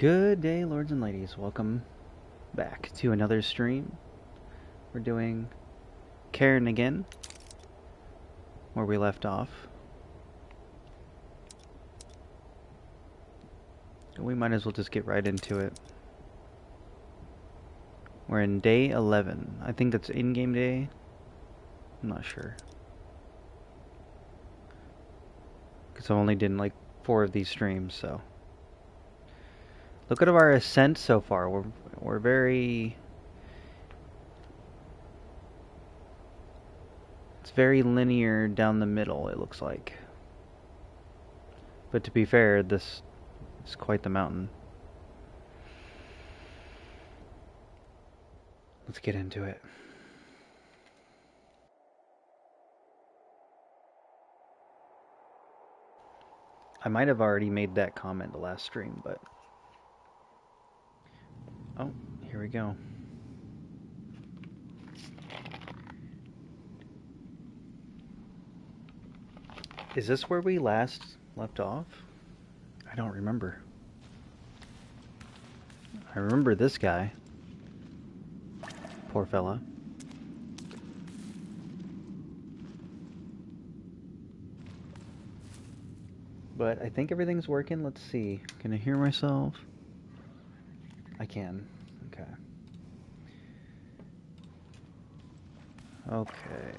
Good day, lords and ladies. Welcome back to another stream. We're doing Cairn again, where we left off. We might as well just get right into it. We're in day 11. I think that's in-game day. I'm not sure. Because I only did like 4 of these streams, so. Look at our ascent so far. We're very... It's very linear down the middle, it looks like. But to be fair, this is quite the mountain. Let's get into it. I might have already made that comment the last stream, but... Oh, here we go. Is this where we last left off? I don't remember. I remember this guy. Poor fella. But I think everything's working. Let's see. Can I hear myself? I can. Okay. Okay.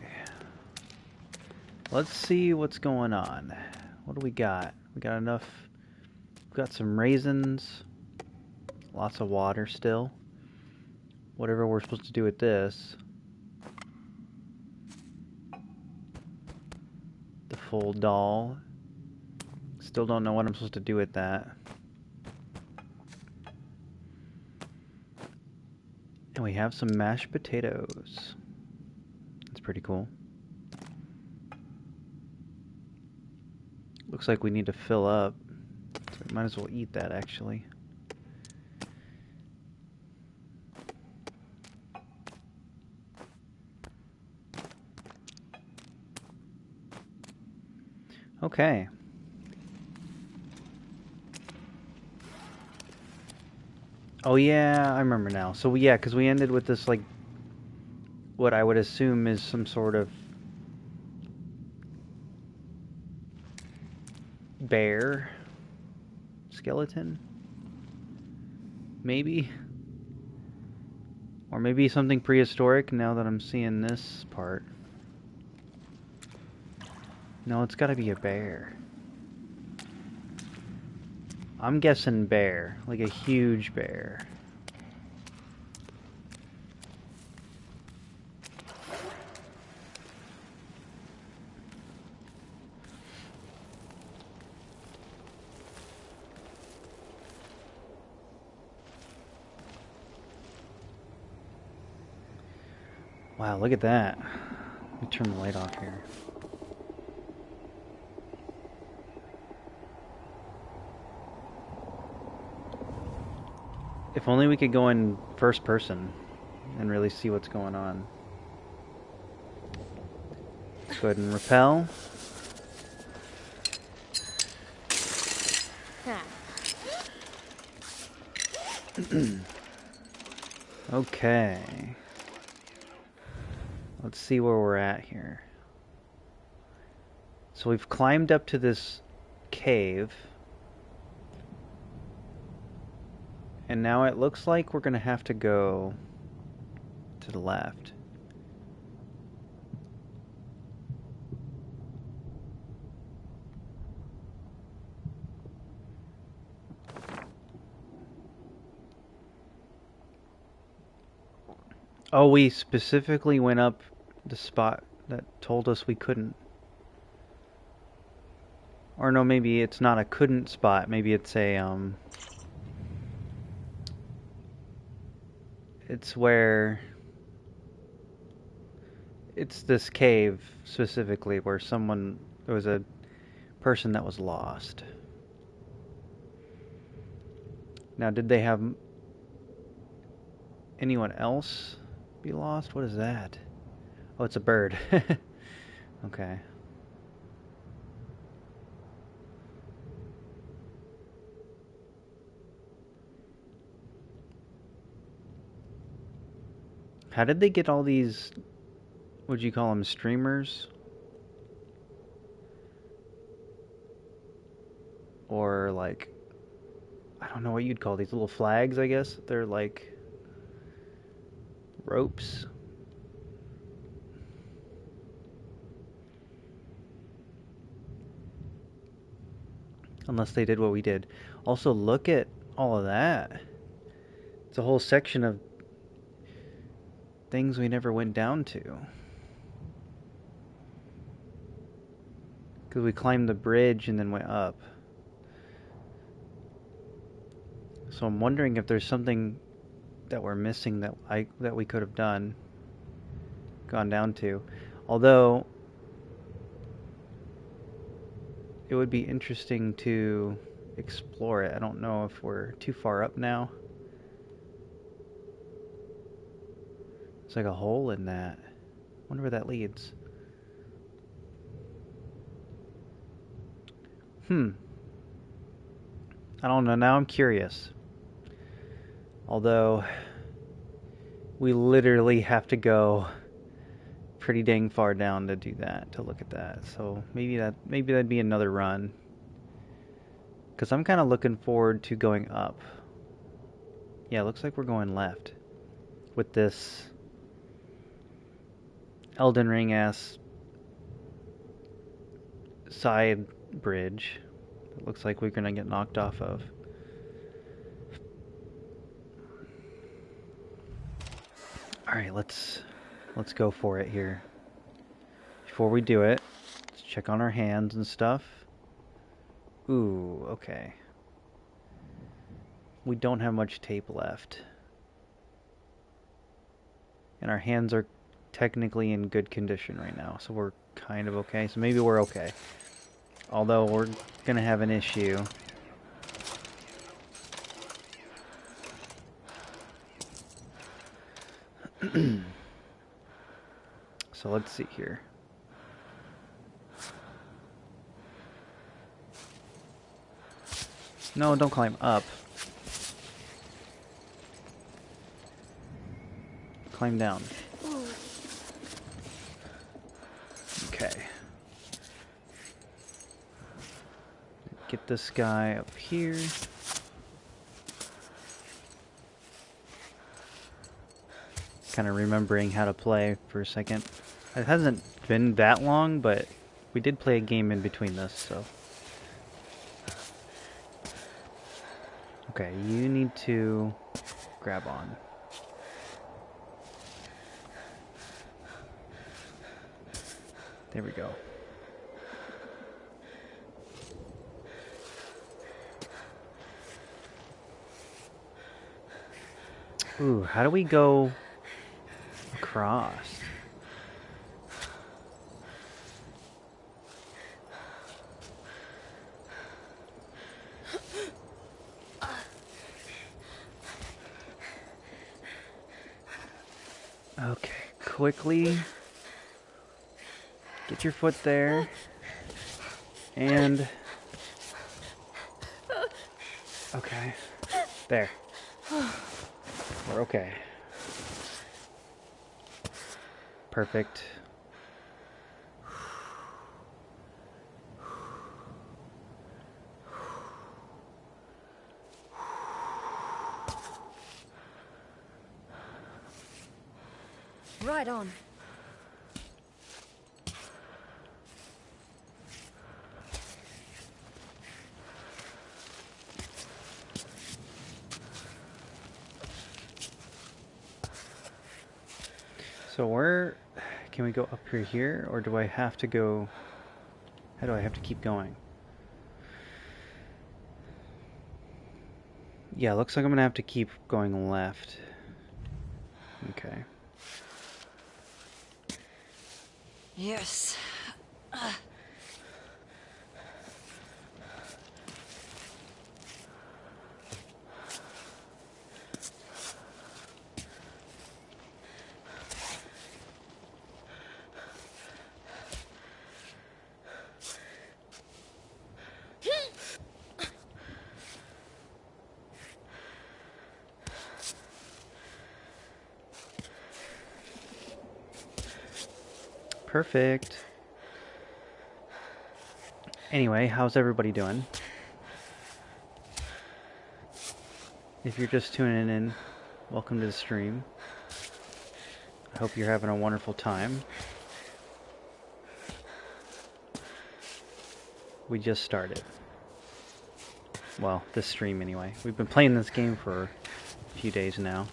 Let's see what's going on. What do we got? We got enough. We've got some raisins. Lots of water still. Whatever we're supposed to do with this. The full doll. Still don't know what I'm supposed to do with that. And we have some mashed potatoes. That's pretty cool. Looks like we need to fill up. So we might as well eat that actually. Okay. Oh yeah, I remember now. So yeah, because we ended with this like, what I would assume is some sort of bear skeleton, maybe, or maybe something prehistoric. Now that I'm seeing this part, no, it's got to be a bear. I'm guessing bear, like a huge bear. Wow, look at that. Let me turn the light off here. If only we could go in first person and really see what's going on. Let's go ahead and rappel. Okay. Let's see where we're at here. So we've climbed up to this cave. And now it looks like we're going to have to go to the left. Oh, we specifically went up the spot that told us we couldn't. Or no, maybe it's not a couldn't spot. Maybe it's a, it's where... It's this cave, specifically, where there was a person that was lost. Now, did they have anyone else be lost? What is that? Oh, it's a bird. Okay. How did they get all these, would you call them streamers? Or like, I don't know what you'd call these little flags, I guess. They're like ropes. Unless they did what we did. Also, look at all of that. It's a whole section of things we never went down to. Because we climbed the bridge and then went up. So I'm wondering if there's something that we're missing that we could have gone down to. Although it would be interesting to explore it. I don't know if we're too far up now. It's like a hole in that. Wonder where that leads. I don't know. Now I'm curious. Although we literally have to go pretty dang far down to do that, to look at that. So maybe that'd be another run. Because I'm kind of looking forward to going up. Yeah, it looks like we're going left with this Elden Ring-ass side bridge. It looks like we're going to get knocked off of. Alright, let's go for it here. Before we do it, let's check on our hands and stuff. Ooh, okay. We don't have much tape left. And our hands are technically in good condition right now, so we're kind of okay. So maybe we're okay. Although we're gonna have an issue. So let's see here. No, don't climb up. Climb down. Okay. Get this guy up here. Kind of remembering how to play for a second. It hasn't been that long, but we did play a game in between this, so. Okay, you need to grab on. There we go. Ooh, how do we go across? Okay, quickly get your foot there, and okay, there. We're okay. Perfect. Right on. So where can we go up here, or do I have to go? How do I have to keep going? Yeah, looks like I'm gonna have to keep going left. Okay. Yes. Perfect. Anyway, how's everybody doing? If you're just tuning in, welcome to the stream. I hope you're having a wonderful time. We just started. Well, this stream anyway. We've been playing this game for a few days now.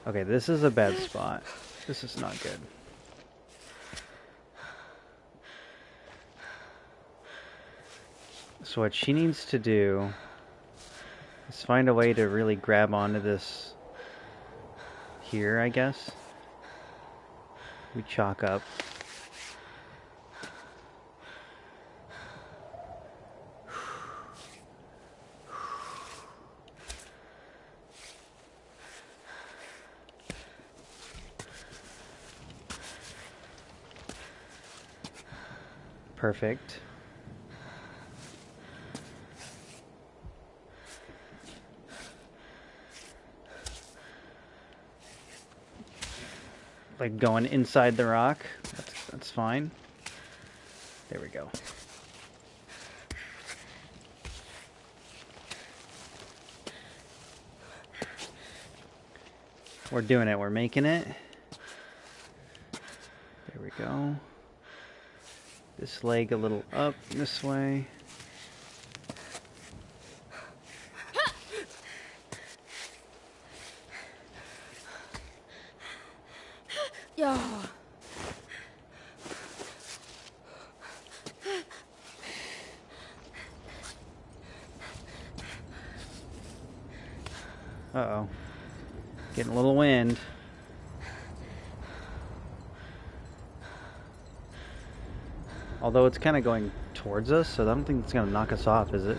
Okay, this is a bad spot. This is not good. So what she needs to do is find a way to really grab onto this here, I guess. We chalk up. Perfect. Like going inside the rock. That's fine. There we go. We're doing it. We're making it. There we go. This leg a little up this way. Yeah. Uh-oh. Getting a little wind. Although it's kind of going towards us, so I don't think it's going to knock us off, is it?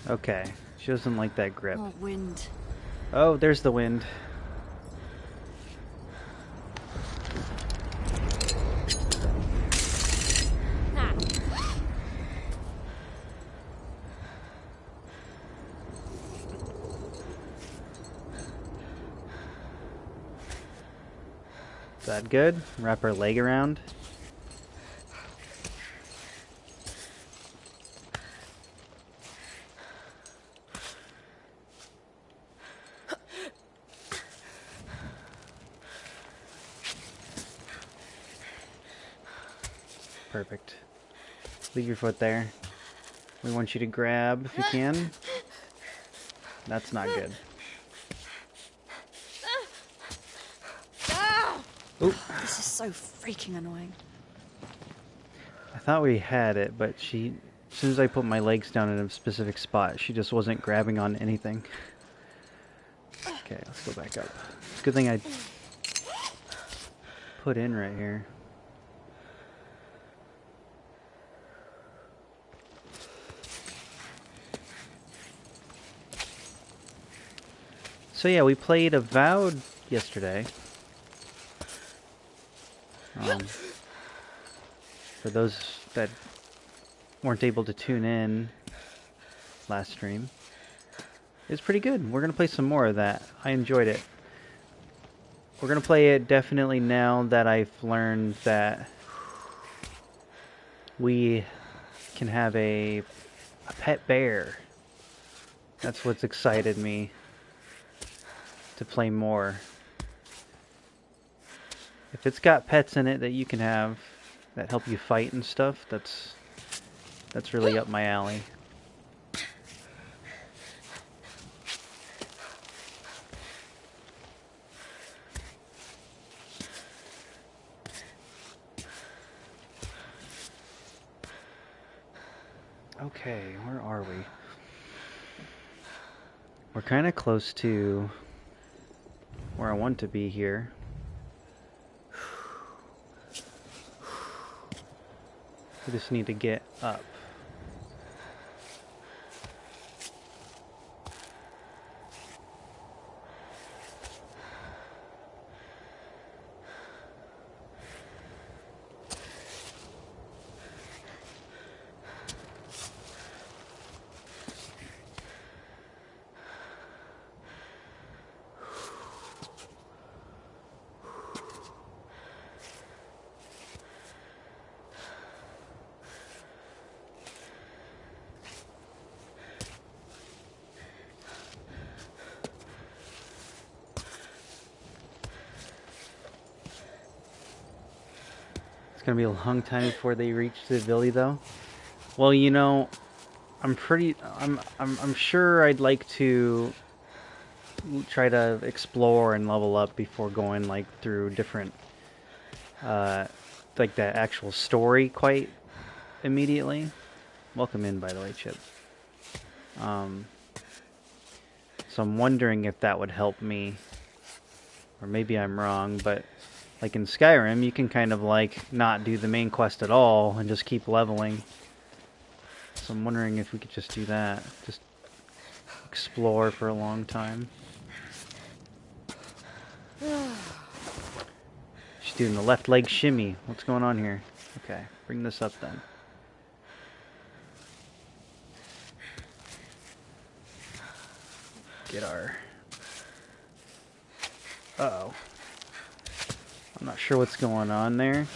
Okay. She doesn't like that grip. More wind. Oh, there's the wind. Is that good? Wrap her leg around. Perfect. Leave your foot there. We want you to grab if you can. That's not good. Oop. This is so freaking annoying. I thought we had it, but as soon as I put my legs down in a specific spot, she just wasn't grabbing on anything. Okay, let's go back up. It's a good thing I put in right here. So yeah, we played Avowed yesterday. For those that weren't able to tune in last stream, it's pretty good. We're going to play some more of that. I enjoyed it. We're going to play it definitely now that I've learned that we can have a pet bear. That's what's excited me to play more. If it's got pets in it that you can have that help you fight and stuff, that's really up my alley. Okay, where are we? We're kind of close to where I want to be here. We just need to get up. gonna be a long time before they reach the ability, though. Well, you know, I'm sure I'd like to try to explore and level up before going like through different, like the actual story quite immediately. Welcome in, by the way, Chip. So I'm wondering if that would help me, or maybe I'm wrong, but like in Skyrim, you can kind of like not do the main quest at all and just keep leveling. So I'm wondering if we could just do that, just explore for a long time. She's doing the left leg shimmy. What's going on here? Okay, bring this up then. Get our... Uh-oh. I'm not sure what's going on there.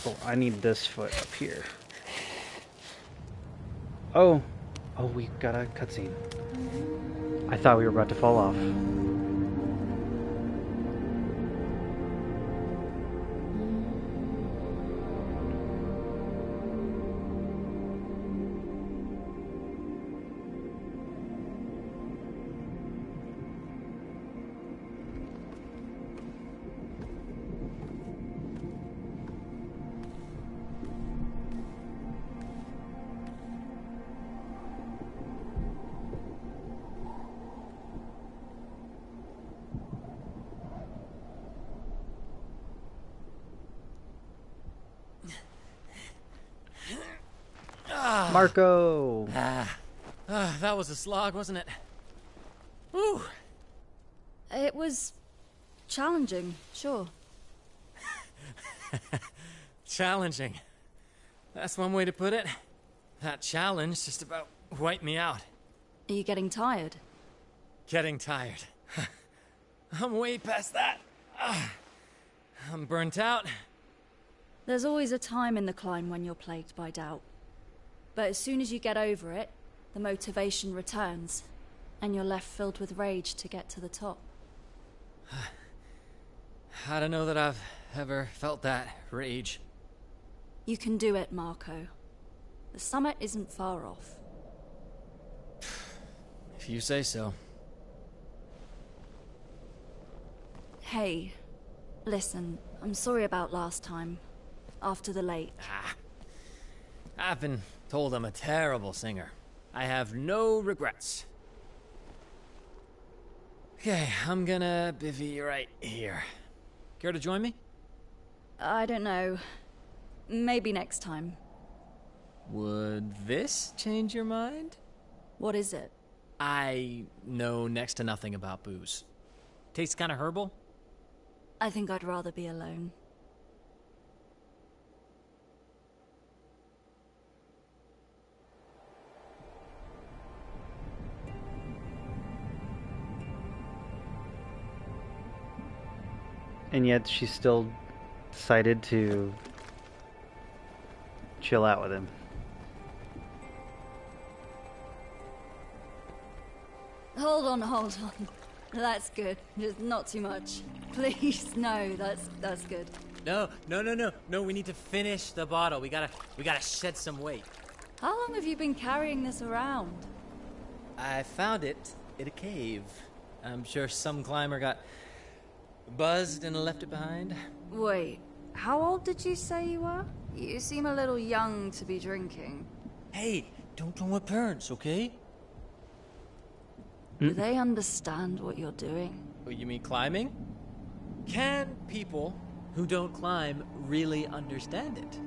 Oh, I need this foot up here. Oh! Oh, we got a cutscene. I thought we were about to fall off. Marco! That was a slog, wasn't it? Whew. It was challenging, sure. Challenging. That's one way to put it. That challenge just about wiped me out. Are you getting tired? Getting tired. I'm way past that. I'm burnt out. There's always a time in the climb when you're plagued by doubt. But as soon as you get over it, the motivation returns, and you're left filled with rage to get to the top. I don't know that I've ever felt that rage. You can do it, Marco. The summit isn't far off. If you say so. Hey, listen, I'm sorry about last time. After the lake. I've been told I'm a terrible singer. I have no regrets. Okay, I'm gonna bivvy right here. Care to join me? I don't know. Maybe next time. Would this change your mind? What is it? I know next to nothing about booze. Tastes kind of herbal? I think I'd rather be alone. And yet she still decided to chill out with him. Hold on. That's good. Just not too much. Please, no, that's good. No, we need to finish the bottle. We gotta shed some weight. How long have you been carrying this around? I found it in a cave. I'm sure some climber got buzzed and left it behind. Wait, how old did you say you were? You seem a little young to be drinking. Hey, don't throw my parents, okay? Do they understand what you're doing? Oh, you mean climbing? Can people who don't climb really understand it?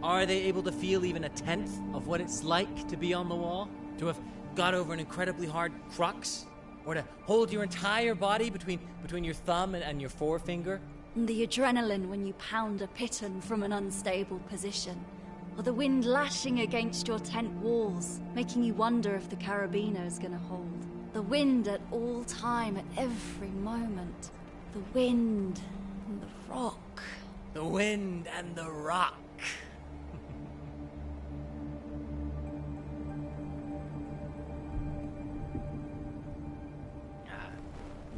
Are they able to feel even a tenth of what it's like to be on the wall? To have got over an incredibly hard crux? Or to hold your entire body between your thumb and your forefinger? The adrenaline when you pound a piton from an unstable position. Or the wind lashing against your tent walls, making you wonder if the carabiner is gonna hold. The wind at all time, at every moment. The wind and the rock. The wind and the rock.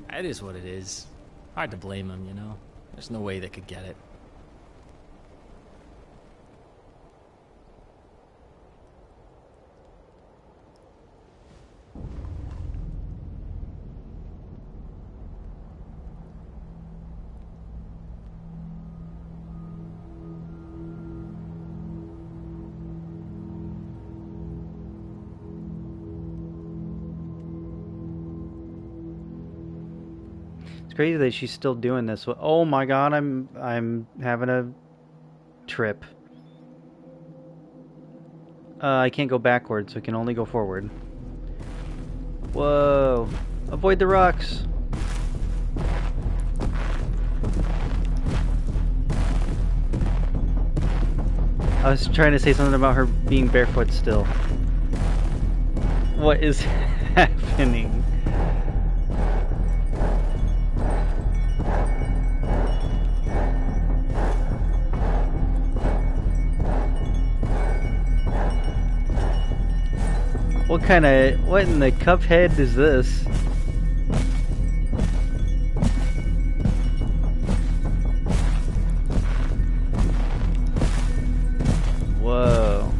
It is what it is. Hard to blame them, you know. There's no way they could get it. It's crazy that she's still doing this. Oh my god, I'm having a trip. I can't go backwards, so I can only go forward. Whoa. Avoid the rocks. I was trying to say something about her being barefoot still. What is happening? What in the Cuphead is this? Whoa.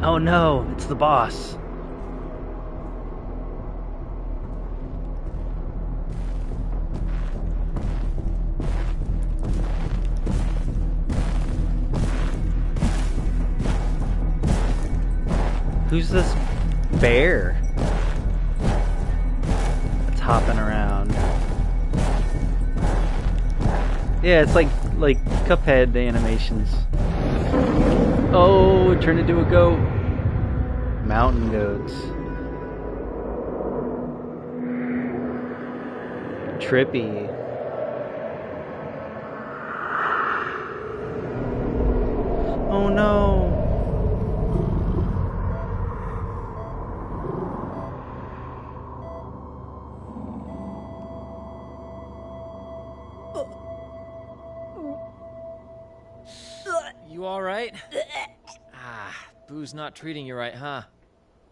Oh no, it's the boss. Who's this bear that's hopping around? Yeah, it's like Cuphead animations. Oh, it turned into a goat. Mountain goats. Trippy. Oh no. You alright? Boo's not treating you right, huh?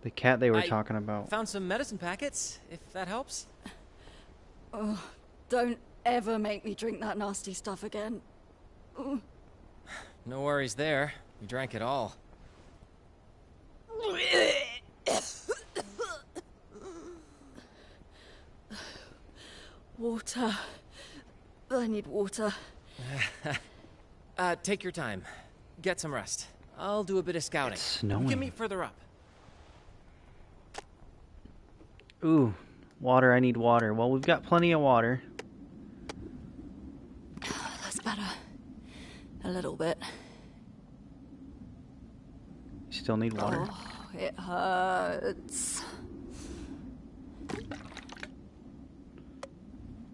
The cat they were talking about. Found some medicine packets, if that helps. Oh, don't ever make me drink that nasty stuff again. No worries there. You drank it all. Water. I need water. Take your time. Get some rest. I'll do a bit of scouting. It's snowing. We can meet further up. Ooh, water, I need water. Well, we've got plenty of water. That's better. A little bit. You still need water? Oh, it hurts.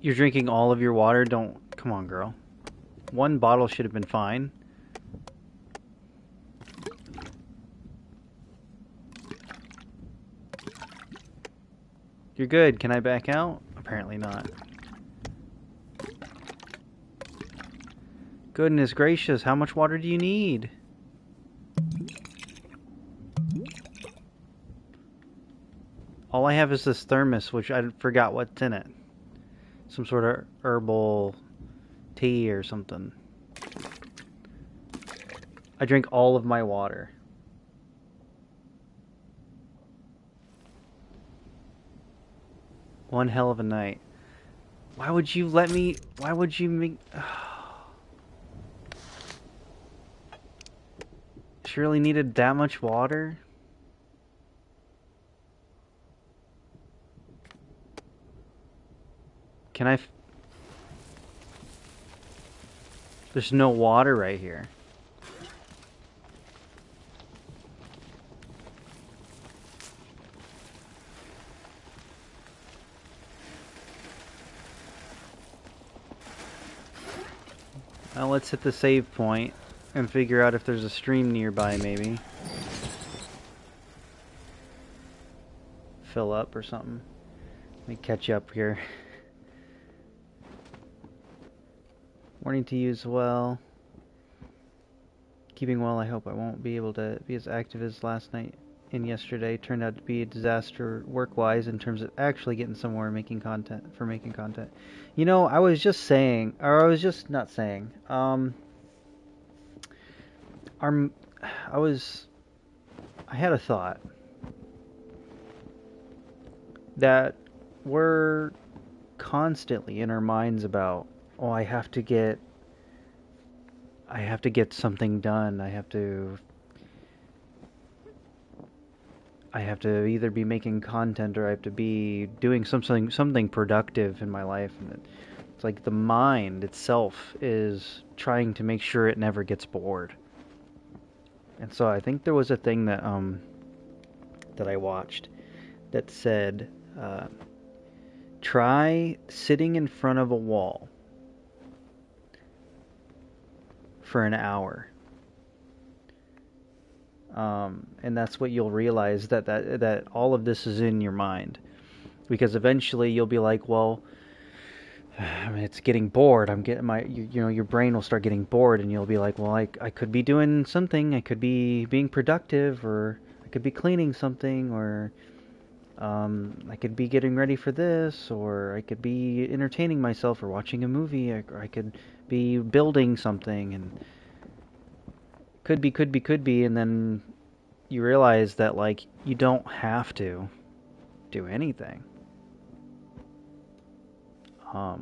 You're drinking all of your water? Don't... Come on, girl. One bottle should have been fine. You're good. Can I back out? Apparently not. Goodness gracious, how much water do you need? All I have is this thermos, which I forgot what's in it. Some sort of herbal tea or something. I drink all of my water. One hell of a night. Why would you let me... Why would you make... Surely needed that much water? Can I... There's no water right here. Now let's hit the save point and figure out if there's a stream nearby, maybe. Fill up or something. Let me catch you up here. Warning to use well. Keeping well, I hope I won't be able to be as active as last night and yesterday. Turned out to be a disaster work-wise in terms of actually getting somewhere making content. You know, I was just saying, or I was just not saying. I had a thought that we're constantly in our minds about, oh, I have to get something done. I have to I have to either be making content or I have to be doing something productive in my life, and it's like the mind itself is trying to make sure it never gets bored. And so I think there was a thing that I watched that said, try sitting in front of a wall for an hour. And that's what you'll realize, that all of this is in your mind, because eventually you'll be like, well, I mean, it's getting bored. I'm getting your brain will start getting bored, and you'll be like, well, I could be doing something. I could be being productive, or I could be cleaning something, or I could be getting ready for this, or I could be entertaining myself, or watching a movie, or I could be building something, and could be, and then you realize that, like, you don't have to do anything,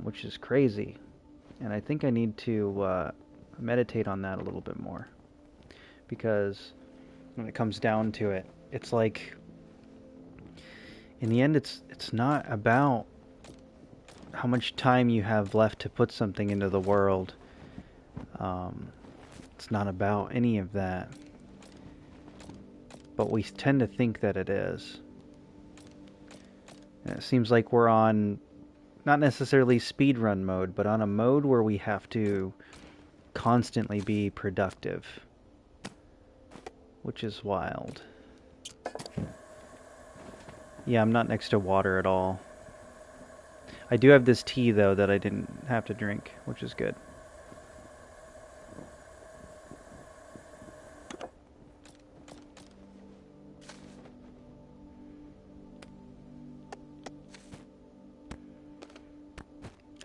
which is crazy. And I think I need to meditate on that a little bit more, because when it comes down to it, it's like, in the end, it's not about how much time you have left to put something into the world. It's not about any of that. But we tend to think that it is. And it seems like we're on, not necessarily speedrun mode, but on a mode where we have to constantly be productive, which is wild. Yeah, I'm not next to water at all. I do have this tea, though, that I didn't have to drink, which is good.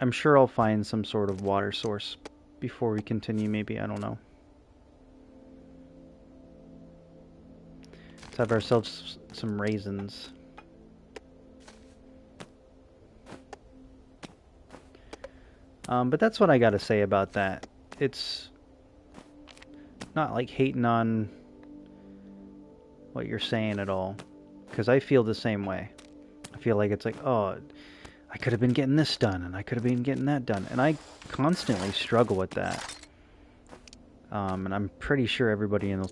I'm sure I'll find some sort of water source before we continue, maybe, I don't know. Let's have ourselves some raisins. But that's what I gotta say about that. It's not like hating on what you're saying at all, because I feel the same way. I feel like it's like, oh, I could have been getting this done, and I could have been getting that done, and I constantly struggle with that. And I'm pretty sure everybody in the,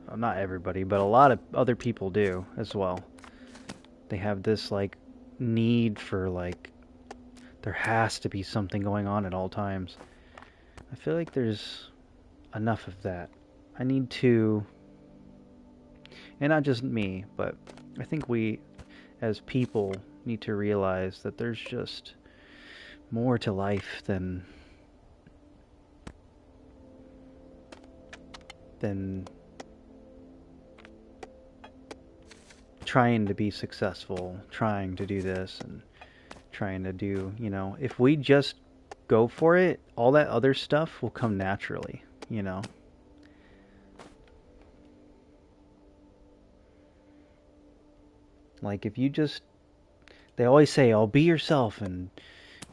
well, not everybody, but a lot of other people do as well. They have this, like, need for, like, there has to be something going on at all times. I feel like there's enough of that. I need to, and not just me, but I think we as people need to realize that there's just more to life than trying to be successful, trying to do this and trying to do, you know, if we just go for it, all that other stuff will come naturally, you know. Like, if you just, they always say, "Oh, be yourself," and,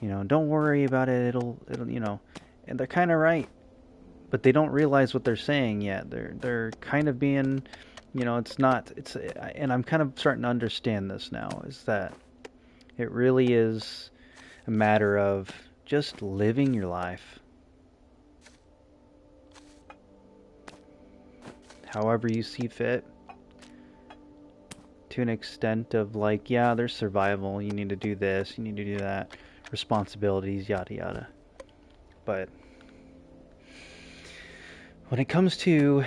you know, don't worry about it. It'll, you know, and they're kind of right, but they don't realize what they're saying yet. They're kind of being, you know, it's not. It's, and I'm kind of starting to understand this now. Is that it really is a matter of just living your life, however you see fit. To an extent of, like, yeah, there's survival, you need to do this, you need to do that, responsibilities, yada yada. But when it comes to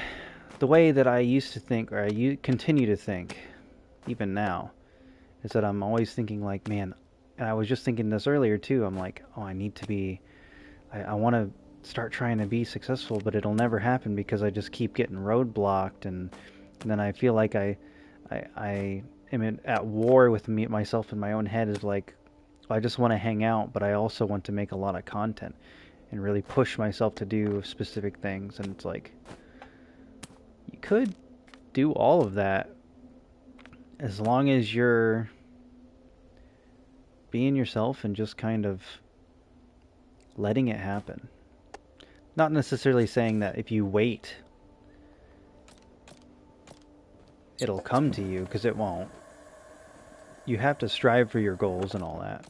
the way that I used to think, or I continue to think, even now, is that I'm always thinking, like, man, and I was just thinking this earlier too, I'm like, oh, I need to be, I want to start trying to be successful, but it'll never happen because I just keep getting roadblocked, and then I feel like I am at war with myself in my own head. Is like, I just want to hang out, but I also want to make a lot of content and really push myself to do specific things. And it's like, you could do all of that as long as you're being yourself and just kind of letting it happen. Not necessarily saying that if you wait it'll come to you, because it won't. You have to strive for your goals and all that.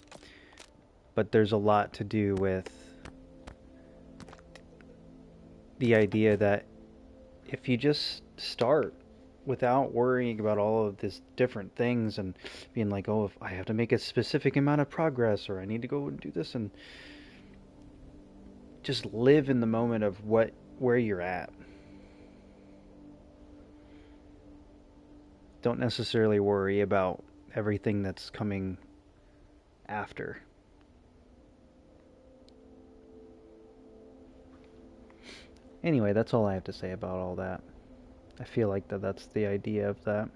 But there's a lot to do with the idea that if you just start without worrying about all of these different things and being like, oh, if I have to make a specific amount of progress, or I need to go and do this, and just live in the moment of where you're at. Don't necessarily worry about everything that's coming after. Anyway, that's all I have to say about all that. I feel like that's the idea of that.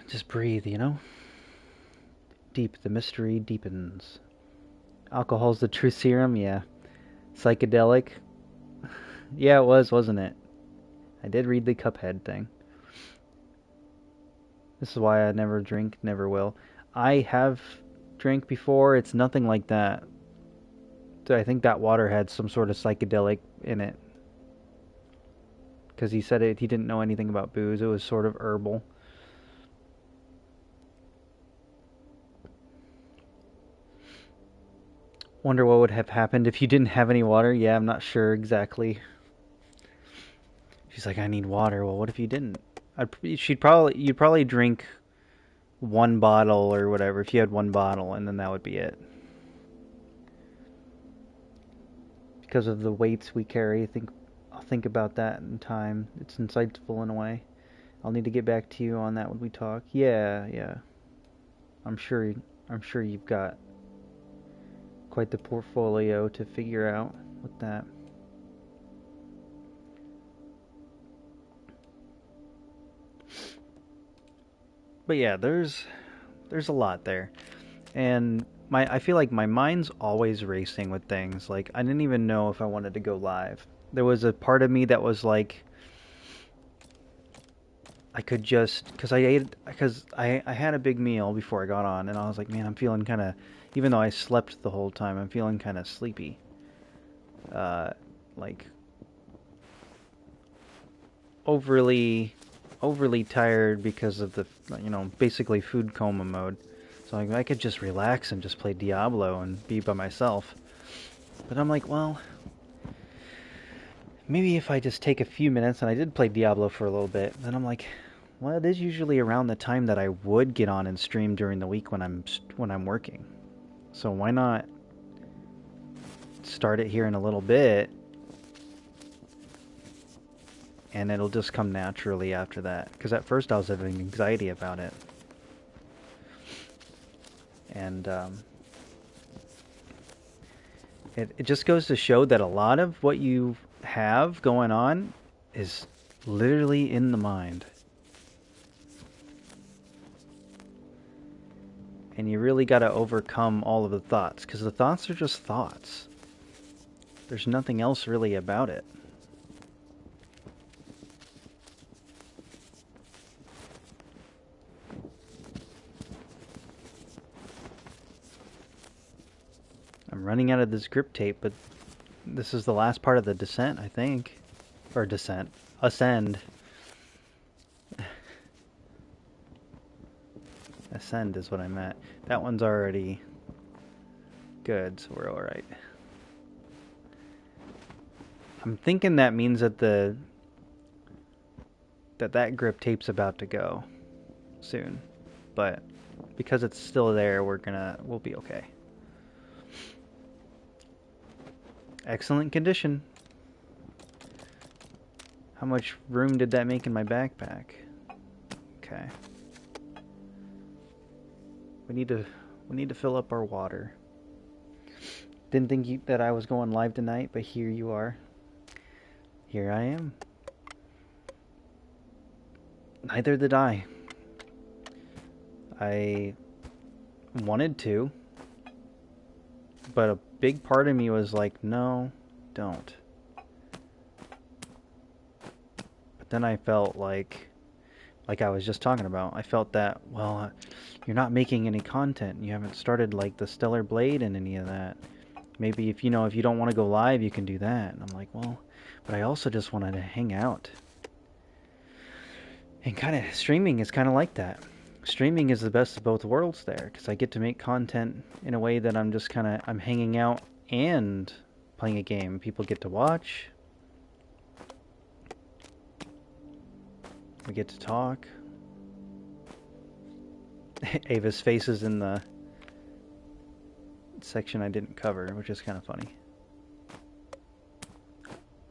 Just breathe, you know? Deep, the mystery deepens. Alcohol's the true serum, yeah. Psychedelic. Yeah, it was, wasn't it? I did read the Cuphead thing. This is why I never drink, never will. I have drank before, it's nothing like that. I think that water had some sort of psychedelic in it. Because he said he didn't know anything about booze. It was sort of herbal. Wonder what would have happened if you didn't have any water. Yeah, I'm not sure exactly. She's like, I need water. Well, what if you didn't? You'd probably drink one bottle or whatever. If you had one bottle, and then that would be it. Because of the weights we carry, I'll think about that in time. It's insightful in a way. I'll need to get back to you on that when we talk. Yeah. I'm sure you've got quite the portfolio to figure out with that. But yeah, there's a lot there. And I feel like my mind's always racing with things. Like, I didn't even know if I wanted to go live. There was a part of me that was like, I could just, because I had a big meal before I got on, and I was like, man, I'm feeling kind of, even though I slept the whole time, I'm feeling kind of sleepy. Like, overly tired because of the, basically food coma mode. So I could just relax and just play Diablo and be by myself. But I'm like, well, maybe if I just take a few minutes, and I did play Diablo for a little bit, then I'm like, well, it is usually around the time that I would get on and stream during the week when I'm working. So why not start it here in a little bit, and it'll just come naturally after that. Because at first I was having anxiety about it. And it just goes to show that a lot of what you have going on is literally in the mind. And you really got to overcome all of the thoughts, because the thoughts are just thoughts. There's nothing else really about it. I'm running out of this grip tape, but this is the last part of the descent, I think. Or descent. Ascend. Ascend is what I meant. That one's already good, so we're alright. I'm thinking that means that that grip tape's about to go soon. But because it's still there, we'll be okay. Excellent condition. How much room did that make in my backpack? Okay. We need to fill up our water. Didn't think that I was going live tonight, but here you are. Here I am. Neither did I. I wanted to, but a big part of me was like, no, don't. But then I felt like I was just talking about, I felt that, well, you're not making any content. You haven't started like the Stellar Blade and any of that. Maybe if you don't want to go live, you can do that. And I'm like, well, but I also just wanted to hang out. And kind of streaming is kind of like that. Streaming is the best of both worlds there, because I get to make content in a way that I'm just kind of, I'm hanging out and playing a game. People get to watch. We get to talk. Ava's face is in the section I didn't cover, which is kind of funny.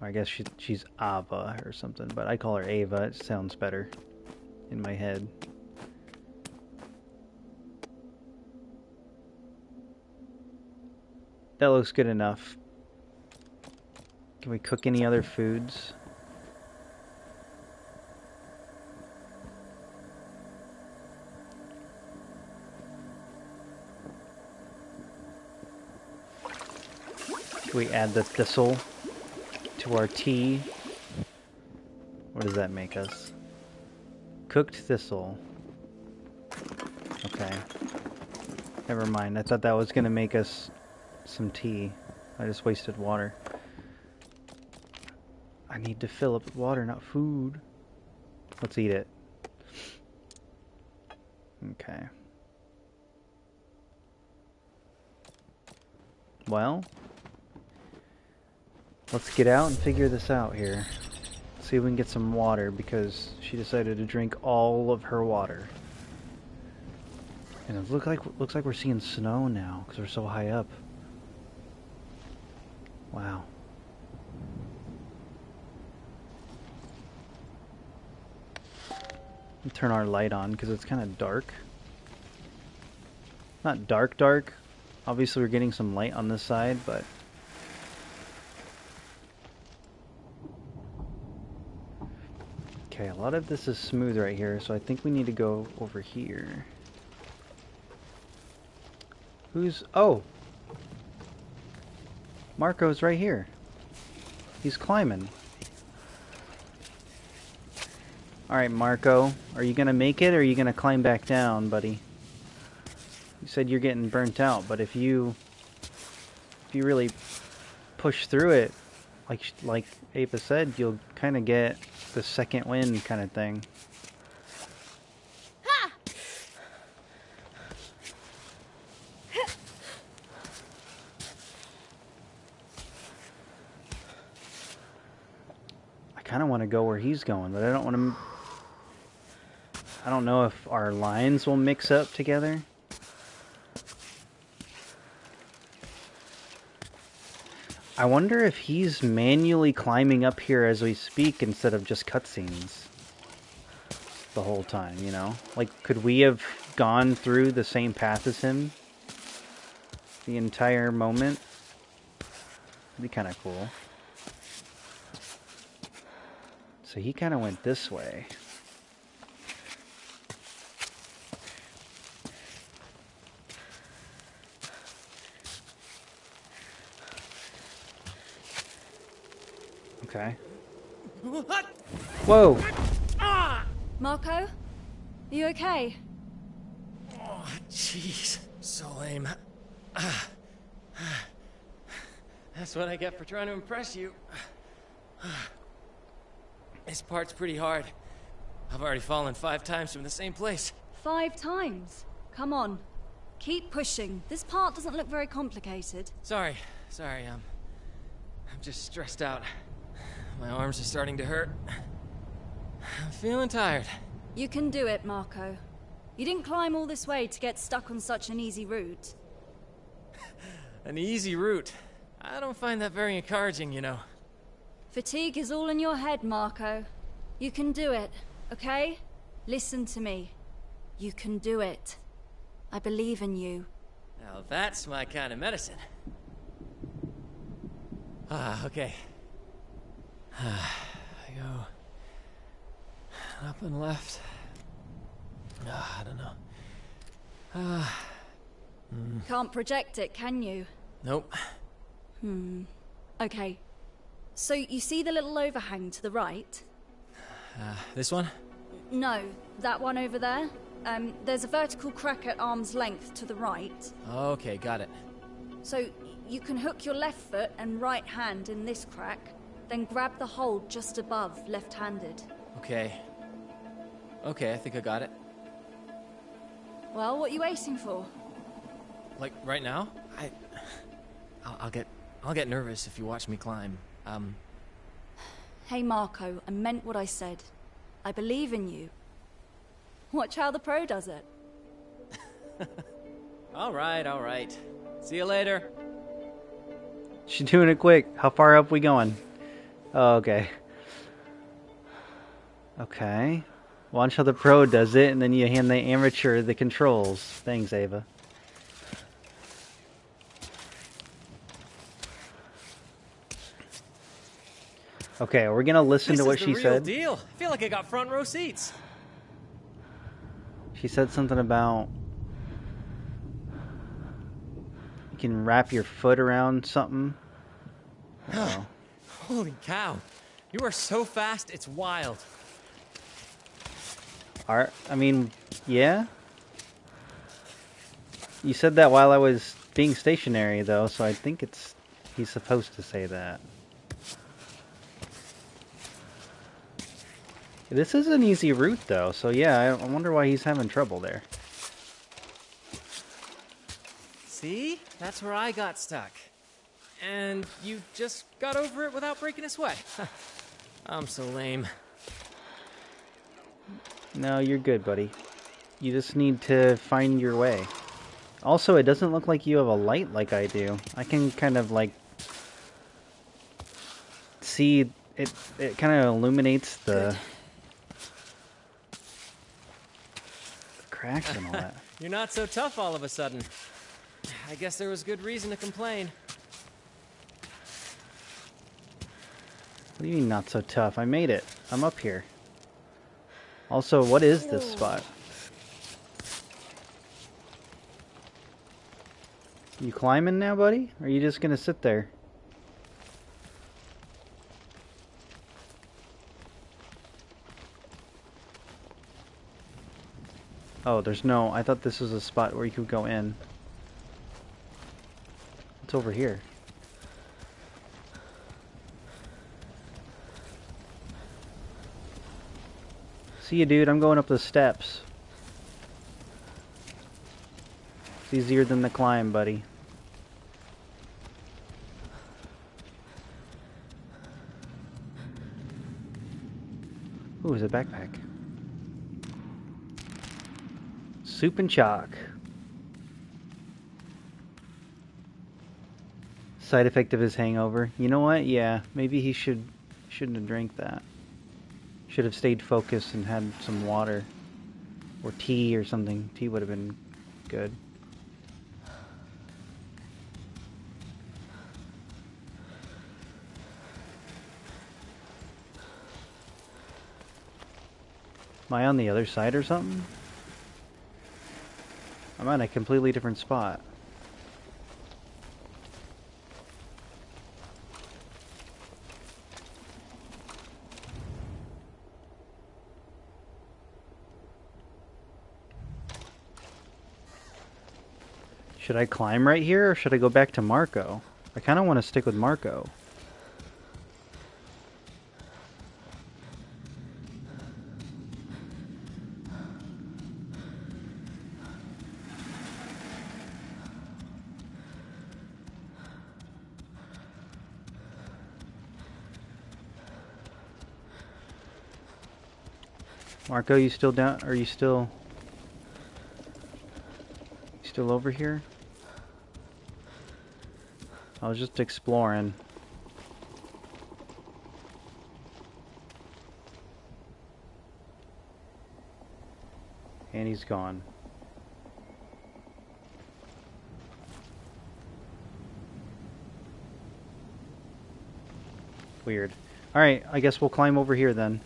Or I guess she's Ava or something, but I call her Ava. It sounds better in my head. That looks good enough. Can we cook any other foods? Can we add the thistle to our tea? What does that make us? Cooked thistle. Okay. Never mind. I thought that was gonna make us some tea. I just wasted water. I need to fill up with water, not food. Let's eat it. Okay. Well, let's get out and figure this out here. See if we can get some water, because she decided to drink all of her water. And it looks like we're seeing snow now because we're so high up. Wow. We'll turn our light on because it's kind of dark. Not dark dark. Obviously we're getting some light on this side, but okay, a lot of this is smooth right here, so I think we need to go over here. Oh! Marco's right here. He's climbing. Alright, Marco. Are you gonna make it, or are you gonna climb back down, buddy? You said you're getting burnt out, but if you really push through it, like Apa said, you'll kind of get the second wind kind of thing. I kind of want to go where he's going, but I don't want to. I don't know if our lines will mix up together. I wonder if he's manually climbing up here as we speak instead of just cutscenes the whole time, you know? Like, could we have gone through the same path as him the entire moment? That'd be kind of cool. So he kind of went this way. Okay. Whoa! Marco? Are you okay? Oh, jeez. So lame. That's what I get for trying to impress you. This part's pretty hard. I've already fallen 5 times from the same place. 5 times? Come on. Keep pushing. This part doesn't look very complicated. Sorry, I'm just stressed out. My arms are starting to hurt. I'm feeling tired. You can do it, Marco. You didn't climb all this way to get stuck on such an easy route. An easy route? I don't find that very encouraging, you know. Fatigue is all in your head, Marco. You can do it, okay? Listen to me. You can do it. I believe in you. Now that's my kind of medicine. Okay. I go up and left. I don't know. Can't project it, can you? Nope. Okay. So you see the little overhang to the right? This one? No, that one over there. There's a vertical crack at arm's length to the right. Okay, got it. So you can hook your left foot and right hand in this crack, then grab the hold just above left-handed. Okay. Okay, I think I got it. Well, what are you waiting for? Like, right now? I'll get nervous if you watch me climb. Hey, Marco, I meant what I said. I believe in you. Watch how the pro does it. All right. See you later. She's doing it quick. How far up we going? Oh, okay. Okay. Watch how the pro does it, and then you hand the amateur the controls. Thanks, Ava. Okay, we're gonna listen to what she said. This is the real deal. I feel like I got front row seats. She said something about you can wrap your foot around something. Oh. Holy cow. You are so fast, it's wild. I mean, yeah. You said that while I was being stationary, though, so I think he's supposed to say that. This is an easy route, though, so yeah, I wonder why he's having trouble there. See? That's where I got stuck. And you just got over it without breaking a sweat. I'm so lame. No, you're good, buddy. You just need to find your way. Also, it doesn't look like you have a light like I do. I can kind of, like, see it. It kind of illuminates the cracks and all that. You're not so tough all of a sudden. I guess there was good reason to complain. What do you mean not so tough? I made it. I'm up here. Also, what is this spot? You climbing now, buddy? Or are you just gonna sit there? Oh, there's no... I thought this was a spot where you could go in. It's over here. See you, dude. I'm going up the steps. It's easier than the climb, buddy. Ooh, it's a backpack. Soup and chalk. Side effect of his hangover. You know what? Yeah, maybe he shouldn't have drank that. Should have stayed focused and had some water. Or tea or something. Tea would have been good. Am I on the other side or something? I'm on a completely different spot. Should I climb right here, or should I go back to Marco? I kind of want to stick with Marco. Marco, you still down? Are you still over here? I was just exploring. And he's gone. Weird. Alright, I guess we'll climb over here then.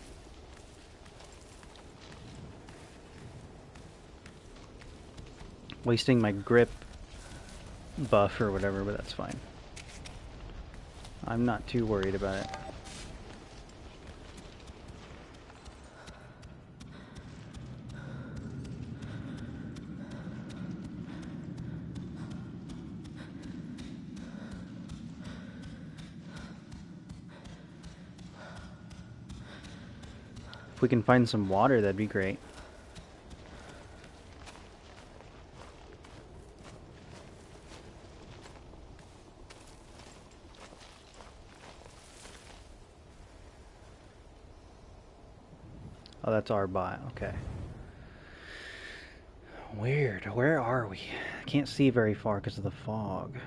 Wasting my grip buff or whatever, but that's fine. I'm not too worried about it. If we can find some water, that'd be great. Oh, that's our bot. Okay. Weird. Where are we? I can't see very far because of the fog.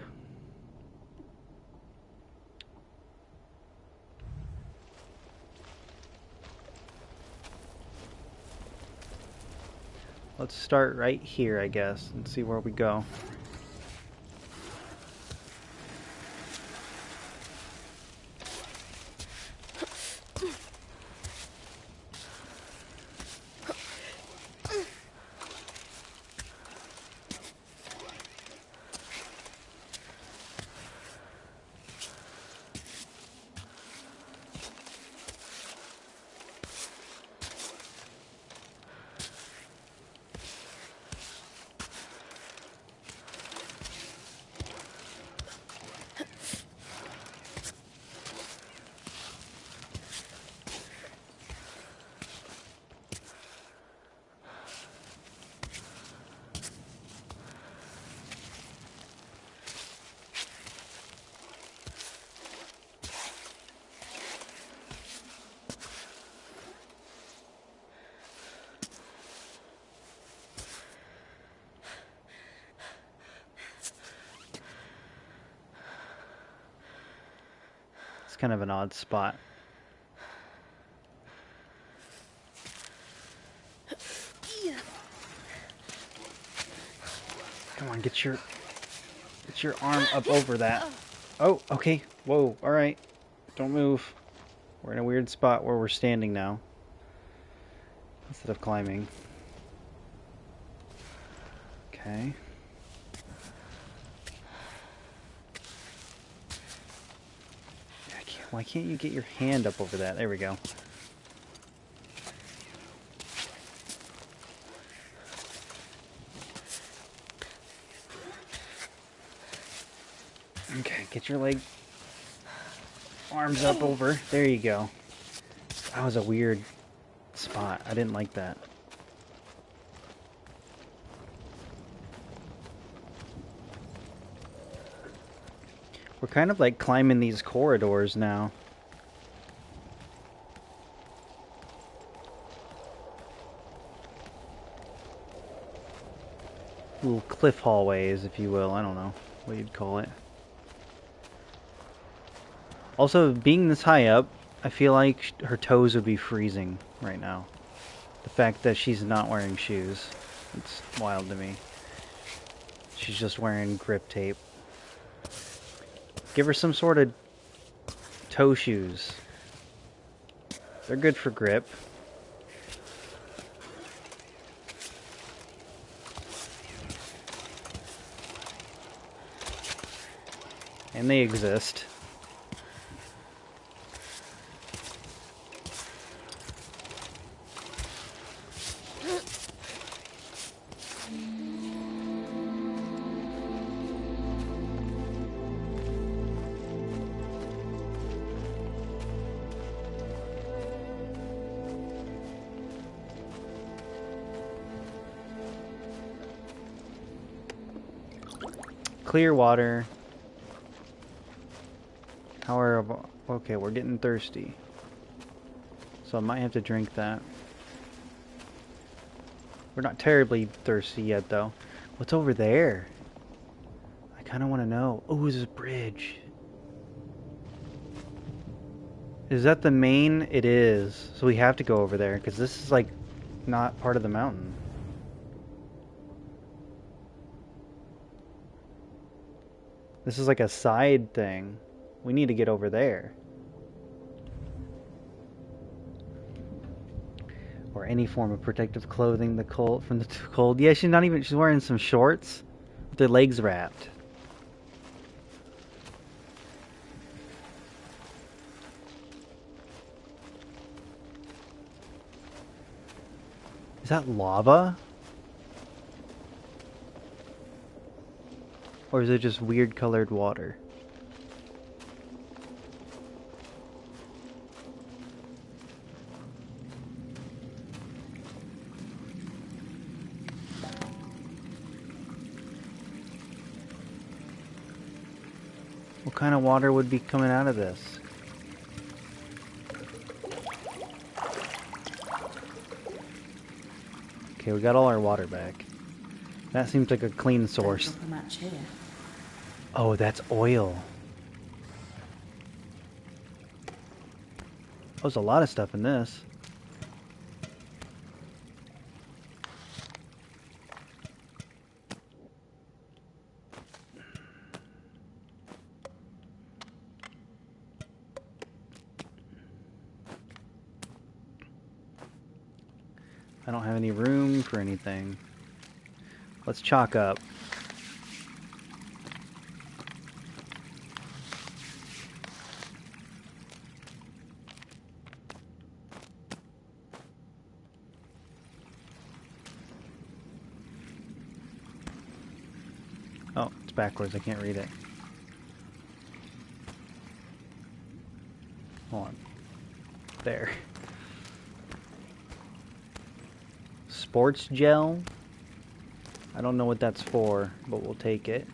Let's start right here, I guess, and see where we go. It's kind of an odd spot. Come on, get your arm up over that. Oh, okay. Whoa, alright. Don't move. We're in a weird spot where we're standing now. Instead of climbing. Okay. Why can't you get your hand up over that? There we go. Okay, get your arms up over. There you go. That was a weird spot. I didn't like that. We're kind of like climbing these corridors now. Little cliff hallways, if you will. I don't know what you'd call it. Also, being this high up, I feel like her toes would be freezing right now. The fact that she's not wearing shoes. It's wild to me. She's just wearing grip tape. Give her some sort of toe shoes. They're good for grip. And they exist. Clear water. However, okay, we're getting thirsty. So I might have to drink that. We're not terribly thirsty yet, though. What's over there? I kind of want to know. Oh, there's a bridge. Is that the main? It is. So we have to go over there, because this is, like, not part of the mountain. This is like a side thing. We need to get over there. Or any form of protective clothing from the cold. Yeah, she's wearing some shorts with her legs wrapped. Is that lava? Or is it just weird colored water? What kind of water would be coming out of this? Okay, we got all our water back. That seems like a clean source. Don't drop a match here. Oh, that's oil. There's a lot of stuff in this. I don't have any room for anything. Let's chalk up. Oh, it's backwards. I can't read it. Hold on. There. Sports gel. I don't know what that's for, but we'll take it.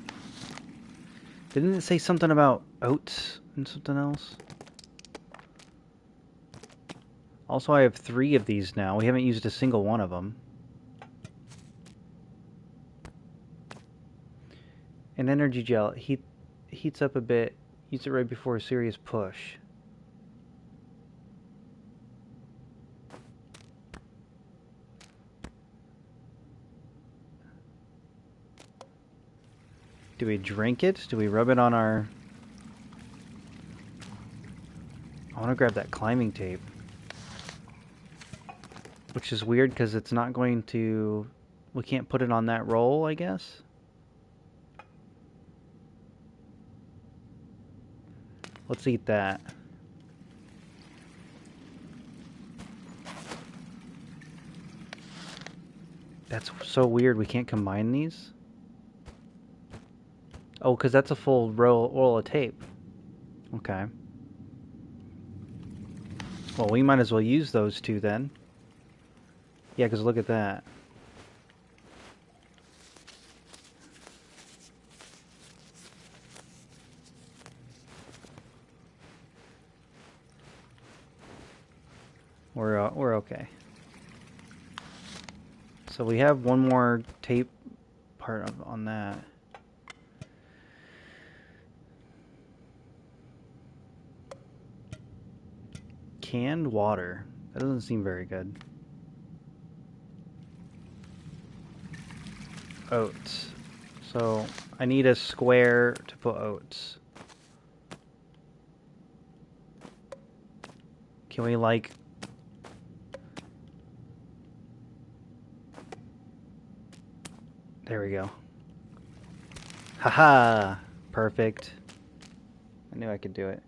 Didn't it say something about oats and something else? Also, I have 3 of these now. We haven't used a single one of them. An energy gel. Heats up a bit. Use it right before a serious push. Do we drink it? Do we rub it on our... I want to grab that climbing tape. Which is weird because it's not going to... We can't put it on that roll, I guess? Let's eat that. That's so weird. We can't combine these? Oh, because that's a full roll of tape. Okay. Well, we might as well use those 2 then. Yeah, because look at that. We're okay. So we have one more tape part on that. Canned water. That doesn't seem very good. Oats. So I need a square to put oats. Can we like... There we go. Haha! Perfect. I knew I could do it.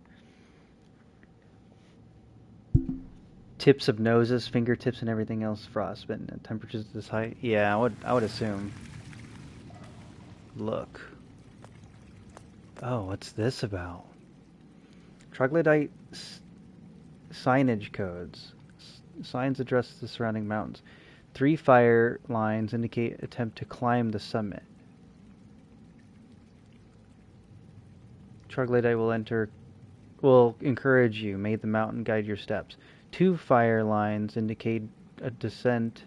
Tips of noses, fingertips, and everything else frostbitten at temperatures this high. Yeah, I would assume. Look. Oh, what's this about? Troglodyte signage codes. Signs address the surrounding mountains. 3 fire lines indicate attempt to climb the summit. Troglodyte will encourage you. May the mountain guide your steps. 2 fire lines indicate a descent.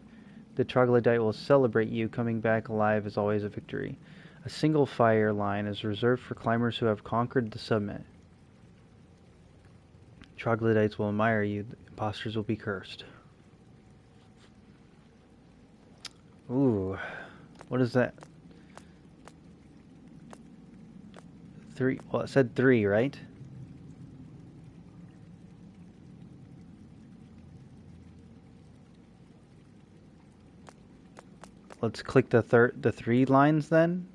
The troglodyte will celebrate you. Coming back alive is always a victory. A single fire line is reserved for climbers who have conquered the summit. Troglodytes will admire you. The imposters will be cursed. Ooh. What is that? 3. Well, it said 3, right? Let's click the 3 lines then.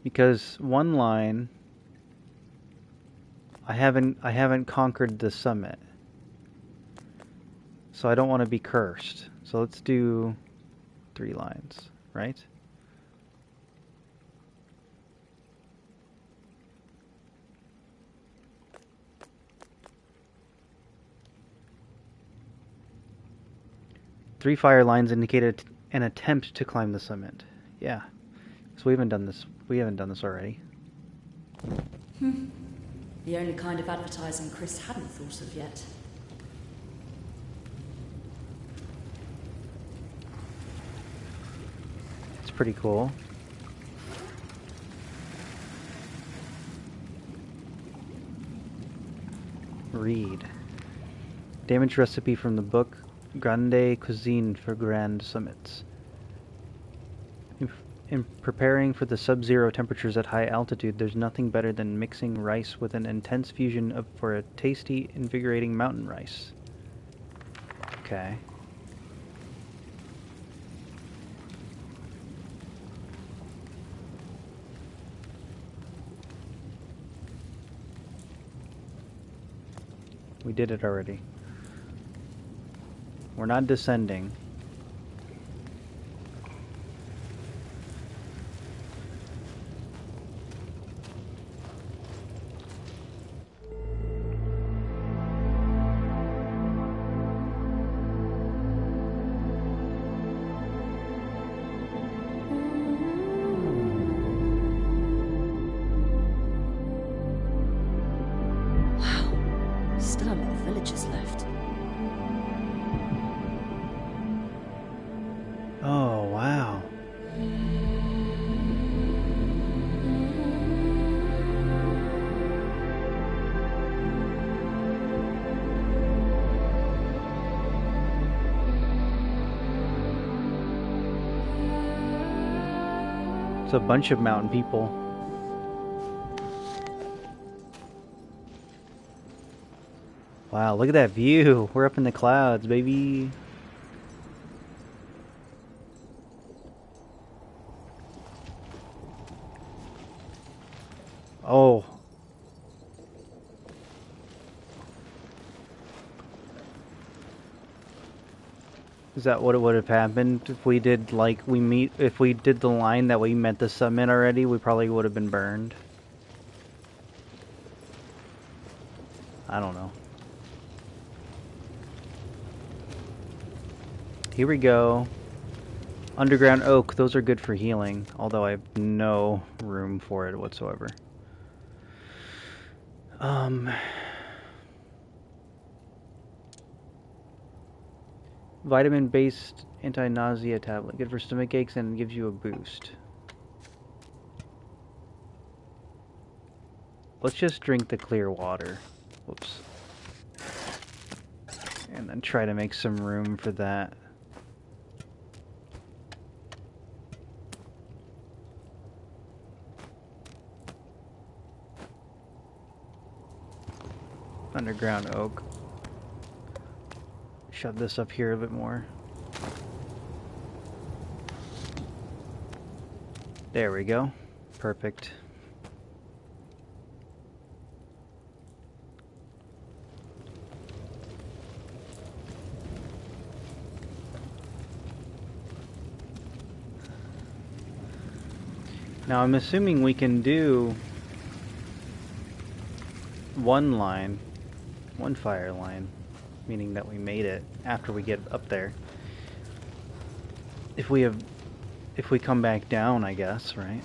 Because 1 line, I haven't conquered the summit. So I don't want to be cursed. So let's do 3 lines, right? Three fire lines indicated an attempt to climb the summit. Yeah. So we haven't done this. We haven't done this already. The only kind of advertising Chris hadn't thought of yet. It's pretty cool. Read. Damage recipe from the book Grande Cuisine for Grand Summits. In preparing for the sub-zero temperatures at high altitude, there's nothing better than mixing rice with an intense fusion for a tasty, invigorating mountain rice. Okay. We did it already. We're not descending. Oh, wow. It's a bunch of mountain people. Wow, look at that view. We're up in the clouds, baby. Oh. Is that what it would have happened if we did, like, if we did the line that we met the summit already, we probably would have been burned. I don't know. Here we go. Underground oak, those are good for healing, although I have no room for it whatsoever. Vitamin-based anti-nausea tablet, good for stomach aches and gives you a boost. Let's just drink the clear water. Whoops. And then try to make some room for that. Underground oak. Shove this up here a bit more. There we go. Perfect. Now I'm assuming we can do one line, one fire line, meaning that we made it after we get up there. If we come back down, I guess, right?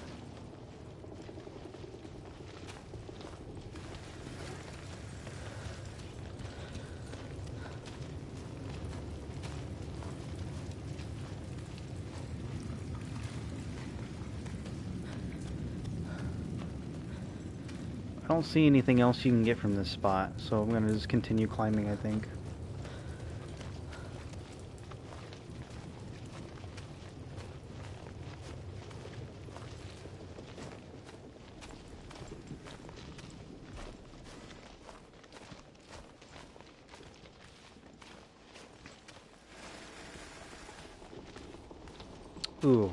I don't see anything else you can get from this spot, so I'm gonna just continue climbing, I think. Ooh,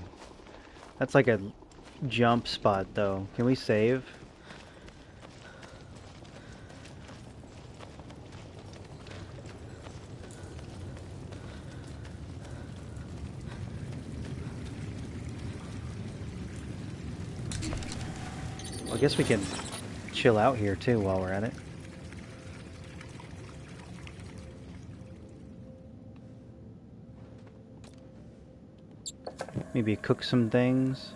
that's like a jump spot though. Can we save? I guess we can chill out here too while we're at it. Maybe cook some things.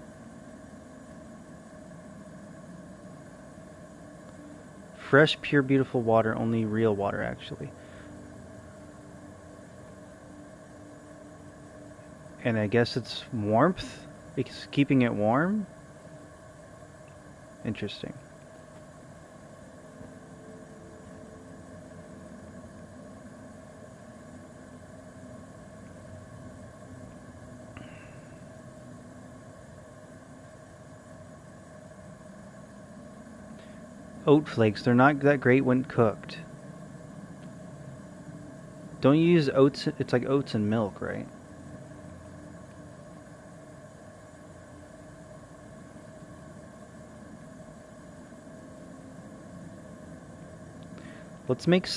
fresh, pure, beautiful water, only real water, actually. And I guess it's warmth? It's keeping it warm? Interesting. Oat flakes, they're not that great when cooked. Don't you use oats? It's like oats and milk, right? Let's make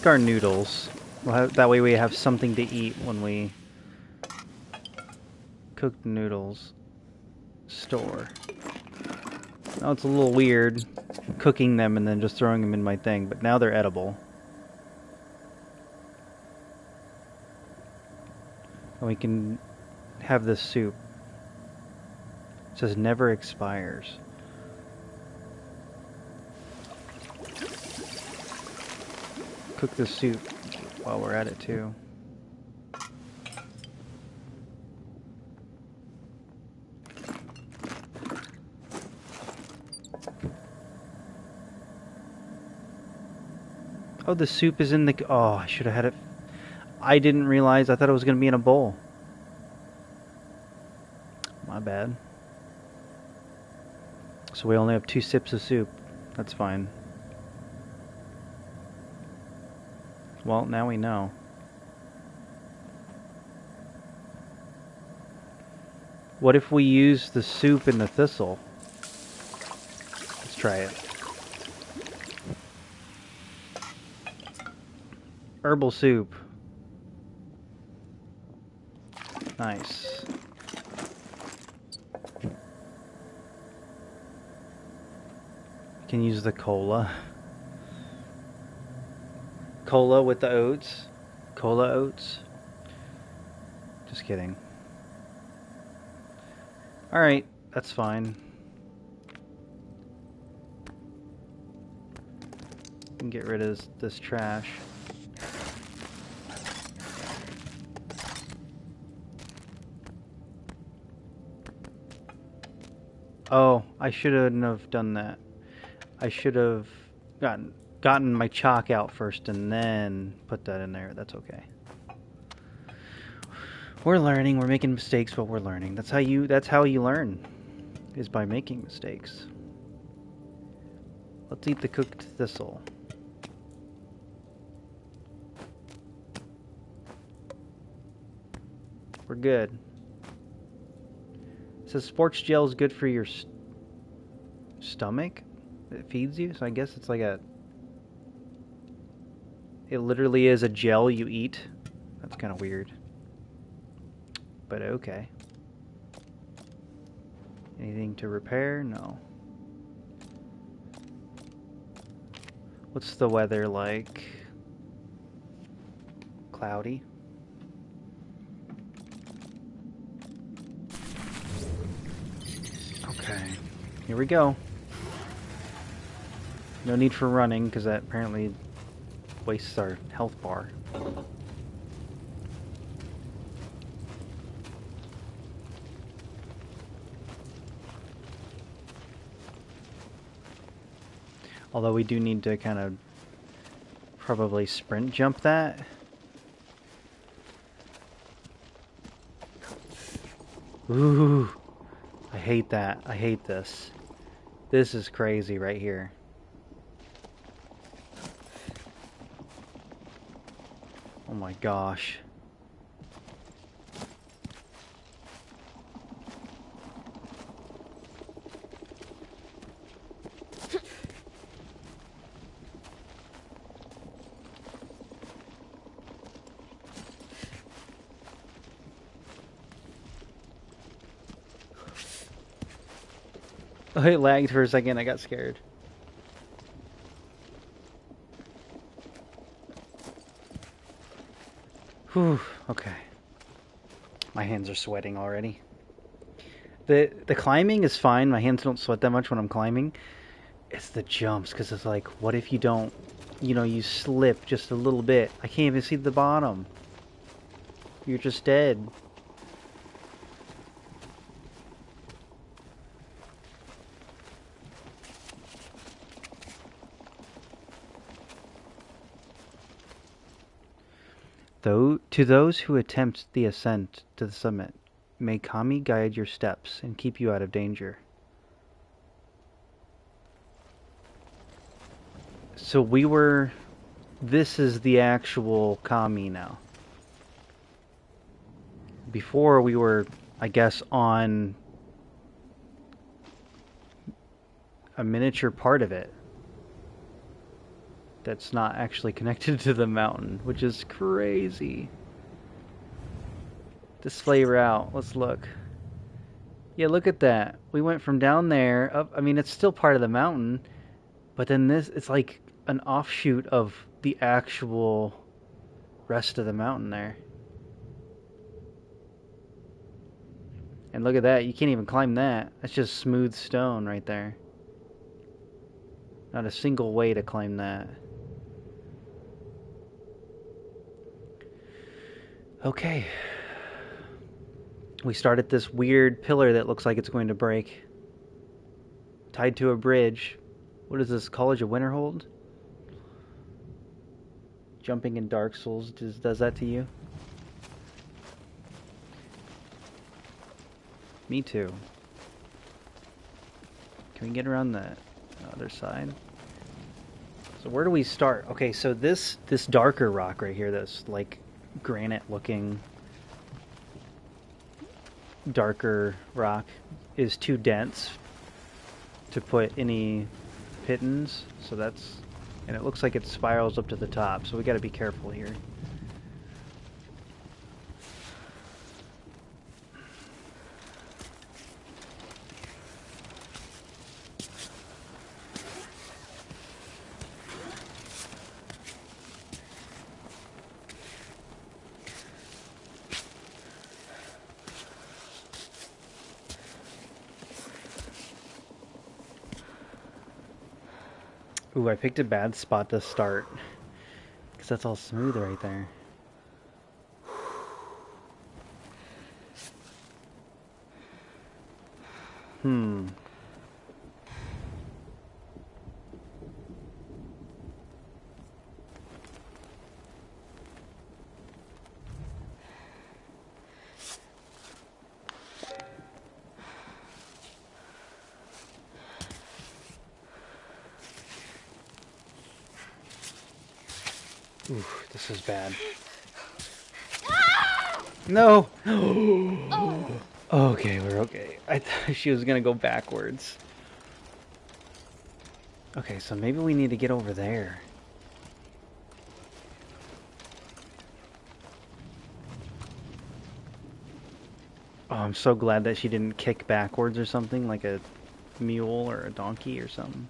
our noodles. That way we have something to eat when we cook the noodles. Store. Now it's a little weird cooking them and then just throwing them in my thing, but now they're edible. And we can have this soup. It says never expires. Cook the soup while we're at it too. Oh, the soup is in the... Oh, I should have had it... I didn't realize. I thought it was going to be in a bowl. My bad. So we only have 2 sips of soup. That's fine. Well, now we know. What if we use the soup in the thistle? Let's try it. Herbal soup. Nice. You can use the cola. Cola with the oats. Cola oats. Just kidding. Alright, that's fine. We can get rid of this trash. Oh, I shouldn't have done that. I should have gotten my chalk out first and then put that in there. That's okay. We're learning. We're making mistakes, but we're learning. That's how you learn, is by making mistakes. Let's eat the cooked thistle. We're good. It says sports gel is good for your stomach. It feeds you, so I guess it's like a... It literally is a gel you eat. That's kind of weird. But okay. Anything to repair? No. What's the weather like? Cloudy. Okay. Here we go. No need for running, because that apparently wastes our health bar. Although we do need to kind of probably sprint jump that. Ooh, I hate that. I hate this. This is crazy right here. Oh my gosh. Oh, it lagged for a second. I got scared. Whew, okay. My hands are sweating already. The climbing is fine. My hands don't sweat that much when I'm climbing. It's the jumps, because it's like, what if you don't, you know, you slip just a little bit? I can't even see the bottom. You're just dead. Though, to those who attempt the ascent to the summit, may Kami guide your steps and keep you out of danger. So we were... This is the actual Kami now. Before we were, I guess, on a miniature part of it that's not actually connected to the mountain, which is crazy. Display route, let's look. Yeah, look at that. We went from down there up. I mean, it's still part of the mountain, but then this, it's like an offshoot of the actual rest of the mountain there. And look at that, you can't even climb that. That's just smooth stone right there. Not a single way to climb that. Okay. We start at this weird pillar that looks like it's going to break. Tied to a bridge. What is this, College of Winterhold? Jumping in Dark Souls does that to you? Me too. Can we get around the other side? So where do we start? Okay, so this darker rock right here, this like granite looking darker rock, is too dense to put any pitons, so that's, and it looks like it spirals up to the top, so we got to be careful here. Ooh, I picked a bad spot to start, because that's all smooth right there. Oof, this is bad. No! Okay, we're okay. I thought she was gonna go backwards. Okay, so maybe we need to get over there. Oh, I'm so glad that she didn't kick backwards or something, like a mule or a donkey or something.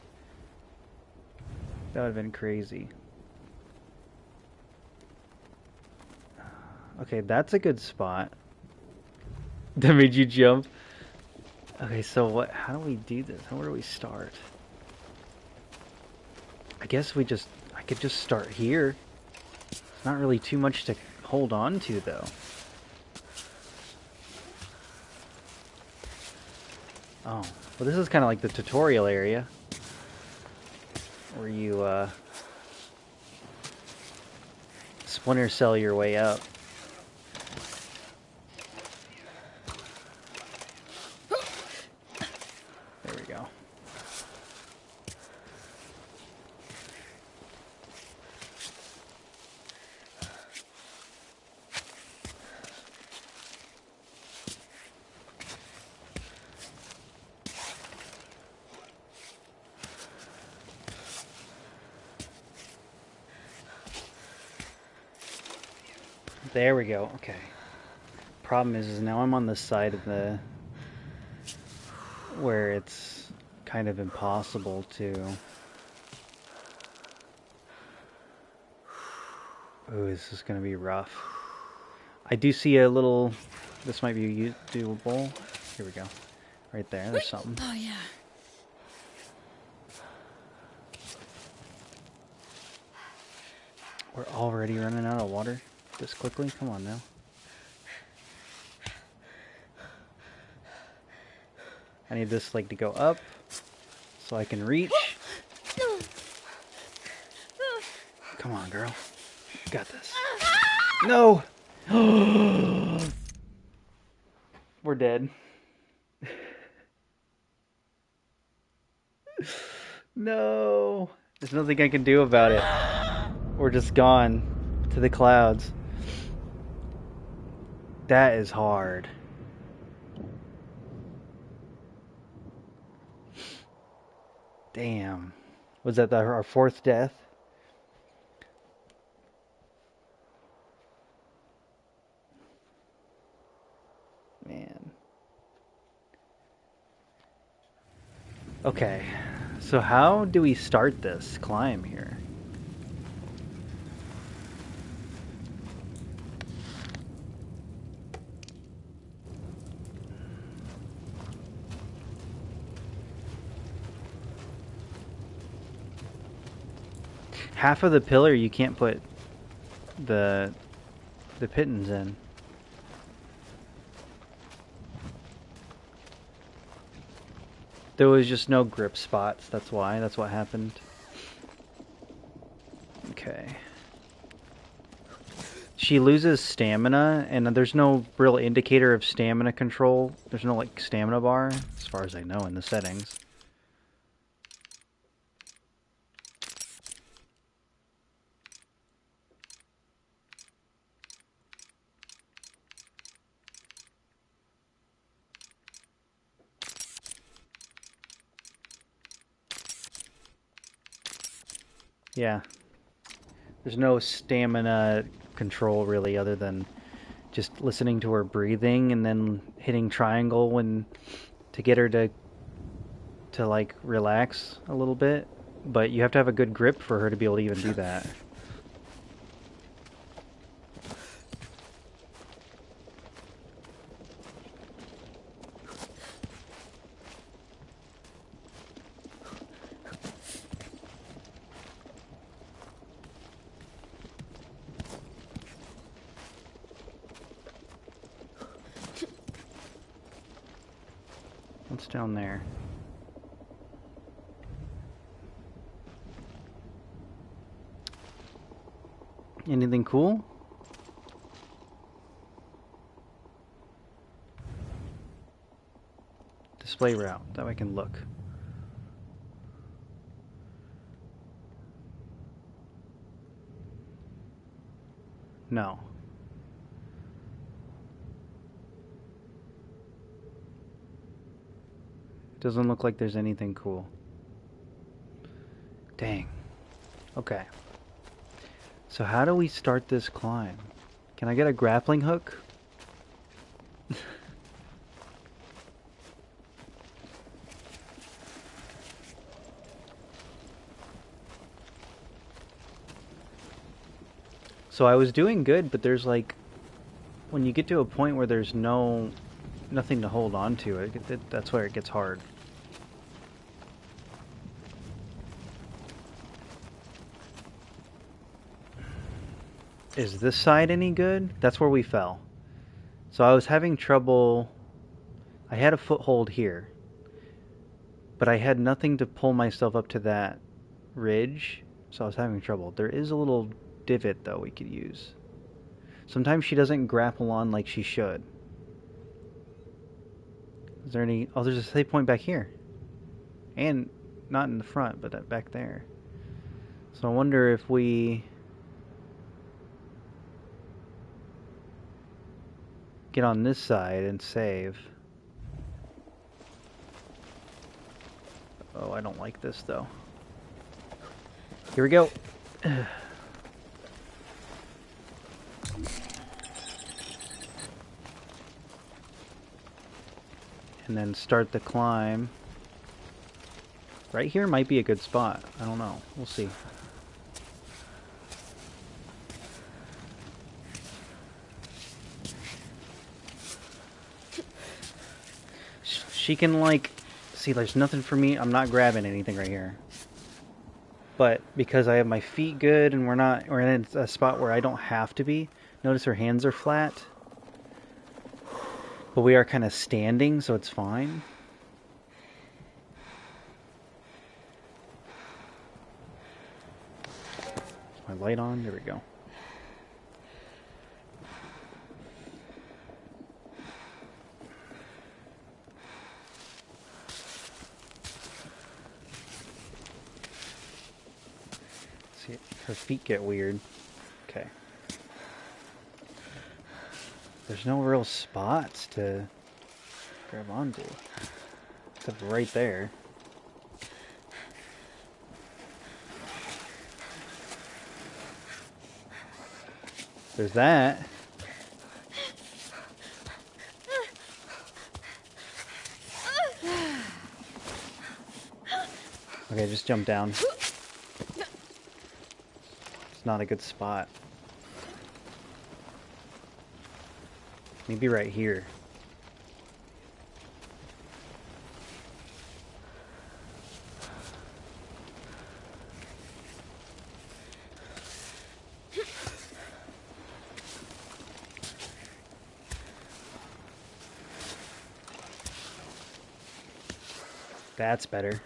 That would have been crazy. Okay, that's a good spot. That made you jump? Okay, so what? How do we do this? Where do we start? I guess I could just start here. It's not really too much to hold on to, though. Oh, well, this is kind of like the tutorial area, where you splinter cell your way up. There we go. There we go. Okay. Problem is now I'm on the side of the where it's kind of impossible to. Ooh, this is gonna be rough. I do see a little. This might be doable. Here we go. Right there. There's something. Oh yeah. We're already running out of water this quickly? Come on now. I need this leg to go up so I can reach. Come on, girl. You got this. No! We're dead. No! There's nothing I can do about it. We're just gone to the clouds. That is hard. Damn. Was that our fourth death? Man. Okay. So how do we start this climb here? Half of the pillar you can't put the pittons in. There was just no grip spots, that's why. That's what happened. Okay. She loses stamina, and there's no real indicator of stamina control. There's no, like, stamina bar, as far as I know, in the settings. Yeah. There's no stamina control really other than just listening to her breathing and then hitting triangle when to get her to like relax a little bit. But you have to have a good grip for her to be able to even do that. What's down there? Anything cool? Display route, that way I can look. No. Doesn't look like there's anything cool. Dang. Okay. So how do we start this climb? Can I get a grappling hook? So I was doing good, but there's like, when you get to a point where there's nothing to hold on to, that's where it gets hard. Is this side any good? That's where we fell. So I was having trouble. I had a foothold here, but I had nothing to pull myself up to that ridge, so I was having trouble. There is a little divot though we could use. Sometimes she doesn't grapple on like she should. Is there any... Oh, there's a save point back here. And not in the front, but back there. So I wonder if we get on this side and save. Oh, I don't like this though. Here we go. And then start the climb. Right here might be a good spot. I don't know. We'll see. She can like... See, there's nothing for me. I'm not grabbing anything right here. But because I have my feet good and we're in a spot where I don't have to be. Notice her hands are flat. But we are kind of standing, so it's fine. Is my light on? There we go. See, her feet get weird. Okay. There's no real spots to grab onto. Except right there. There's that. Okay, just jump down. It's not a good spot. Maybe right here. That's better.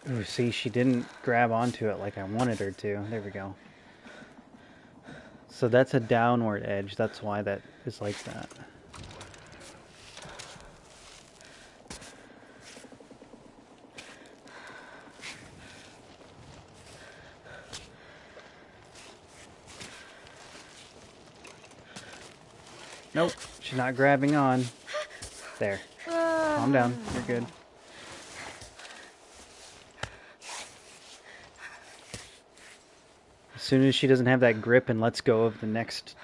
Ooh, see, she didn't grab onto it like I wanted her to. There we go. So that's a downward edge. That's why that is like that. Nope, she's not grabbing on. There. Calm down. You're good. As soon as she doesn't have that grip and lets go of the next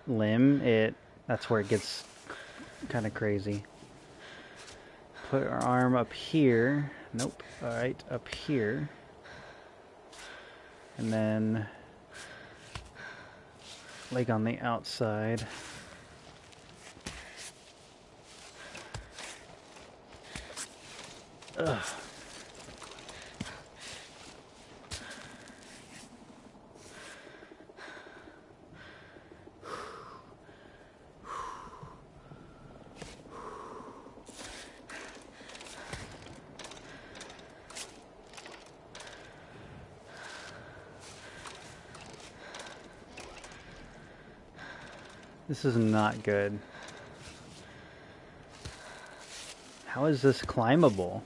limb, that's where it gets kind of crazy. Put our arm up here. Nope. Alright, up here. And then leg on the outside. Ugh. This is not good. How is this climbable?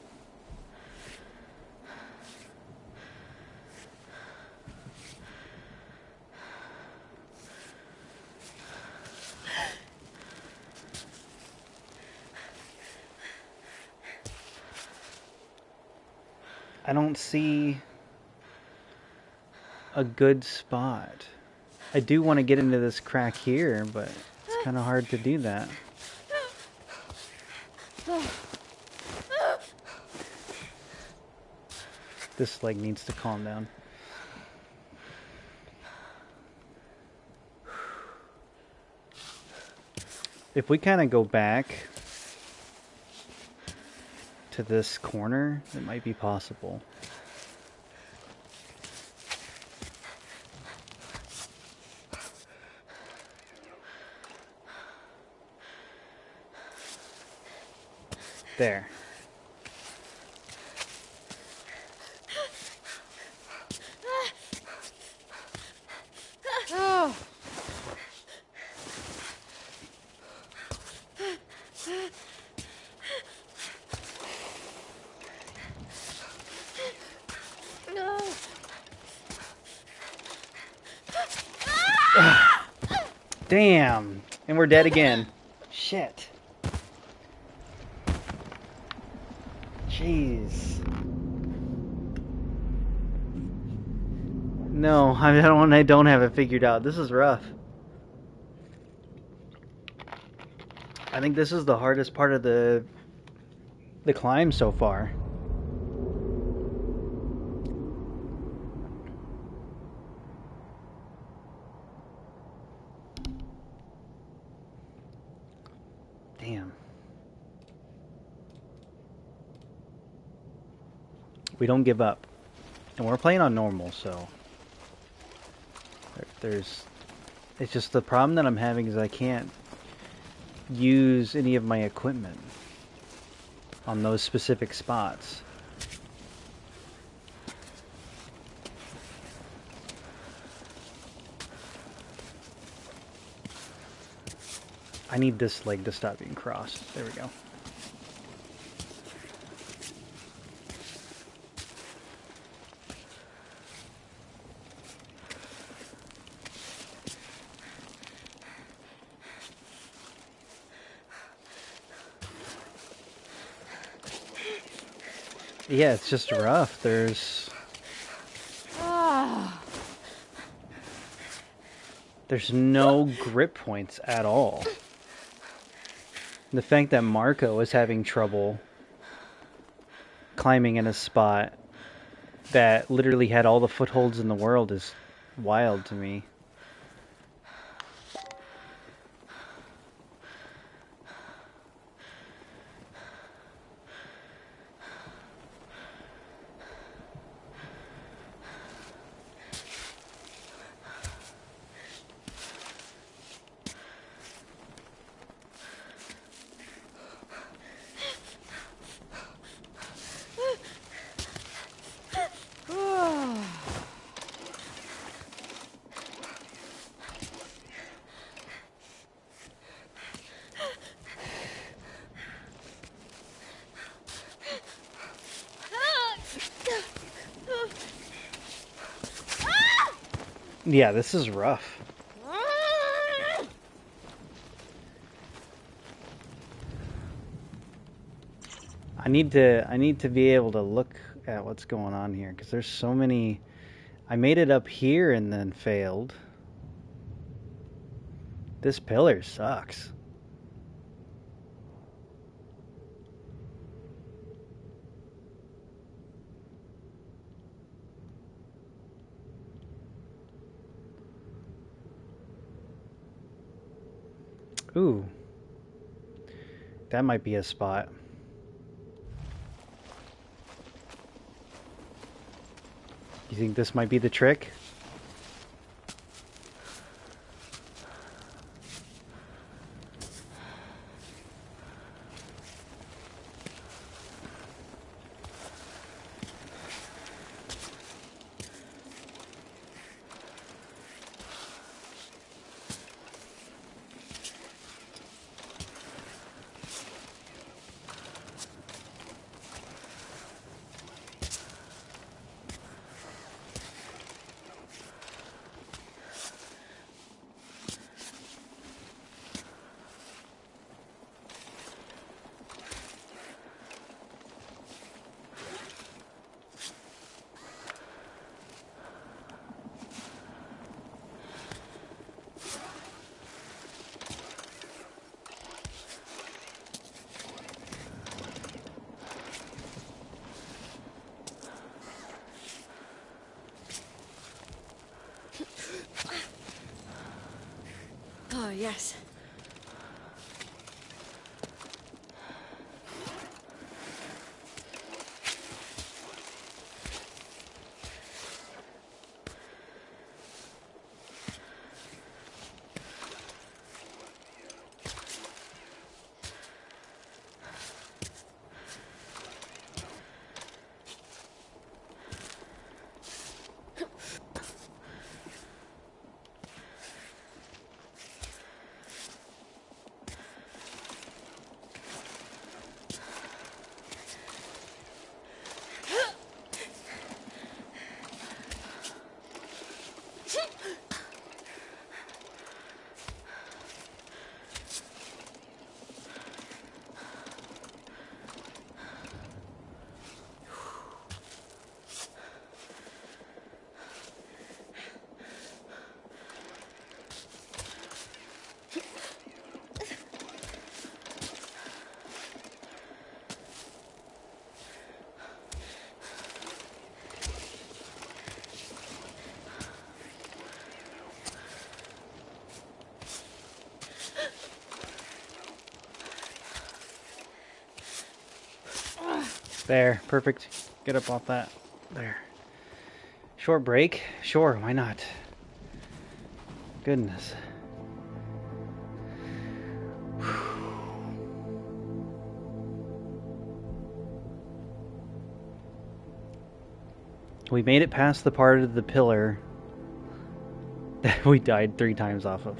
I don't see a good spot. I do want to get into this crack here, but it's kind of hard to do that. This leg needs to calm down. If we kind of go back to this corner, it might be possible. There. Damn. And we're dead again. Shit. Jeez. No, I don't have it figured out. This is rough. I think this is the hardest part of the climb so far. Damn. We don't give up. And we're playing on normal, so there's it's just the problem that I'm having is I can't use any of my equipment on those specific spots. I need this leg to stop being crossed. There we go. Yeah, it's just rough. There's no grip points at all. The fact that Marco was having trouble climbing in a spot that literally had all the footholds in the world is wild to me. Yeah, this is rough. I need to be able to look at what's going on here because there's so many. I made it up here and then failed. This pillar sucks. Ooh. That might be a spot. You think this might be the trick? Oh, yes. There, perfect. Get up off that. There. Short break? Sure, why not? Goodness. We made it past the part of the pillar that we died 3 times off of.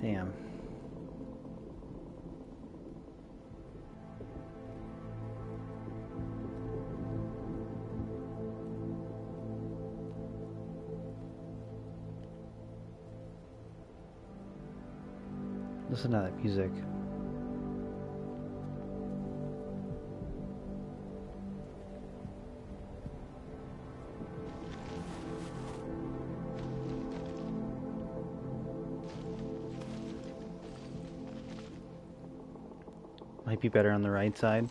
Damn. Listen to that music. Might be better on the right side.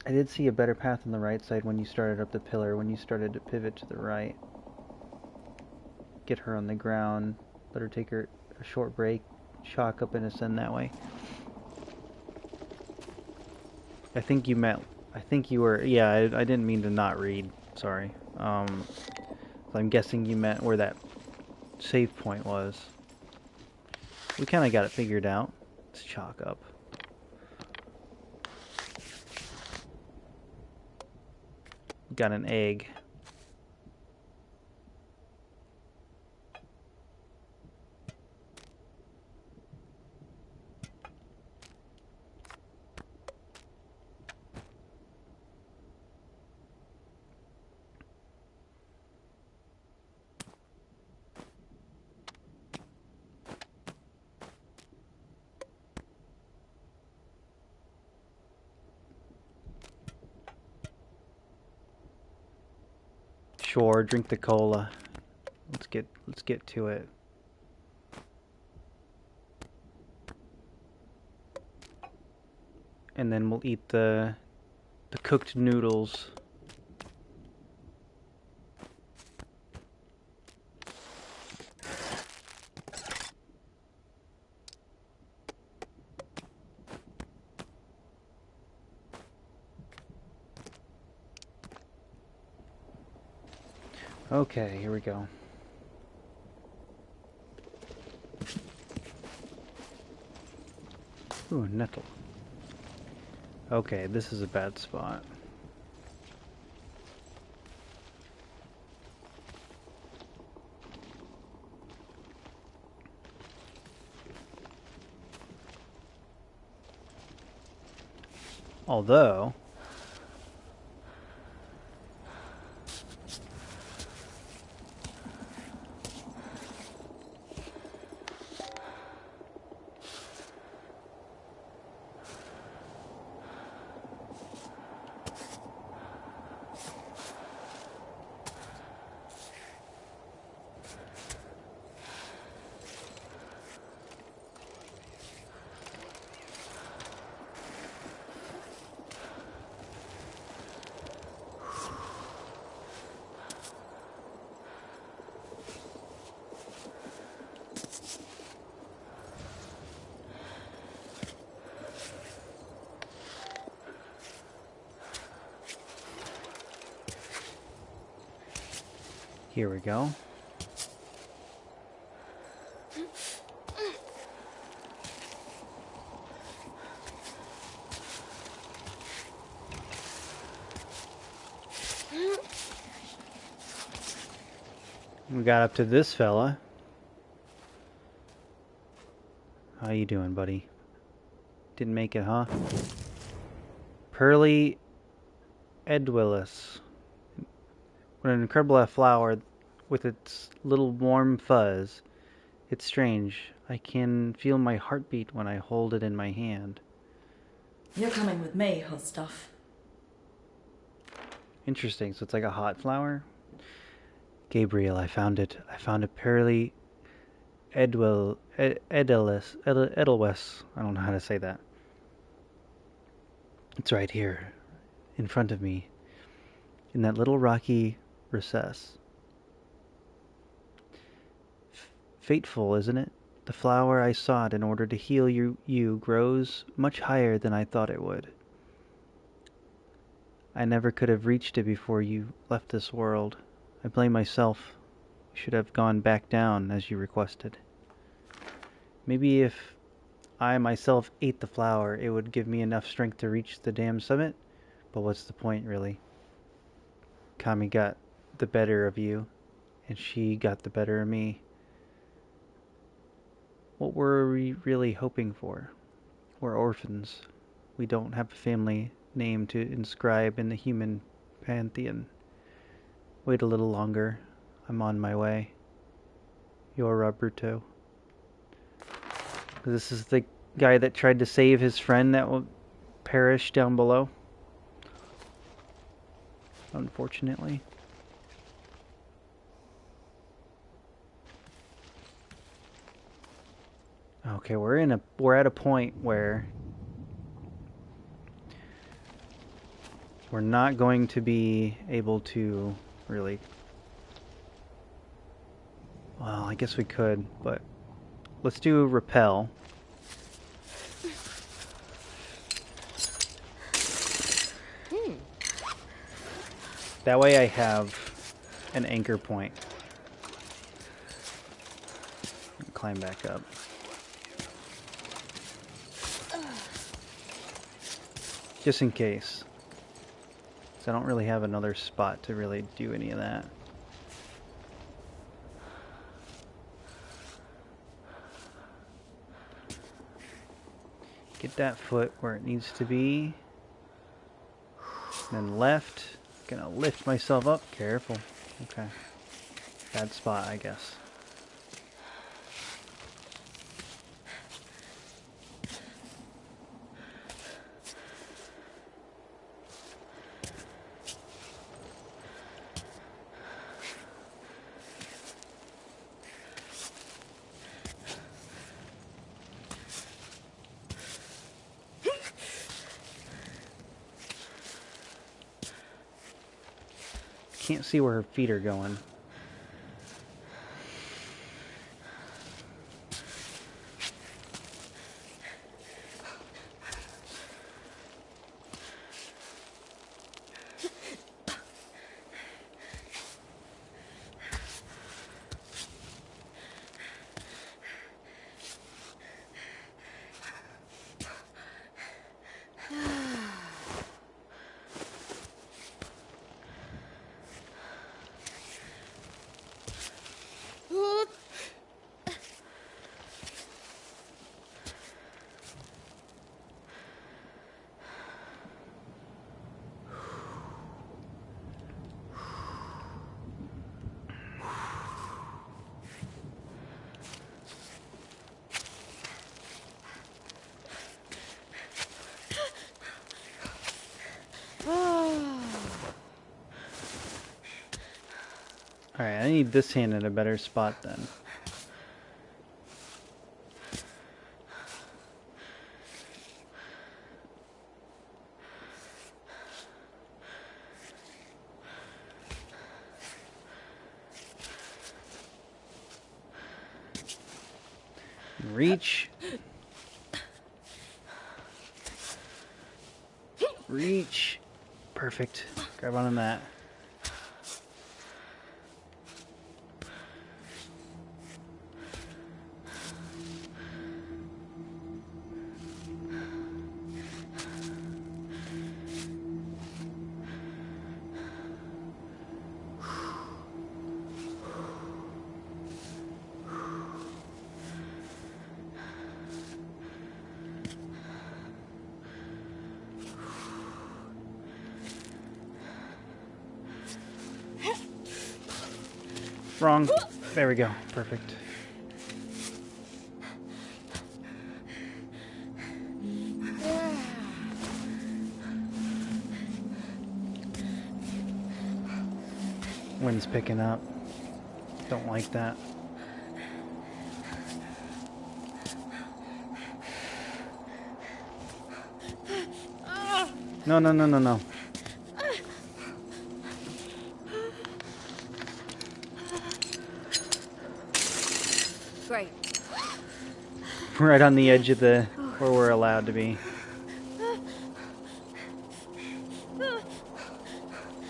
I did see a better path on the right side when you started up the pillar, when you started to pivot to the right. Get her on the ground, let her take a short break, chalk up and ascend that way. I think you were, yeah, I didn't mean to not read, sorry. I'm guessing you meant where that save point was. We kind of got it figured out. Let's chalk up. Got an egg. Sure, drink the cola. Let's get to it. And then we'll eat the cooked noodles. Okay, here we go. Ooh, nettle. Okay, this is a bad spot. Although... Here we go. We got up to this fella. How you doing, buddy? Didn't make it, huh? Pearly Edwillis. What an incredible flower with its little warm fuzz. It's strange. I can feel my heartbeat when I hold it in my hand. You're coming with me, hot stuff. Interesting. So it's like a hot flower? Gabriel, I found it. I found a Pearly Edelweiss. I don't know how to say that. It's right here, in front of me, in that little rocky recess. Fateful, isn't it? The flower I sought in order to heal you grows much higher than I thought it would. I never could have reached it before you left this world. I blame myself. You should have gone back down as you requested. Maybe if I myself ate the flower, it would give me enough strength to reach the damn summit. But what's the point, really? Kami got the better of you, and she got the better of me. What were we really hoping for? We're orphans. We don't have a family name to inscribe in the human pantheon. Wait a little longer. I'm on my way. You're Roberto. This is the guy that tried to save his friend that will perish down below. Unfortunately. Okay, we're at a point where we're not going to be able to really. Well, I guess we could, but let's do repel. That way I have an anchor point. Climb back up. Just in case. So I don't really have another spot to really do any of that. Get that foot where it needs to be. Then left. Gonna lift myself up. Careful. Okay. Bad spot, I guess. Can't see where her feet are going. Alright, I need this hand in a better spot then. Reach. Reach. Perfect. Grab onto that. Wrong. There we go. Perfect. Wind's picking up. Don't like that. No, no, no, no, no. Great. Right on the edge of the where we're allowed to be.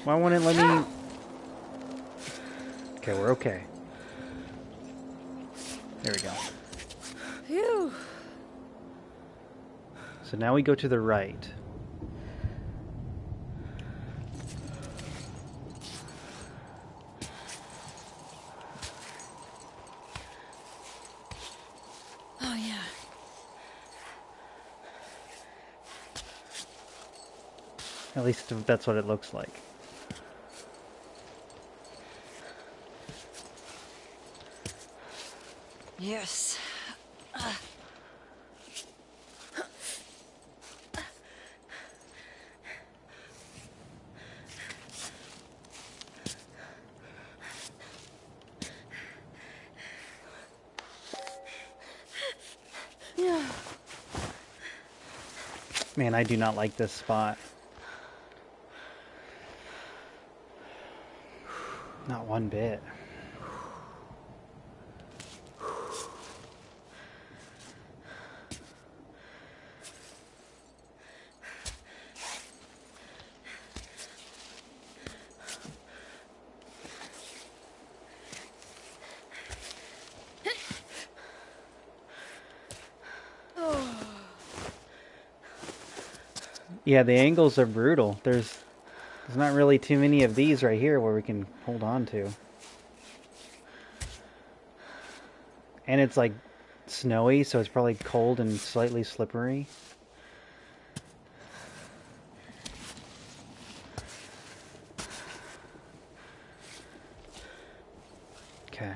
Why won't it let me? Okay, we're okay. There we go. Phew. So now we go to the right. Oh, yeah. At least that's what it looks like. Yes. Man, I do not like this spot. Not one bit. Yeah, the angles are brutal. There's not really too many of these right here where we can hold on to. And it's like snowy, so it's probably cold and slightly slippery. Okay.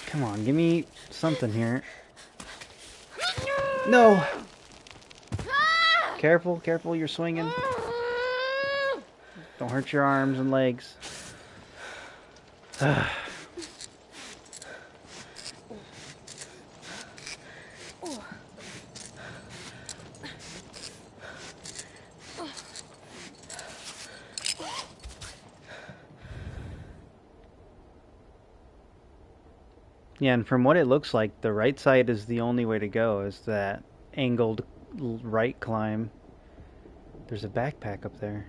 Come on, give me something here. No! Careful, careful, you're swinging. Don't hurt your arms and legs. Yeah, and from what it looks like, the right side is the only way to go, is that angled right climb. There's a backpack up there.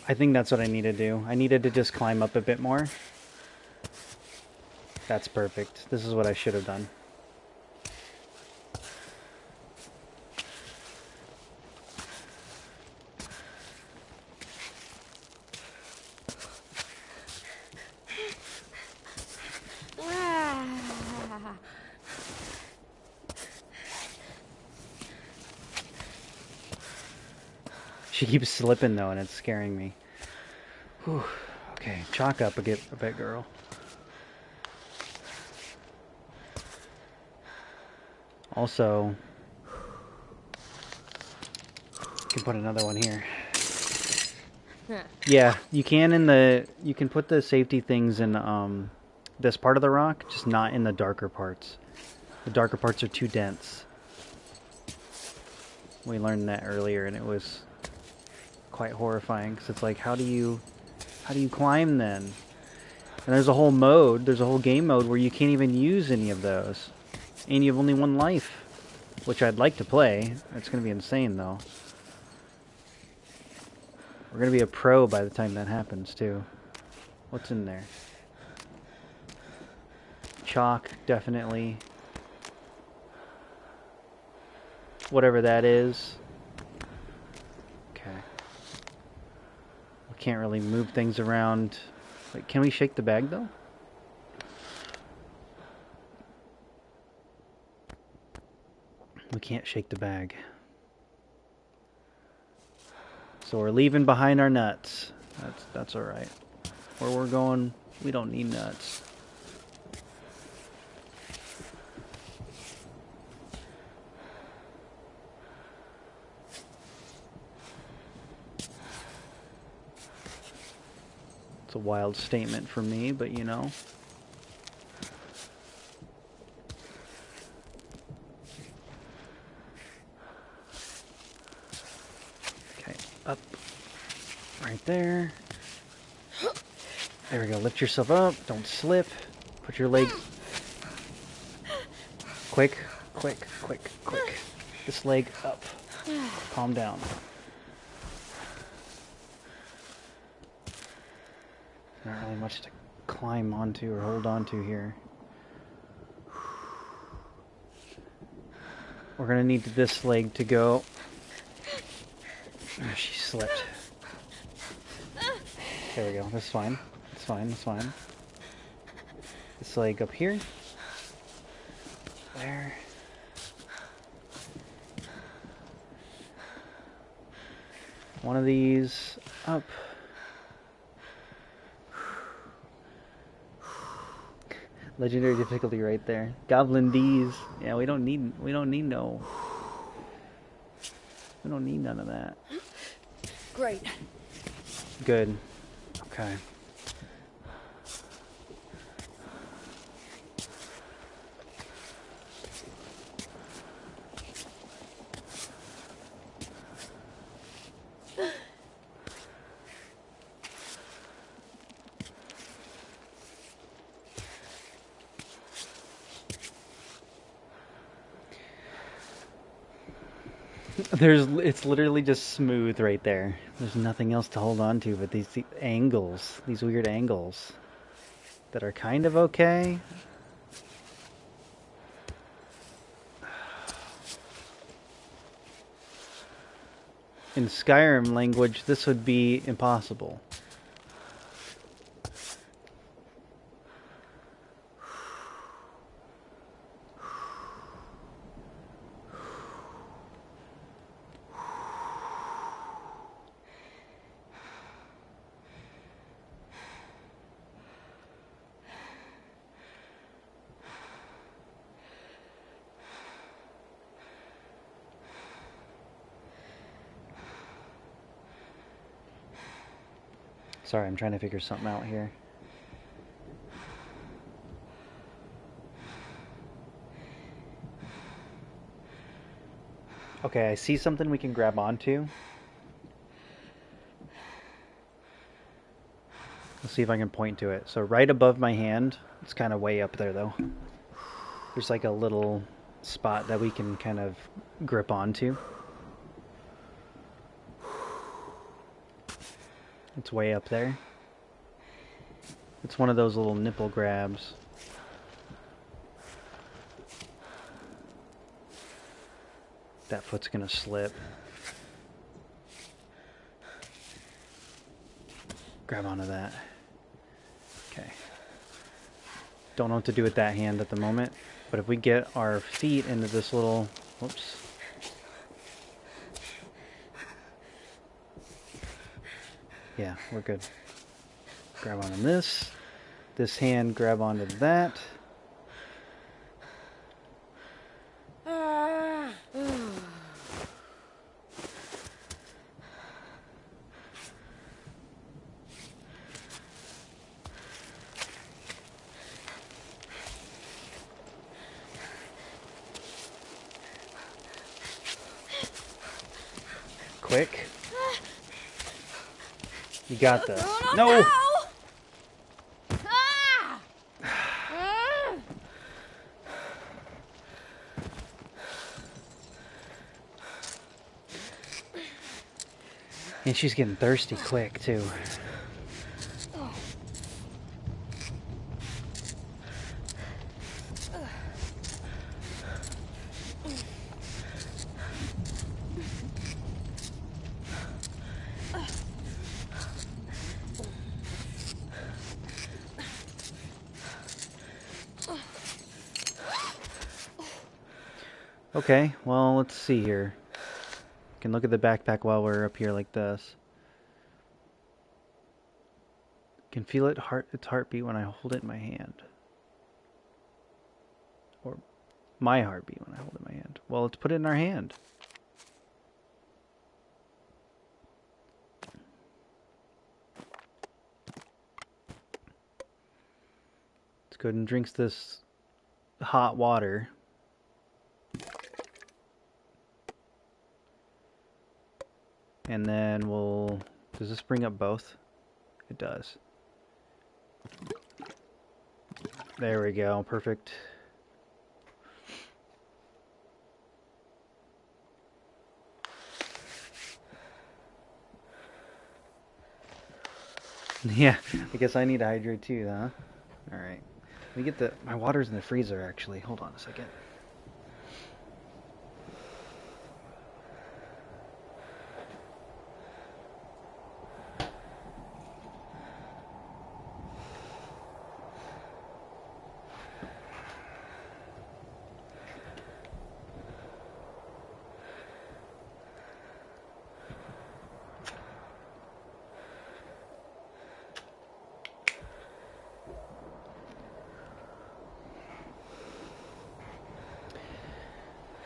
I think that's what I need to do. I needed to just climb up a bit more. That's perfect. This is what I should have done. She keeps slipping though, and it's scaring me. Whew. Okay, chalk up a bit, girl. Also, you can put another one here. Yeah, you can you can put the safety things in this part of the rock, just not in the darker parts. The darker parts are too dense. We learned that earlier, and it was quite horrifying, because it's like, how do you climb then? And there's a whole game mode where you can't even use any of those. And you have only one life, which I'd like to play. It's going to be insane, though. We're going to be a pro by the time that happens, too. What's in there? Chalk, definitely. Whatever that is. Okay. We can't really move things around. Wait, can we shake the bag, though? We can't shake the bag. So we're leaving behind our nuts. That's alright. Where we're going, we don't need nuts. It's a wild statement for me, but you know. Okay, up. Right there. There we go. Lift yourself up. Don't slip. Put your leg... Quick, quick, quick, quick. This leg up. Calm down. Not really much to climb onto or hold onto here. We're gonna need this leg to go. Oh, she slipped. There we go. That's fine. That's fine. That's fine. This leg up here. There. One of these up. Legendary difficulty right there. Goblin D's. Yeah, we don't need none of that. Great. Good. Okay. It's literally just smooth right there. There's nothing else to hold on to but these angles, these weird angles that are kind of okay. In Skyrim language, this would be impossible. Sorry, I'm trying to figure something out here. Okay, I see something we can grab onto. Let's see if I can point to it. So right above my hand, it's kind of way up there though. There's like a little spot that we can kind of grip onto. It's way up there. It's one of those little nipple grabs. That foot's gonna slip. Grab onto that. Okay. Don't know what to do with that hand at the moment, but if we get our feet into this little... Whoops. Yeah, we're good. Grab onto this. This hand, grab onto that. You got this. Oh, No! no! Ah! And she's getting thirsty quick, too. Okay, well, let's see here. We can look at the backpack while we're up here like this. Can feel its heartbeat when I hold it in my hand. Or my heartbeat when I hold it in my hand. Well, let's put it in our hand. Let's go ahead and drink this hot water. And then we'll... Does this bring up both? It does. There we go. Perfect. Yeah, I guess I need to hydrate too, huh? Alright. Let me get the... My water's in the freezer, actually. Hold on a second.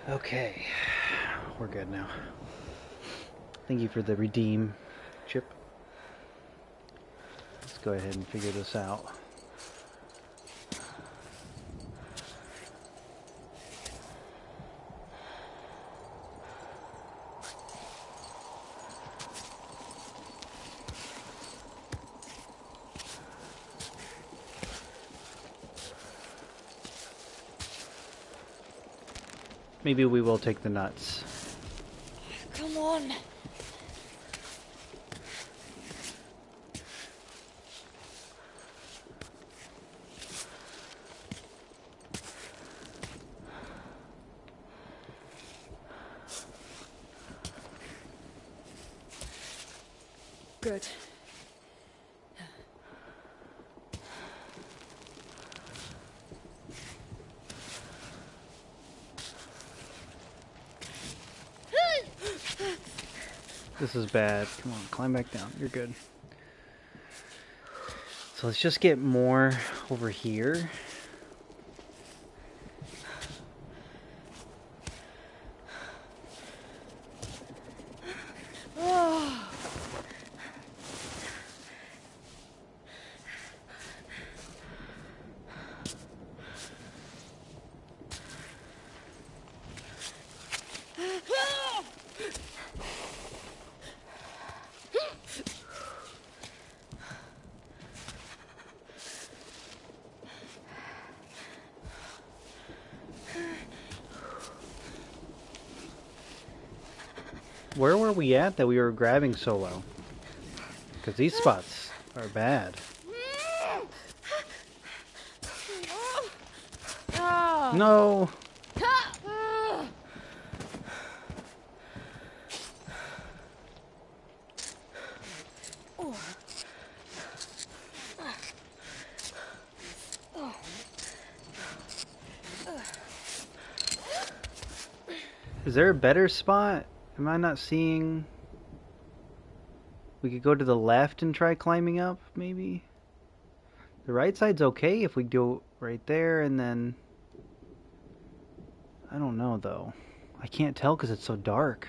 Okay, we're good now. Thank you for the redeem chip. Let's go ahead and figure this out. Maybe we will take the nuts. Come on. Good. This is bad. Come on, climb back down. You're good. So let's just get more over here. Where were we at that we were grabbing so low? Because these spots are bad. No! Is there a better spot? Am I not seeing... We could go to the left and try climbing up, maybe? The right side's okay if we go right there and then... I don't know, though. I can't tell because it's so dark.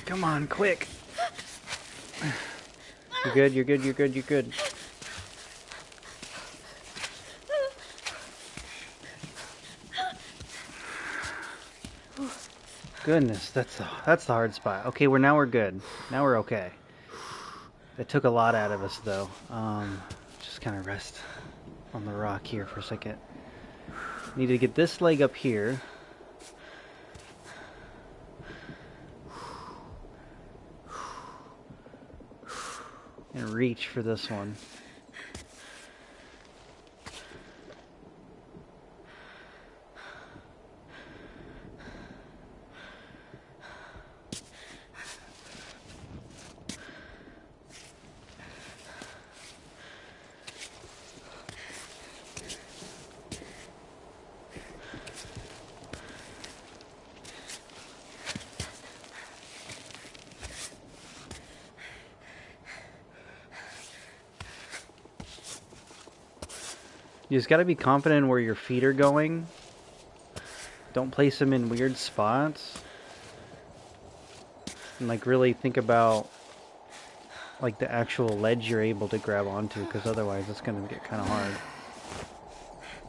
Come on, quick. You're good, you're good, you're good, you're good. Goodness, that's the hard spot. Okay, now we're good. Now we're okay. It took a lot out of us though. Just kind of rest on the rock here for a second. Need to get this leg up here. And reach for this one. You just gotta be confident where your feet are going. Don't place them in weird spots. And like really think about like the actual ledge you're able to grab onto, because otherwise it's gonna get kind of hard.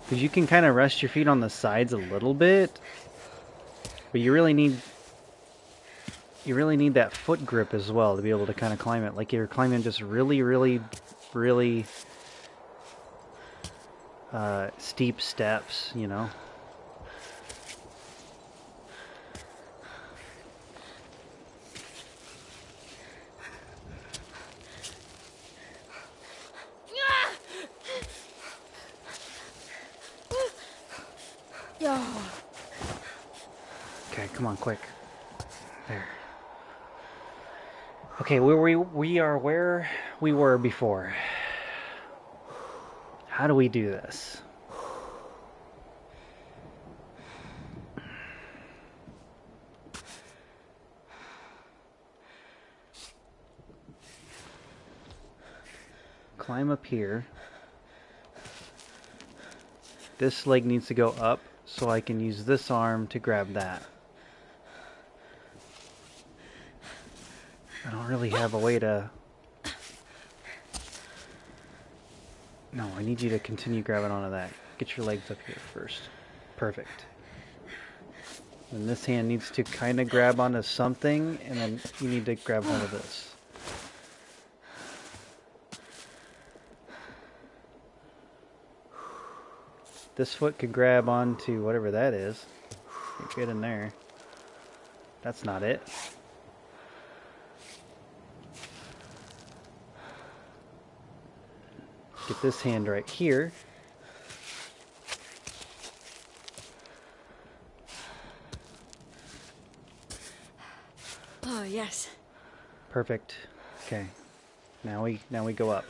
Because you can kind of rest your feet on the sides a little bit, but you really need that foot grip as well to be able to kind of climb it. Like you're climbing just really steep steps, you know. Okay, come on, quick. There. Okay, we are where we were before. How do we do this? Climb up here. This leg needs to go up so I can use this arm to grab that. I don't really have a way to... No, I need you to continue grabbing onto that. Get your legs up here first. Perfect. And this hand needs to kind of grab onto something, and then you need to grab hold of this. This foot could grab onto whatever that is. Get in there. That's not it. Get this hand right here. Oh, yes. Perfect. Okay. Now we go up.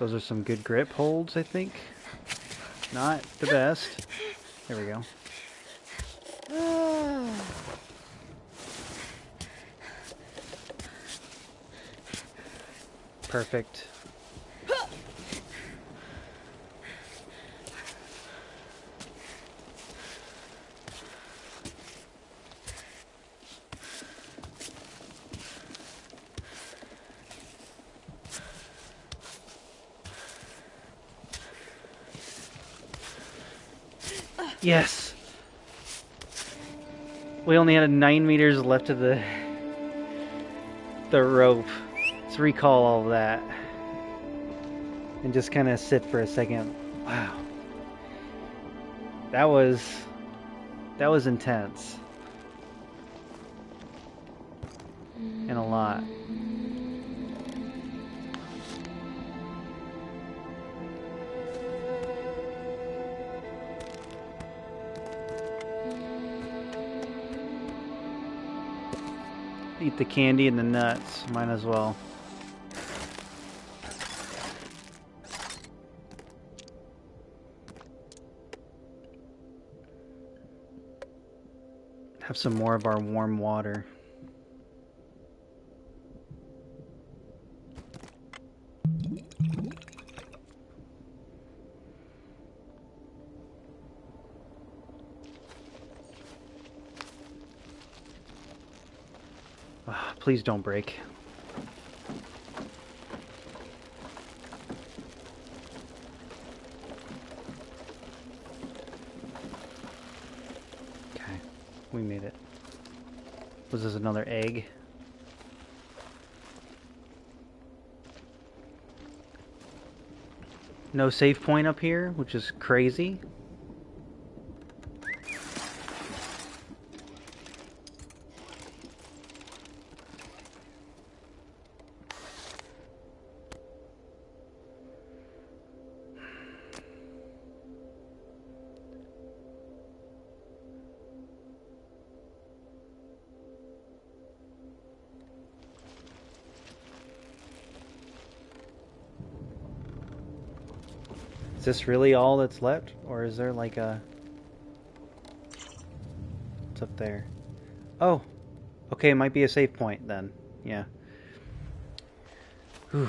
Those are some good grip holds, I think. Not the best. There we go. Perfect. Yes! We only had 9 meters left of the rope. Let's recall all of that. And just kind of sit for a second. Wow. That was intense. And a lot. Eat the candy and the nuts. Might as well. Have some more of our warm water. Please don't break. Okay, we made it. Was this another egg? No save point up here, which is crazy. Is this really all that's left? Or is there like a... What's up there? Oh! Okay, it might be a save point then. Yeah. Whew.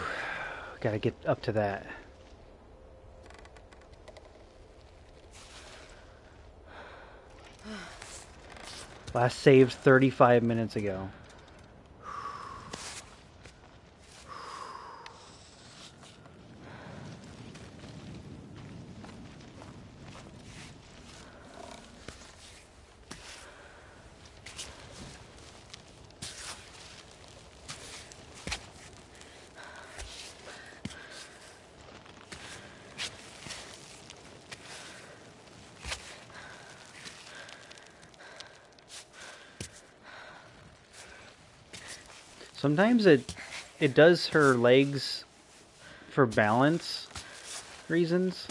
Gotta get up to that. Last saved 35 minutes ago. Sometimes it does her legs for balance reasons,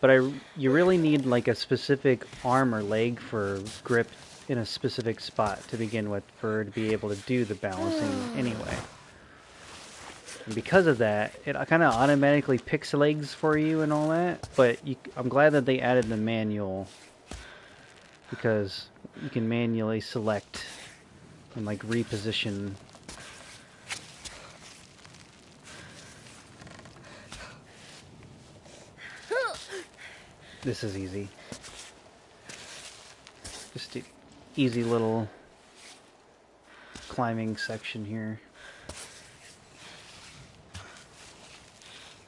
but you really need like a specific arm or leg for grip in a specific spot to begin with for her to be able to do the balancing anyway. And because of that, it kind of automatically picks legs for you and all that, but I'm glad that they added the manual because you can manually select and like reposition. This is easy. Just an easy little climbing section here.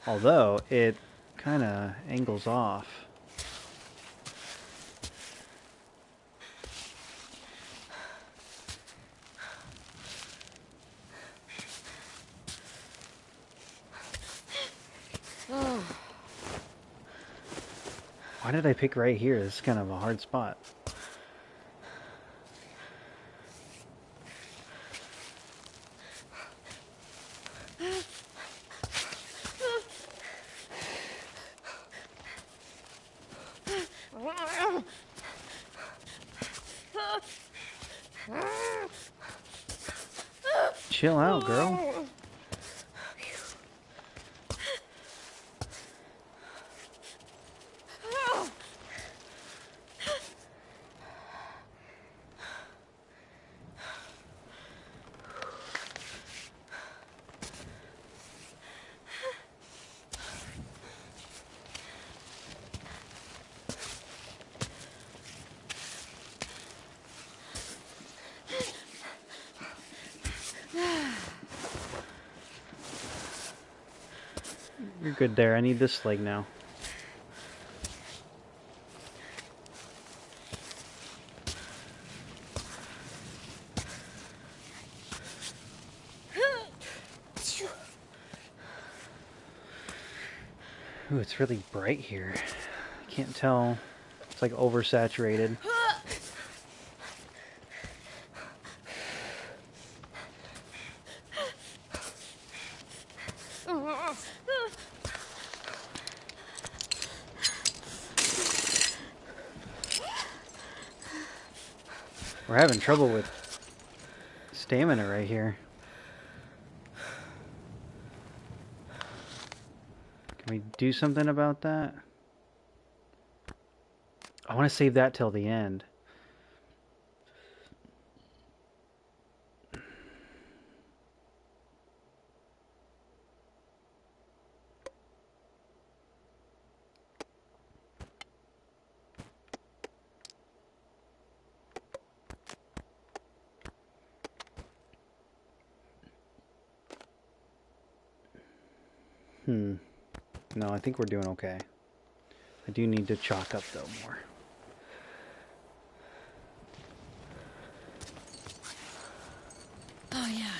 Although it kind of angles off. Why did I pick right here? This is kind of a hard spot. Chill out, girl. You're good there. I need this slag now. Ooh, it's really bright here. I can't tell. It's like oversaturated. We're having trouble with stamina right here. Can we do something about that? I want to save that till the end. No, I think we're doing okay. I do need to chalk up though more. Oh, yeah.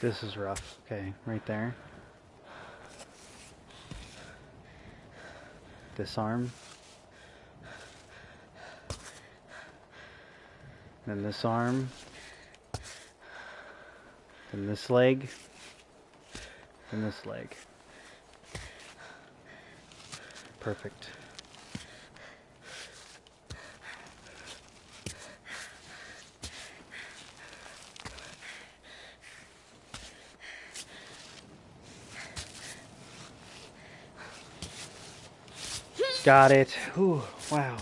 This is rough. Okay, right there. Disarm. Then this arm. Then this leg. Then this leg. Perfect. Got it. Ooh, wow.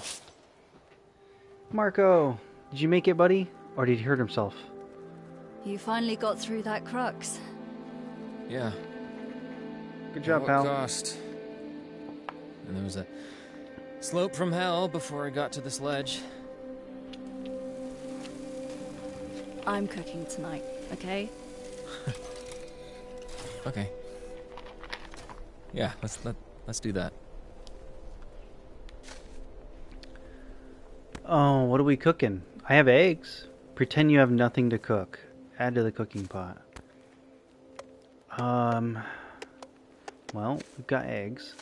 Marco, did you make it, buddy? Or did he hurt himself? You finally got through that crux. Yeah. Good job, At pal. what cost? And there was a slope from hell before I got to this ledge. I'm cooking tonight, okay? Okay. Yeah, let's do that. Oh, what are we cooking? I have eggs. Pretend you have nothing to cook. Add to the cooking pot. Well, we've got eggs.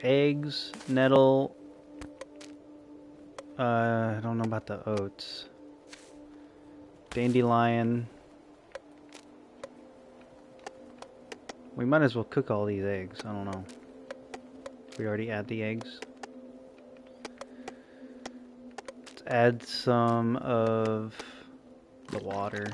Eggs, nettle. I don't know about the oats. Dandelion. We might as well cook all these eggs. I don't know. We already add the eggs. Let's add some of the water.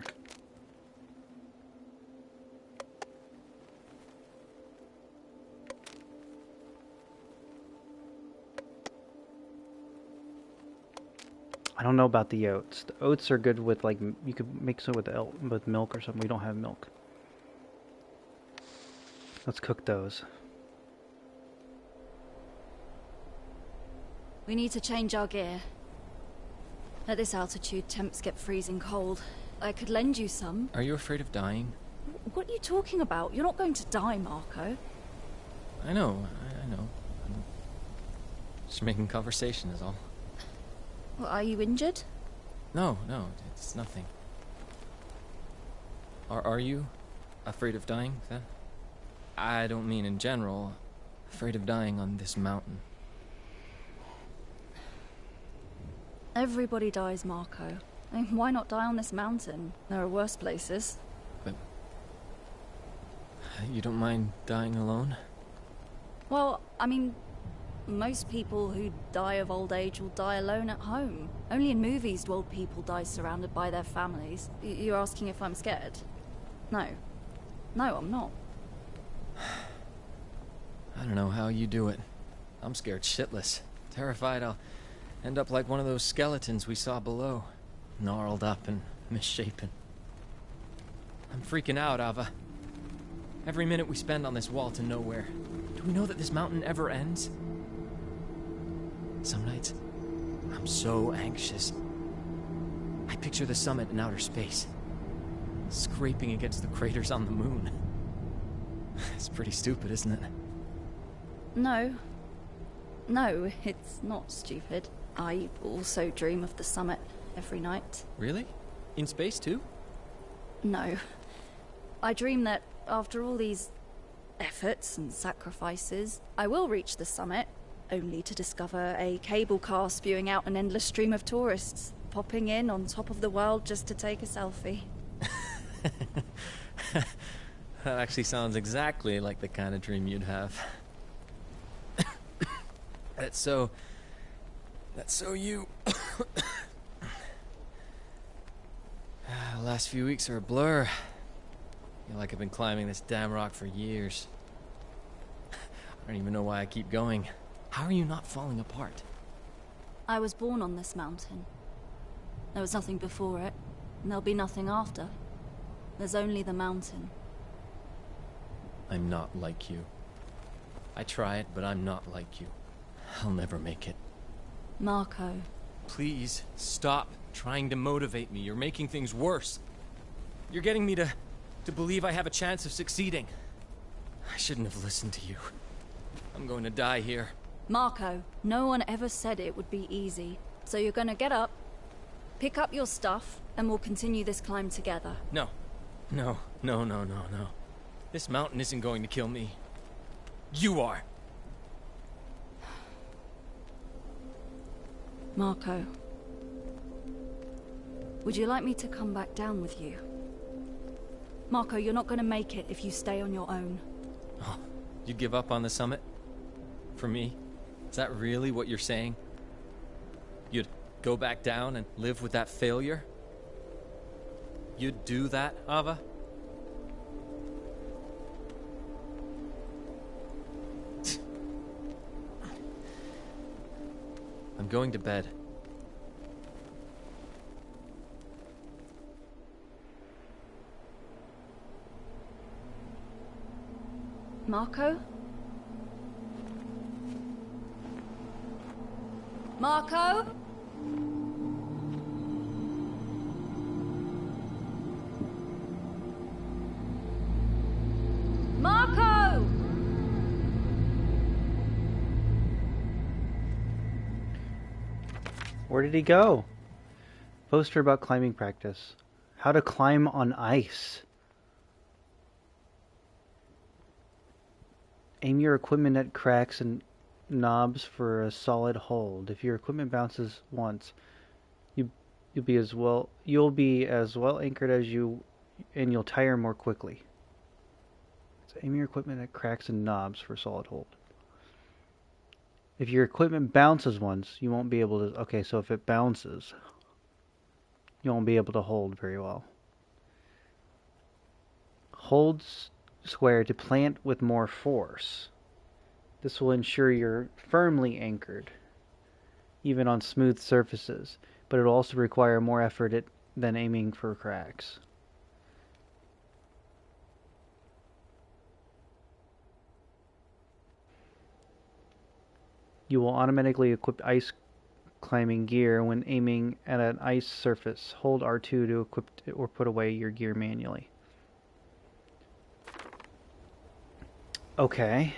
I don't know about the oats. The oats are good with, like, you could mix it with milk or something. We don't have milk. Let's cook those. We need to change our gear. At this altitude, temps get freezing cold. I could lend you some. Are you afraid of dying? What are you talking about? You're not going to die, Marco. I know. I'm just making conversation is all. Well, are you injured? No, it's nothing. Are you afraid of dying, then? I don't mean in general. Afraid of dying on this mountain. Everybody dies, Marco. I mean, why not die on this mountain? There are worse places. But you don't mind dying alone? Well, I mean, Most people who die of old age will die alone at home. Only in movies do old people die surrounded by their families. You're asking if I'm scared? No. No, I'm not. I don't know how you do it. I'm scared shitless. Terrified I'll end up like one of those skeletons we saw below. Gnarled up and misshapen. I'm freaking out, Ava. Every minute we spend on this wall to nowhere. Do we know that this mountain ever ends? Some nights, I'm so anxious. I picture the summit in outer space, scraping against the craters on the moon. It's pretty stupid, isn't it? No. No, it's not stupid. I also dream of the summit every night. Really? In space too? No. I dream that after all these efforts and sacrifices, I will reach the summit, only to discover a cable car spewing out an endless stream of tourists, popping in on top of the world just to take a selfie. That actually sounds exactly like the kind of dream you'd have. That's so you. The last few weeks are a blur. I feel like I've been climbing this damn rock for years. I don't even know why I keep going. How are you not falling apart? I was born on this mountain. There was nothing before it, and there'll be nothing after. There's only the mountain. I'm not like you. I try it, but I'm not like you. I'll never make it. Marco. Please, stop trying to motivate me. You're making things worse. You're getting me to believe I have a chance of succeeding. I shouldn't have listened to you. I'm going to die here. Marco, no one ever said it would be easy. So you're gonna get up, pick up your stuff, and we'll continue this climb together. No. No. This mountain isn't going to kill me. You are. Marco. Would you like me to come back down with you? Marco, you're not gonna make it if you stay on your own. Oh, you'd give up on the summit? For me? Is that really what you're saying? You'd go back down and live with that failure? You'd do that, Ava? I'm going to bed. Marco? Marco? Marco! Where did he go? Poster about climbing practice. How to climb on ice. Aim your equipment at cracks and knobs for a solid hold. If your equipment bounces once, you'll be as well anchored as you, and you'll tire more quickly. So aim your equipment at cracks and knobs for a solid hold. If your equipment bounces once, you won't be able to... Okay, so if it bounces, you won't be able to hold very well. Hold square to plant with more force. This will ensure you're firmly anchored, even on smooth surfaces, but it will also require more effort than aiming for cracks. You will automatically equip ice climbing gear when aiming at an ice surface. Hold R2 to equip or put away your gear manually. Okay.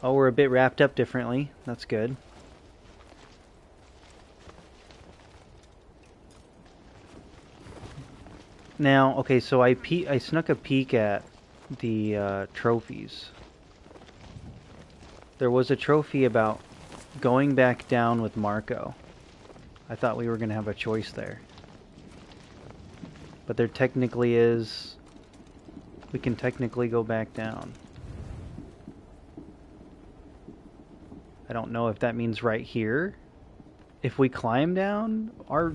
Oh, we're a bit wrapped up differently. That's good. Now, okay, so I snuck a peek at the trophies. There was a trophy about going back down with Marco. I thought we were going to have a choice there. But there technically is... We can technically go back down. I don't know if that means right here. If we climb down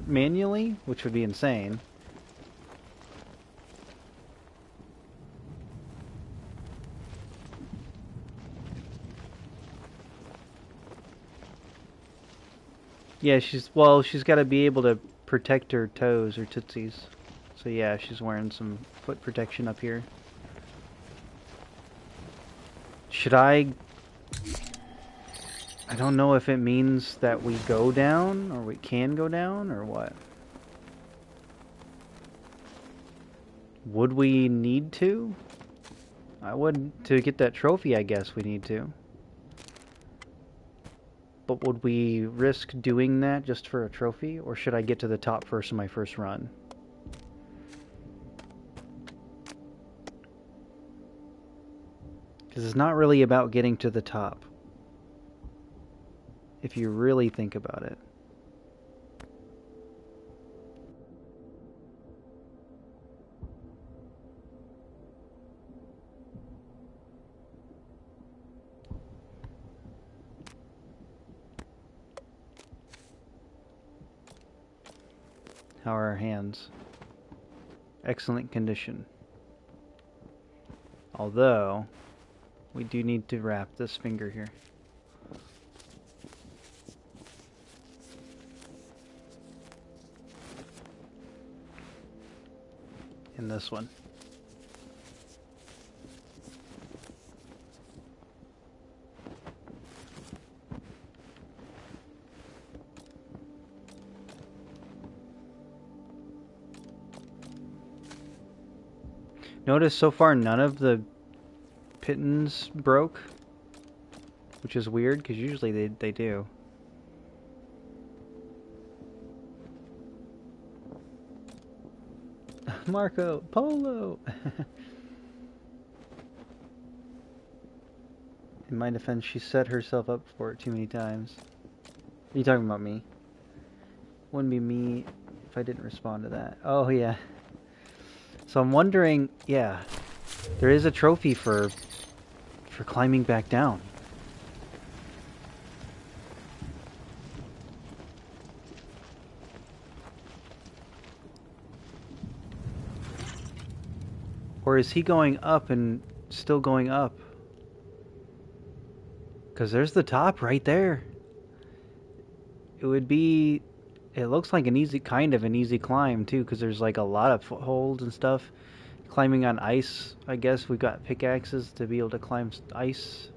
manually, which would be insane. Yeah, she's got to be able to protect her toes or tootsies. So yeah, she's wearing some foot protection up here. Should I don't know if it means that we go down or we can go down or what. Would we need to? To get that trophy, I guess we need to. But would we risk doing that just for a trophy, or should I get to the top first in my first run? Because it's not really about getting to the top, if you really think about it. How are our hands? Excellent condition. Although, we do need to wrap this finger here. In this one. Notice so far none of the pittons broke, which is weird because usually they do. Marco Polo. In my defense, she set herself up for it too many times. Are you talking about me? Wouldn't be me if I didn't respond to that. Oh yeah. So I'm wondering, yeah, there is a trophy for climbing back down. Or is he going up and still going up? Because there's the top right there. It would be... It looks like an easy, kind of an easy climb too, because there's like a lot of footholds and stuff. Climbing on ice, I guess we've got pickaxes to be able to climb ice.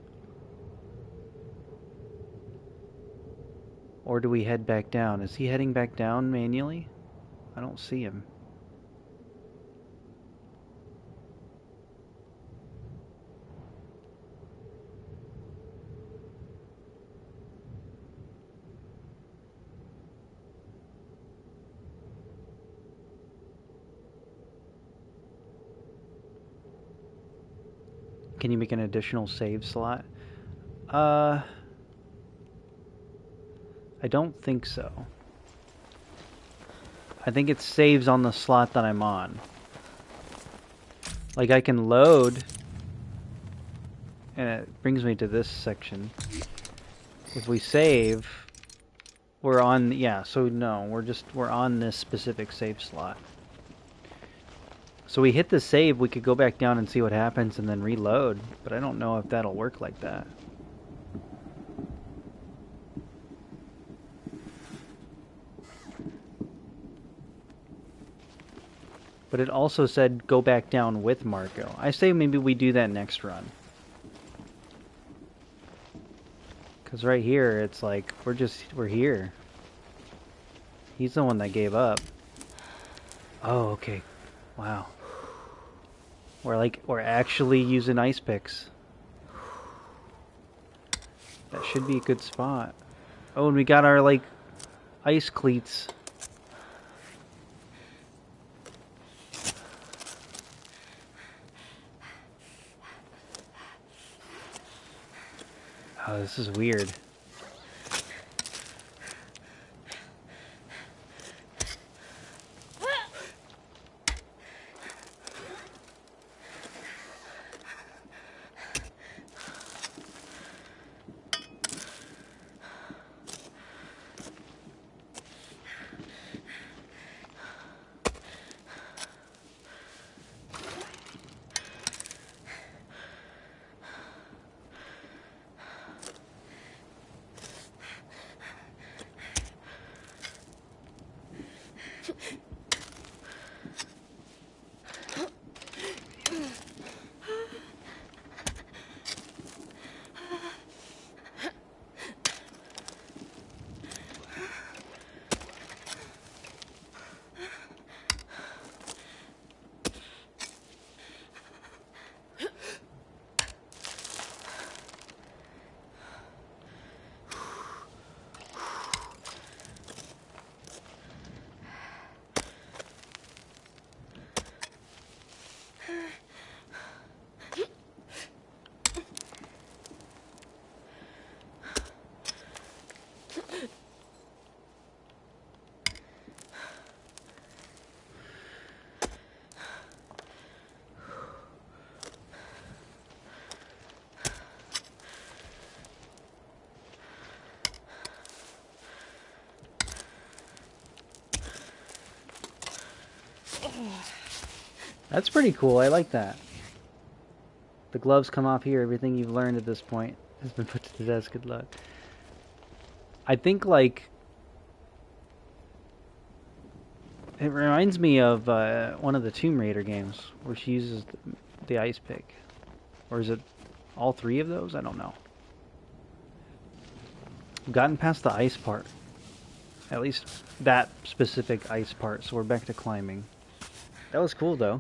Or do we head back down? Is he heading back down manually? I don't see him. Can you make an additional save slot? I don't think so. I think it saves on the slot that I'm on. Like I can load, and it brings me to this section. If we save, we're on, yeah, so no, we're on this specific save slot. So we hit the save, we could go back down and see what happens and then reload, but I don't know if that'll work like that. But it also said go back down with Marco. I say maybe we do that next run. Because right here, it's like, we're here. He's the one that gave up. Oh, okay. Wow. We're actually using ice picks. That should be a good spot. Oh, and we got our, like, ice cleats. Oh, this is weird. That's pretty cool. I like that. The gloves come off here. Everything you've learned at this point has been put to the test. Good luck. I think, like, it reminds me of one of the Tomb Raider games where she uses the ice pick. Or is it all three of those? I don't know. We've gotten past the ice part. At least that specific ice part, so we're back to climbing. That was cool, though.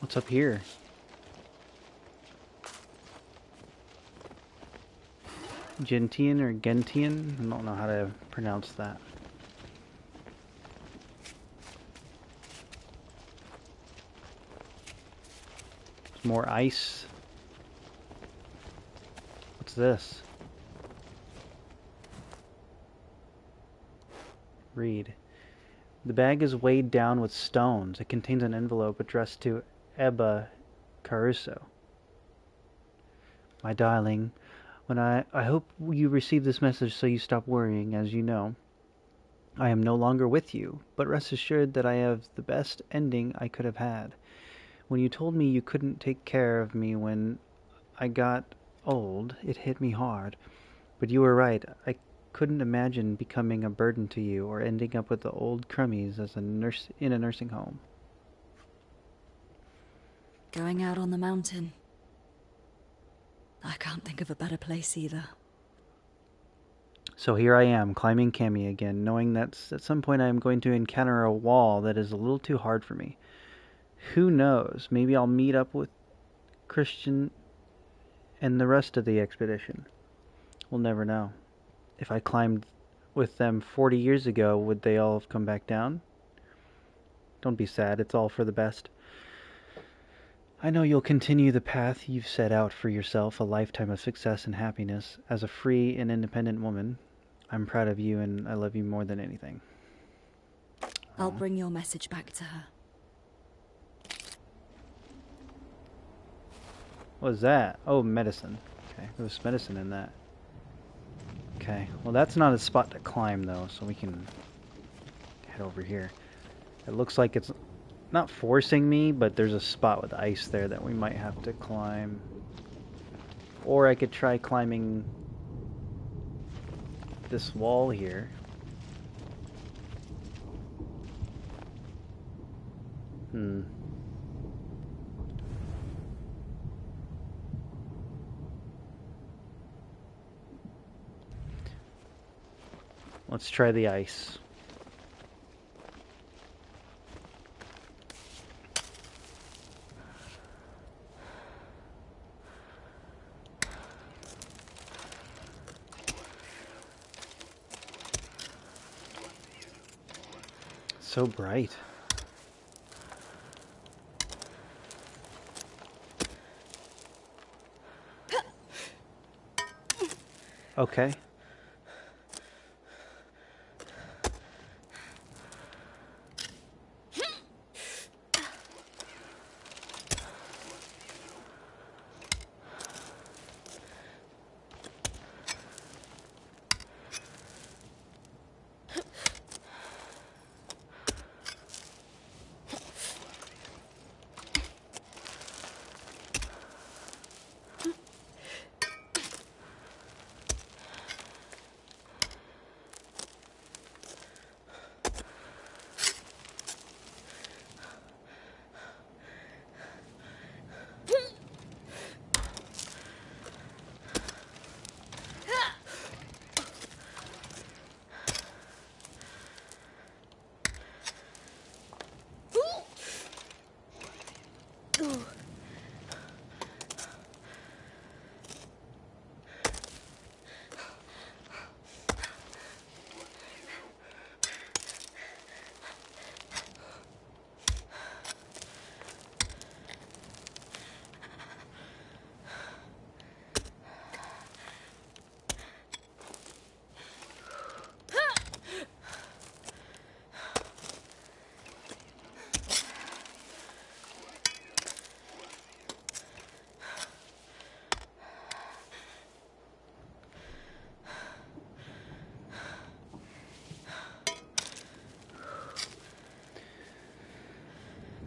What's up here? Gentian or Gentian? I don't know how to pronounce that. There's more ice. What's this? Read. The bag is weighed down with stones. It contains an envelope addressed to Ebba Caruso. My darling, when I hope you receive this message so you stop worrying. As you know, I am no longer with you, but rest assured that I have the best ending I could have had. When you told me you couldn't take care of me when I got old, it hit me hard. But you were right. I couldn't imagine becoming a burden to you or ending up with the old crummies as a nurse in a nursing home. Going out on the mountain. I can't think of a better place either. So here I am, climbing Cami again, knowing that at some point I am going to encounter a wall that is a little too hard for me. Who knows? Maybe I'll meet up with Christian and the rest of the expedition. We'll never know. If I climbed with them 40 years ago, would they all have come back down? Don't be sad, it's all for the best. I know you'll continue the path you've set out for yourself, a lifetime of success and happiness. As a free and independent woman, I'm proud of you and I love you more than anything. I'll bring your message back to her. What was that? Oh, medicine. Okay, there was medicine in that. Okay, well that's not a spot to climb though, so we can head over here. It looks like it's not forcing me, but there's a spot with ice there that we might have to climb. Or I could try climbing this wall here. Let's try the ice. So bright. Okay.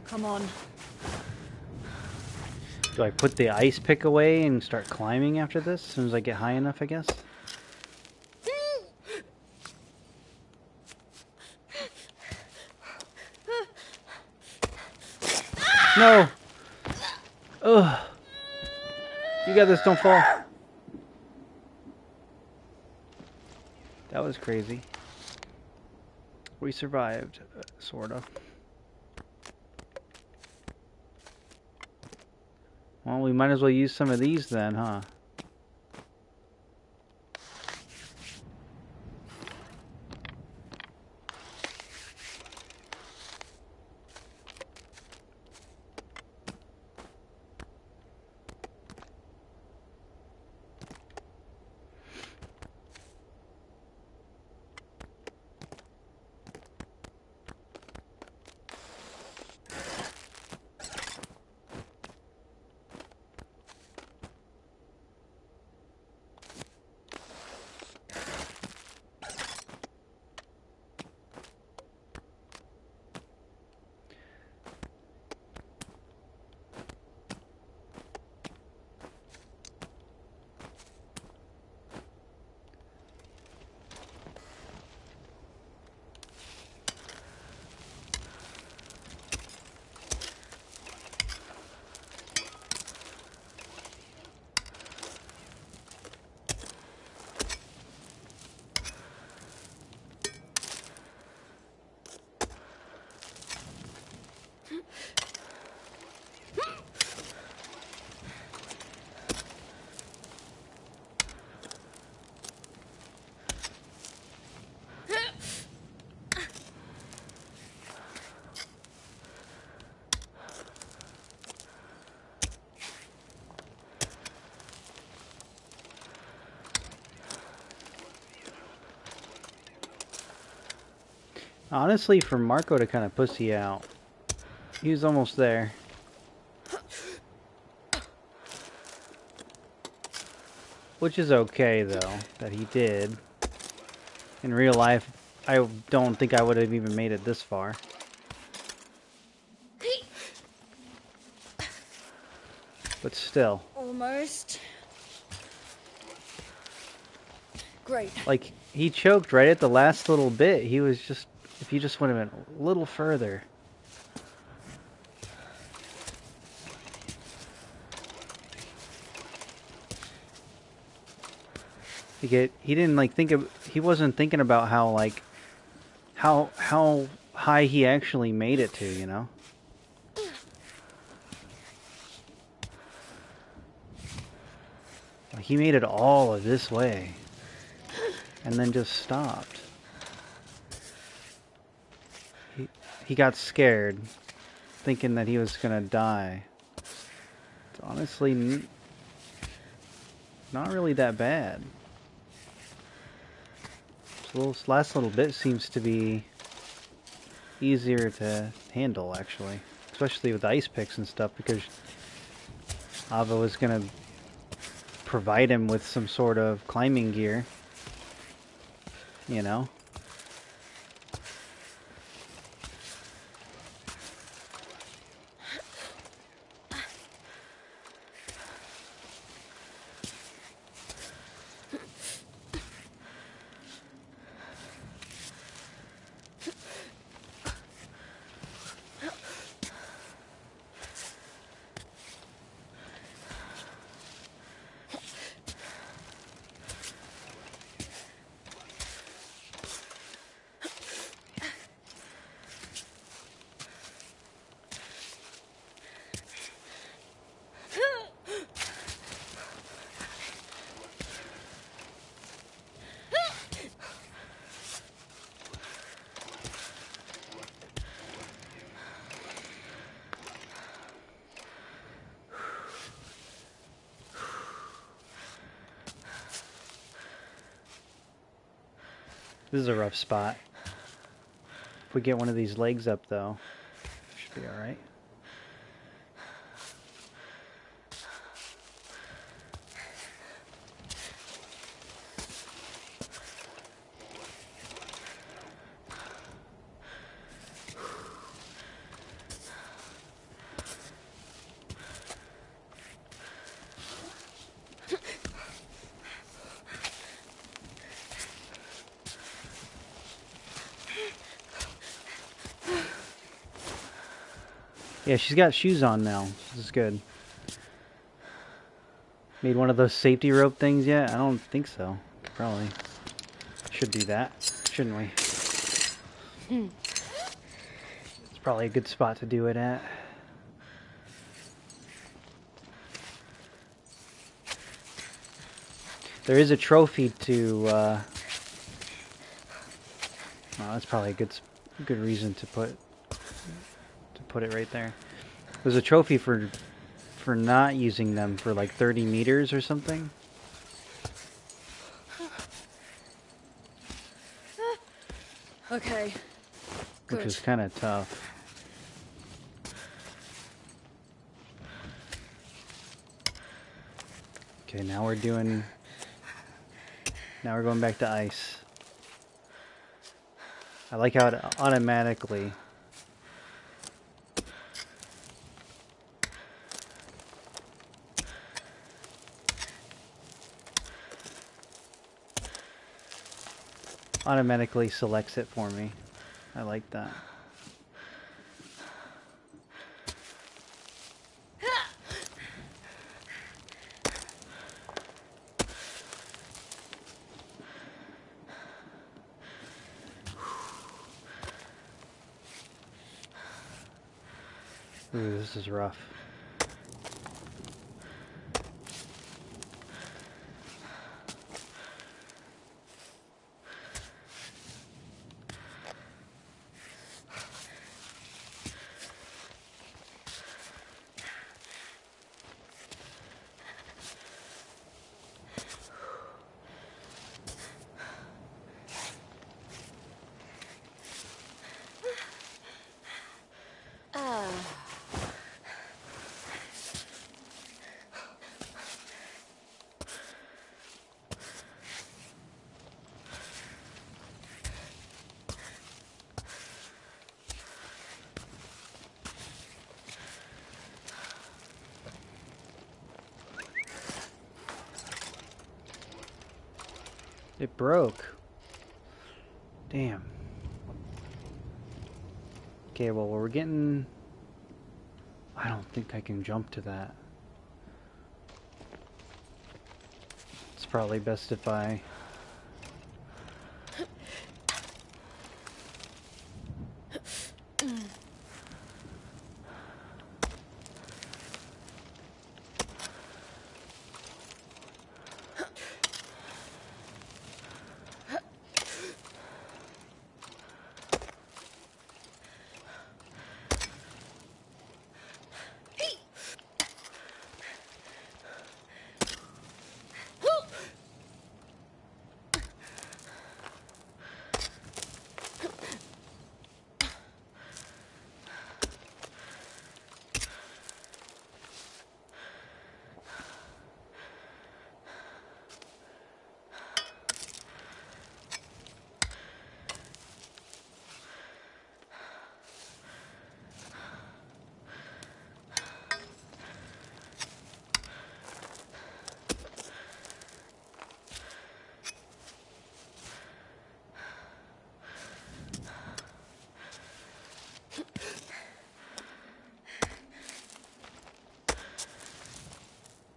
Come on. Do I put the ice pick away and start climbing after this? As soon as I get high enough, I guess? No! Ugh! You got this, don't fall. That was crazy. We survived, sort of. Well, we might as well use some of these then, huh? Honestly, for Marco to kind of pussy out, he was almost there. Which is okay, though, that he did. In real life, I don't think I would have even made it this far. But still. Almost. Great. Like, he choked right at the last little bit. He was just... If he just would have been a little further. He didn't, like, think of... He wasn't thinking about how, like... How high he actually made it to, you know? He made it all of this way. And then just stopped. He got scared, thinking that he was gonna die. It's honestly not really that bad. This last little bit seems to be easier to handle, actually. Especially with ice picks and stuff, because Ava was gonna provide him with some sort of climbing gear. You know? This is a rough spot. If we get one of these legs up, though, should be alright. Yeah, she's got shoes on now. This is good. Made one of those safety rope things yet? I don't think so. Probably. Should do that, shouldn't we? It's probably a good spot to do it at. There is a trophy to, oh, that's probably a good reason to put it right there. There's a trophy for not using them for like 30 meters or something. Okay. Good. Which is kind of tough. Okay, now we're going back to ice. I like how it automatically selects it for me. I like that. Ooh, this is rough. It broke. Damn. Okay, well, we're getting... I don't think I can jump to that. It's probably best if I...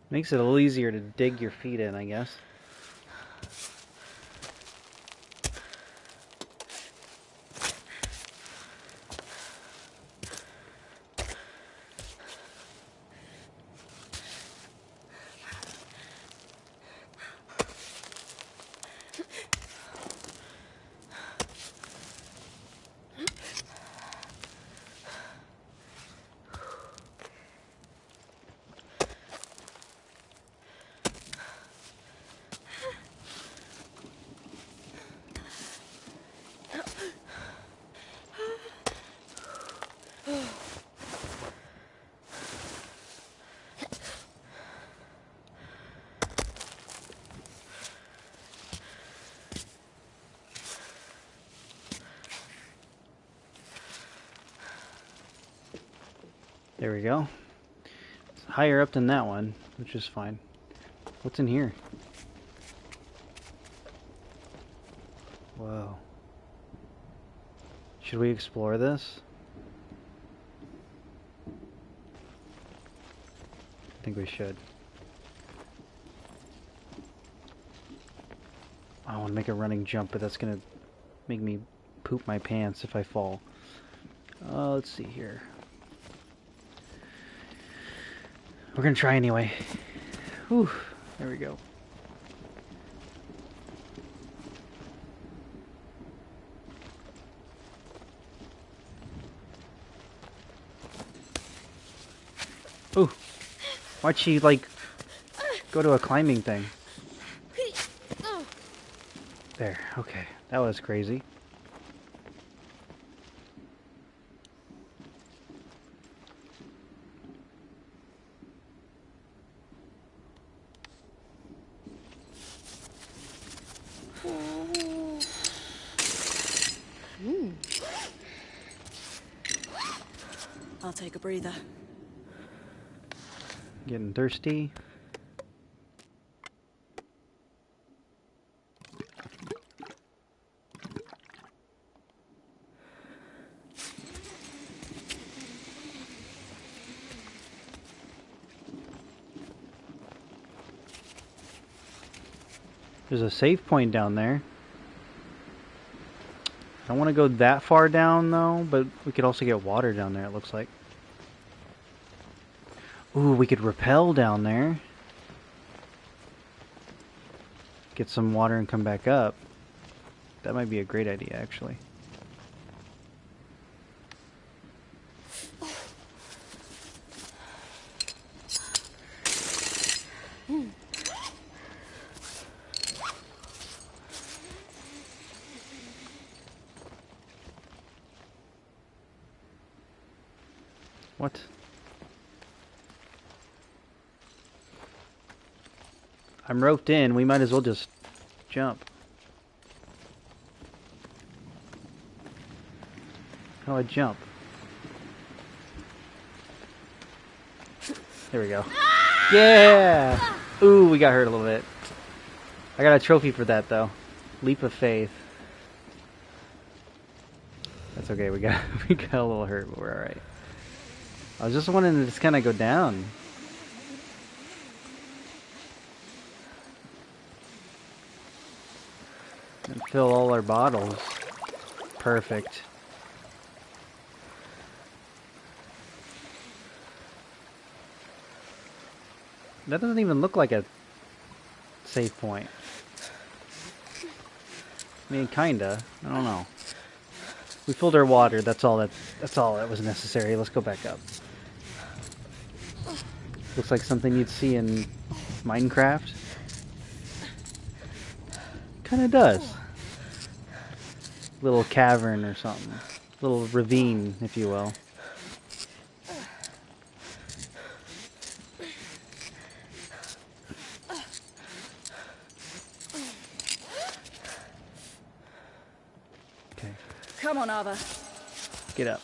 Makes it a little easier to dig your feet in, I guess. There we go. It's higher up than that one, which is fine. What's in here? Whoa. Should we explore this? think we should. I want to make a running jump, but that's gonna make me poop my pants if I fall. Let's see here. We're gonna try anyway. Whew, there we go. Ooh, why'd she, like, go to a climbing thing? There, okay. That was crazy. I'll take a breather. Getting thirsty. There's a save point down there. I don't want to go that far down though, but we could also get water down there, it looks like. Ooh, we could rappel down there. Get some water and come back up. That might be a great idea, actually. What? I'm roped in, we might as well just jump. How do I jump? There we go. Yeah! Ooh, we got hurt a little bit. I got a trophy for that though. Leap of faith. That's okay, we got we got a little hurt, but we're alright. I was just wanting to just kinda go down. And fill all our bottles. Perfect. That doesn't even look like a save point. I mean, kinda. I don't know. We filled our water. That's all that was necessary. Let's go back up. Looks like something you'd see in Minecraft. Kinda does. Little cavern or something. Little ravine, if you will. Okay. Come on, Ava. Get up.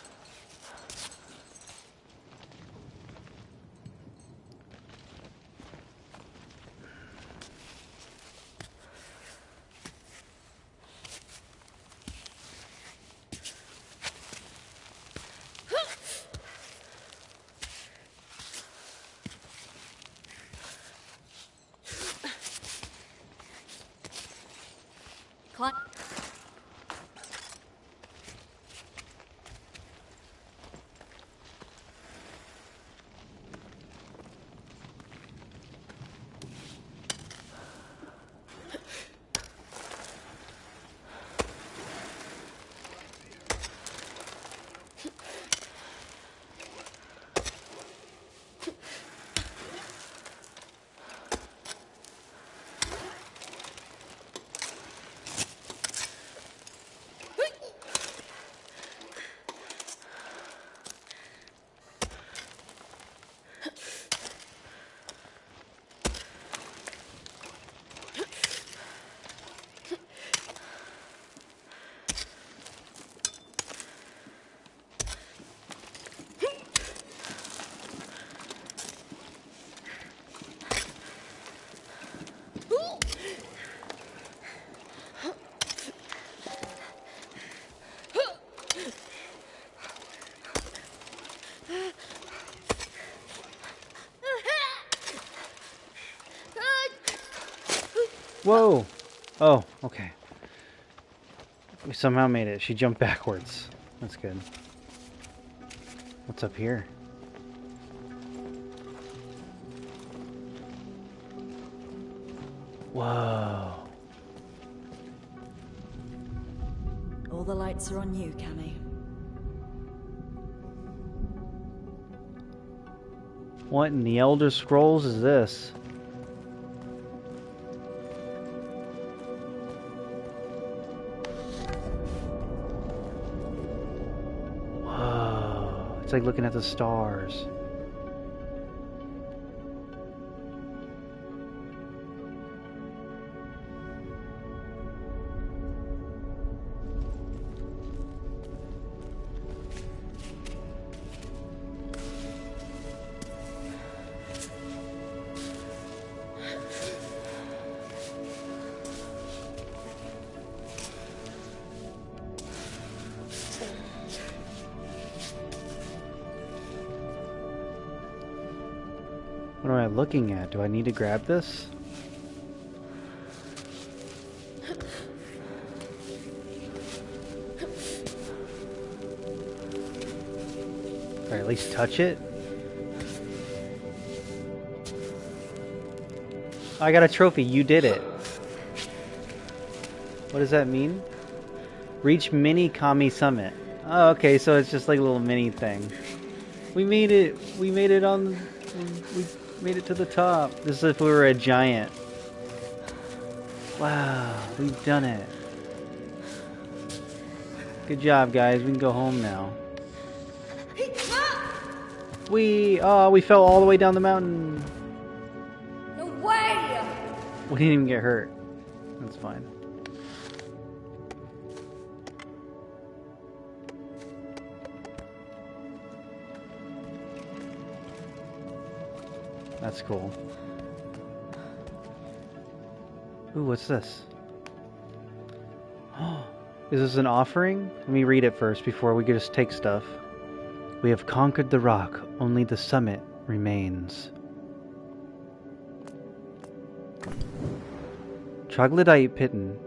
Whoa! Oh, okay. We somehow made it. She jumped backwards. That's good. What's up here? Whoa. All the lights are on you, Cammy. What in the Elder Scrolls is this? Whoa. It's like looking at the stars. What am I looking at? Do I need to grab this? Or at least touch it? I got a trophy. You did it. What does that mean? Reach Mini Kami Summit. Oh, okay, so it's just like a little mini thing. We made it. We made it on... We made it to the top. This is if we were a giant. Wow, we've done it. Good job, guys. We can go home now. We fell all the way down the mountain. No way! We didn't even get hurt. That's fine. That's cool. Ooh, what's this? Oh, is this an offering? Let me read it first before we could just take stuff. We have conquered the rock, only the summit remains. Troglodyte Pitten.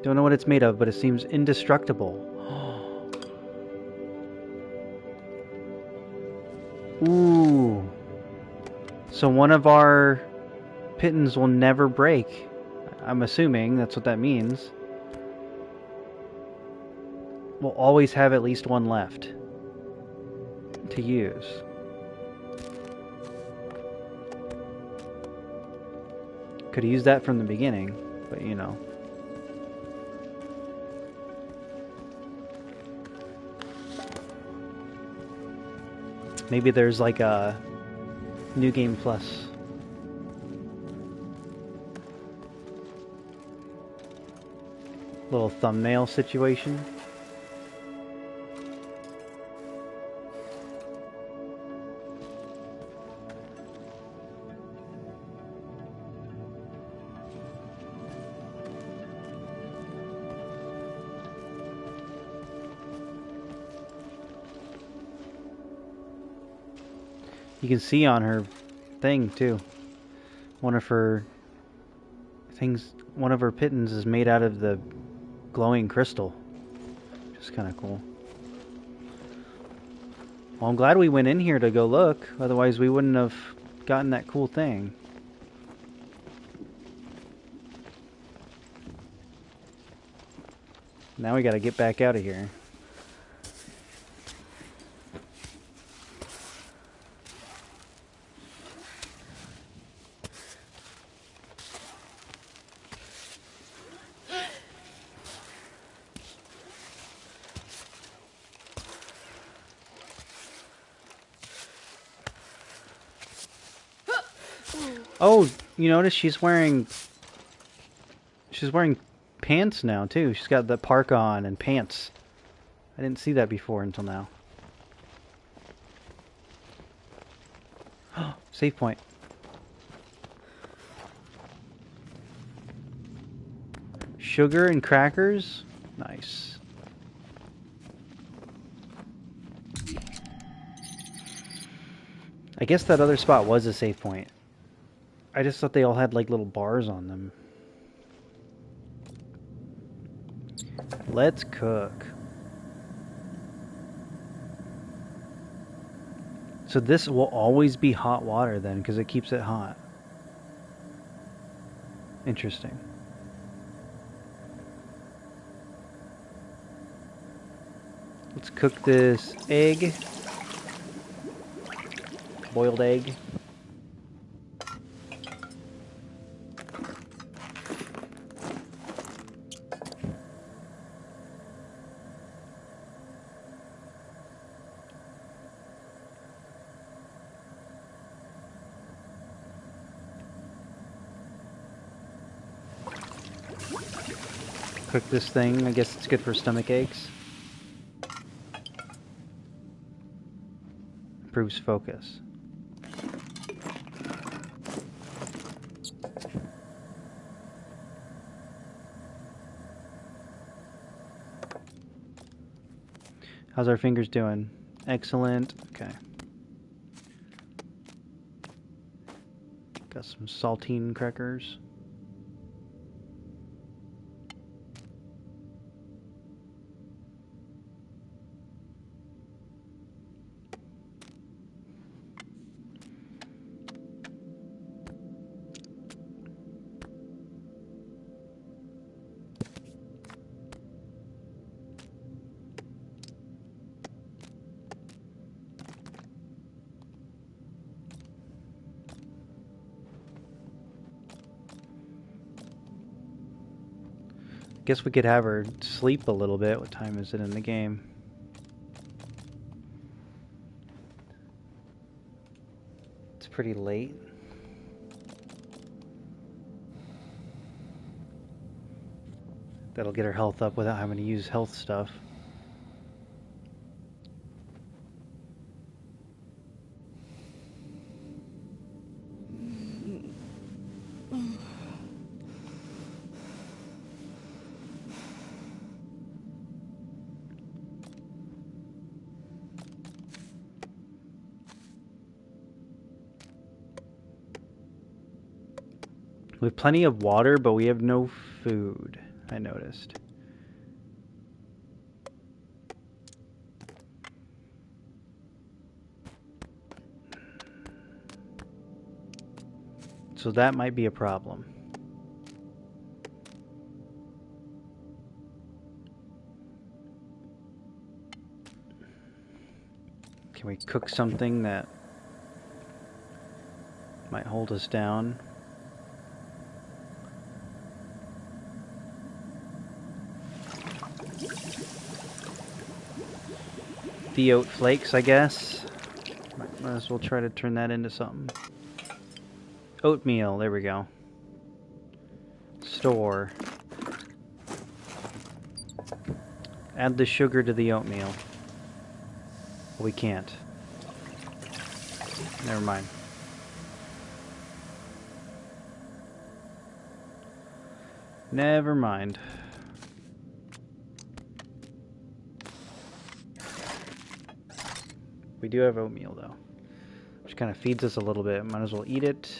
Don't know what it's made of, but it seems indestructible. Ooh. So one of our pittons will never break. I'm assuming that's what that means. We'll always have at least one left to use. Could have used that from the beginning, but you know. Maybe there's like a New Game Plus. Little thumbnail situation. You can see on her thing too. One of her things, one of her pittons is made out of the glowing crystal. Which is kind of cool. Well, I'm glad we went in here to go look. Otherwise we wouldn't have gotten that cool thing. Now we gotta get back out of here. Oh, you notice she's wearing pants now too. She's got the parka on and pants. I didn't see that before until now. Save point. Sugar and crackers? Nice. I guess that other spot was a save point. I just thought they all had like little bars on them. Let's cook. So this will always be hot water then, because it keeps it hot. Interesting. Let's cook this egg. Boiled egg. Cook this thing. I guess it's good for stomach aches. Improves focus. How's our fingers doing? Excellent. Okay. Got some saltine crackers. Guess we could have her sleep a little bit. What time is it in the game? It's pretty late. That'll get her health up without having to use health stuff. We have plenty of water, but we have no food, I noticed. So that might be a problem. Can we cook something that might hold us down? The oat flakes, I guess. Might as well try to turn that into something. Oatmeal, there we go. Store. Add the sugar to the oatmeal. We can't. Never mind. Never mind. We do have oatmeal though, which kind of feeds us a little bit. Might as well eat it.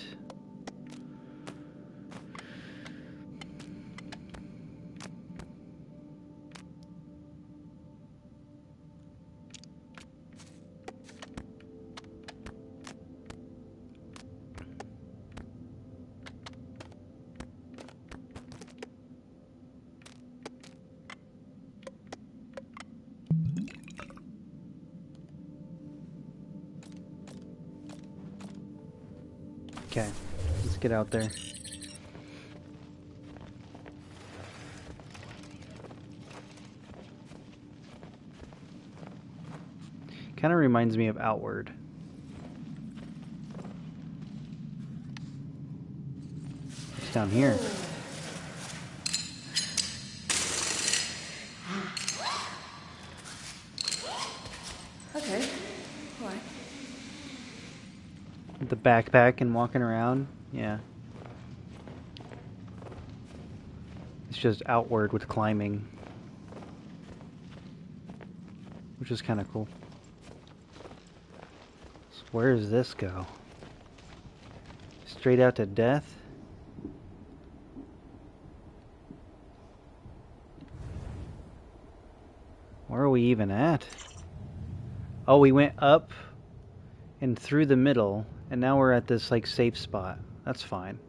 Okay, let's get out there. Kind of reminds me of Outward. It's down here. Okay. Why? With the backpack and walking around. Yeah. It's just Outward with climbing. Which is kind of cool. So where does this go? Straight out to death? we even at? Oh, we went up and through the middle, and now we're at this like safe spot. That's fine.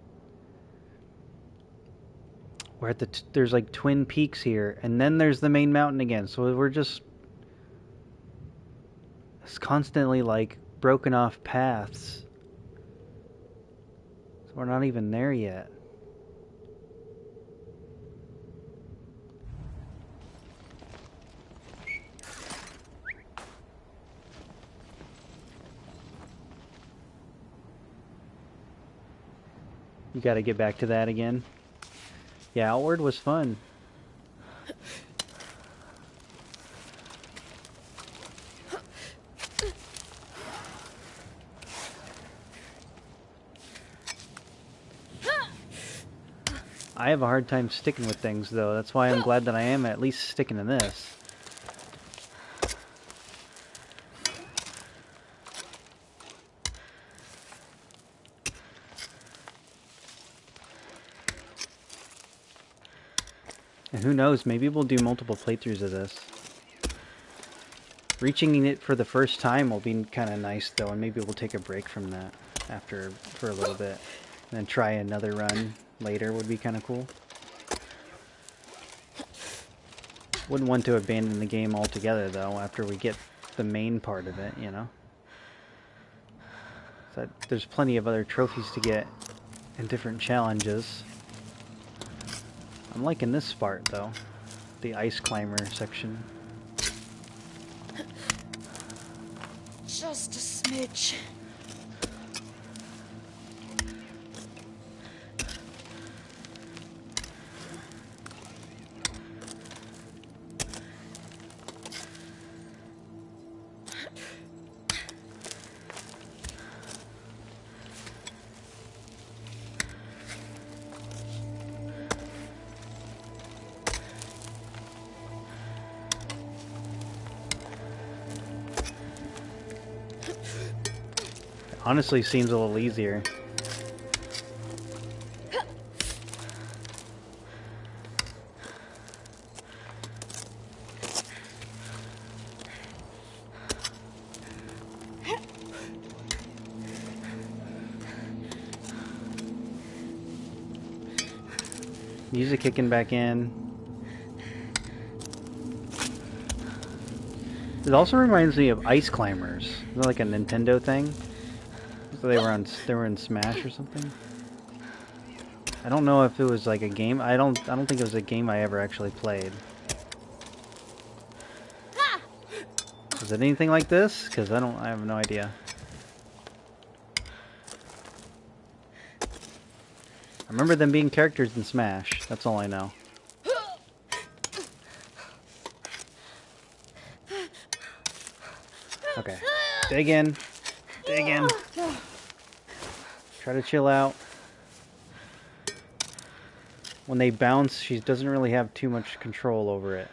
We're at there's like twin peaks here, and then there's the main mountain again. So we're just it's constantly like broken off paths. So we're not even there yet. You got to get back to that again. Yeah, Outward was fun. I have a hard time sticking with things, though. That's why I'm glad that I am at least sticking to this. And who knows, maybe we'll do multiple playthroughs of this. Reaching it for the first time will be kind of nice, though, and maybe we'll take a break from that for a little bit. And then try another run later would be kind of cool. Wouldn't want to abandon the game altogether, though, after we get the main part of it, you know? So there's plenty of other trophies to get and different challenges. I'm liking this part, though. The ice climber section. Just a smidge. Honestly, seems a little easier. Music kicking back in. It also reminds me of Ice Climbers. Is that like a Nintendo thing? So they were in Smash or something. I don't know if it was like a game. I don't think it was a game I ever actually played. Is it anything like this? Because I have no idea. I remember them being characters in Smash. That's all I know. Okay. Dig in. Dig in. Try to chill out. When they bounce, she doesn't really have too much control over it.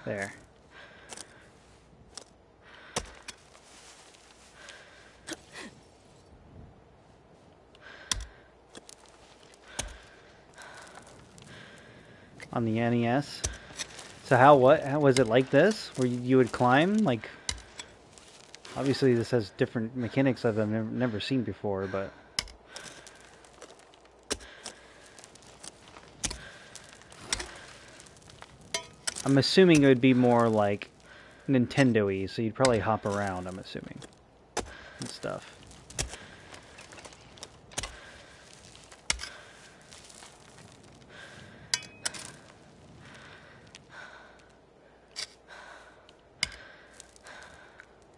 There. On the NES. So how was it like this? Where you would climb? Like, obviously this has different mechanics that I've never seen before, but... I'm assuming it would be more like Nintendo-y, so you'd probably hop around, I'm assuming. And stuff.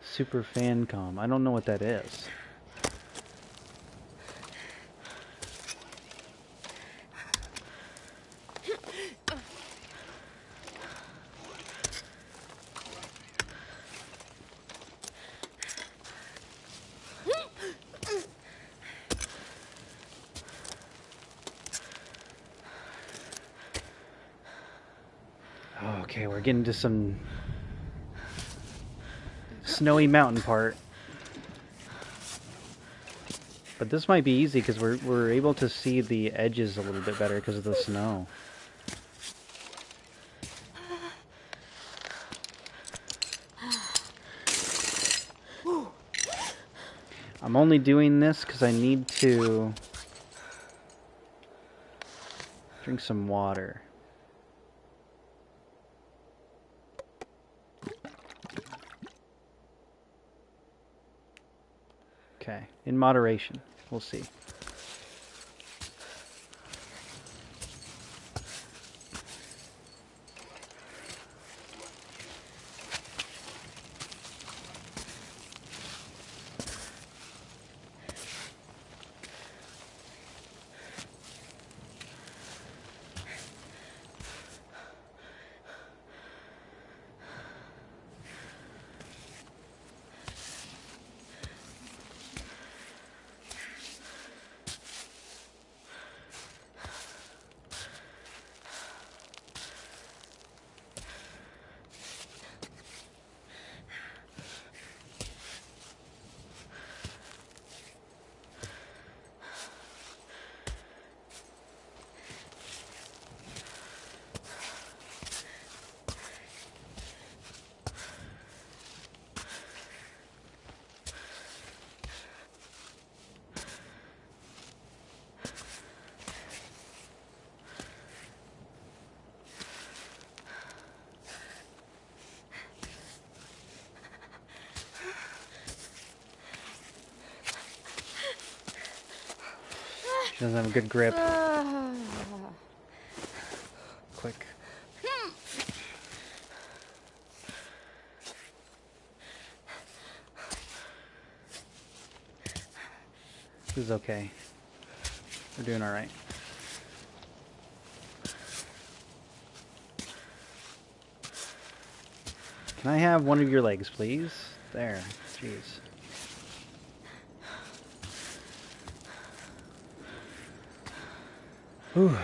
Super Fancom. I don't know what that is. Okay, we're getting to some snowy mountain part. But this might be easy because we're able to see the edges a little bit better because of the snow. I'm only doing this because I need to drink some water. Okay, in moderation. We'll see. She doesn't have a good grip. Quick. This is okay. We're doing alright. Can I have one of your legs, please? There. Jeez. Whew.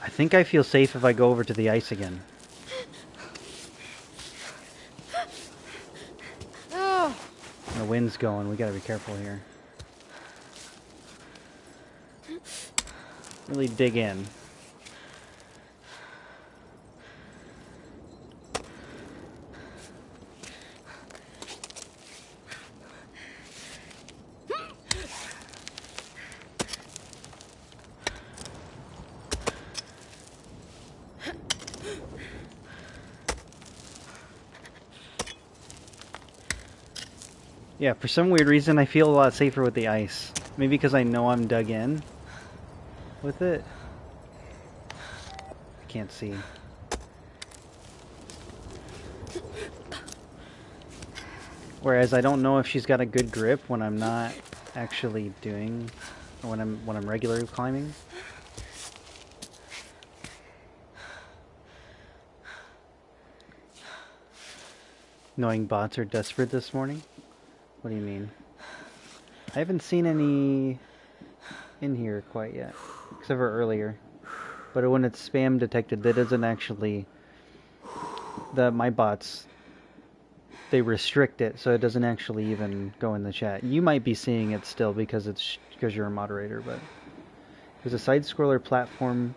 I think I feel safe if I go over to the ice again. The wind's going. We gotta be careful here. Really dig in. Yeah, for some weird reason I feel a lot safer with the ice. Maybe because I know I'm dug in with it. I can't see. Whereas I don't know if she's got a good grip when I'm not actually doing, or when I'm regularly climbing. Knowing bots are desperate this morning? What do you mean? I haven't seen any in here quite yet, except for earlier. But when it's spam detected, that doesn't actually... my bots, they restrict it, so it doesn't actually even go in the chat. You might be seeing it still because you're a moderator, but... There's a side-scroller platform.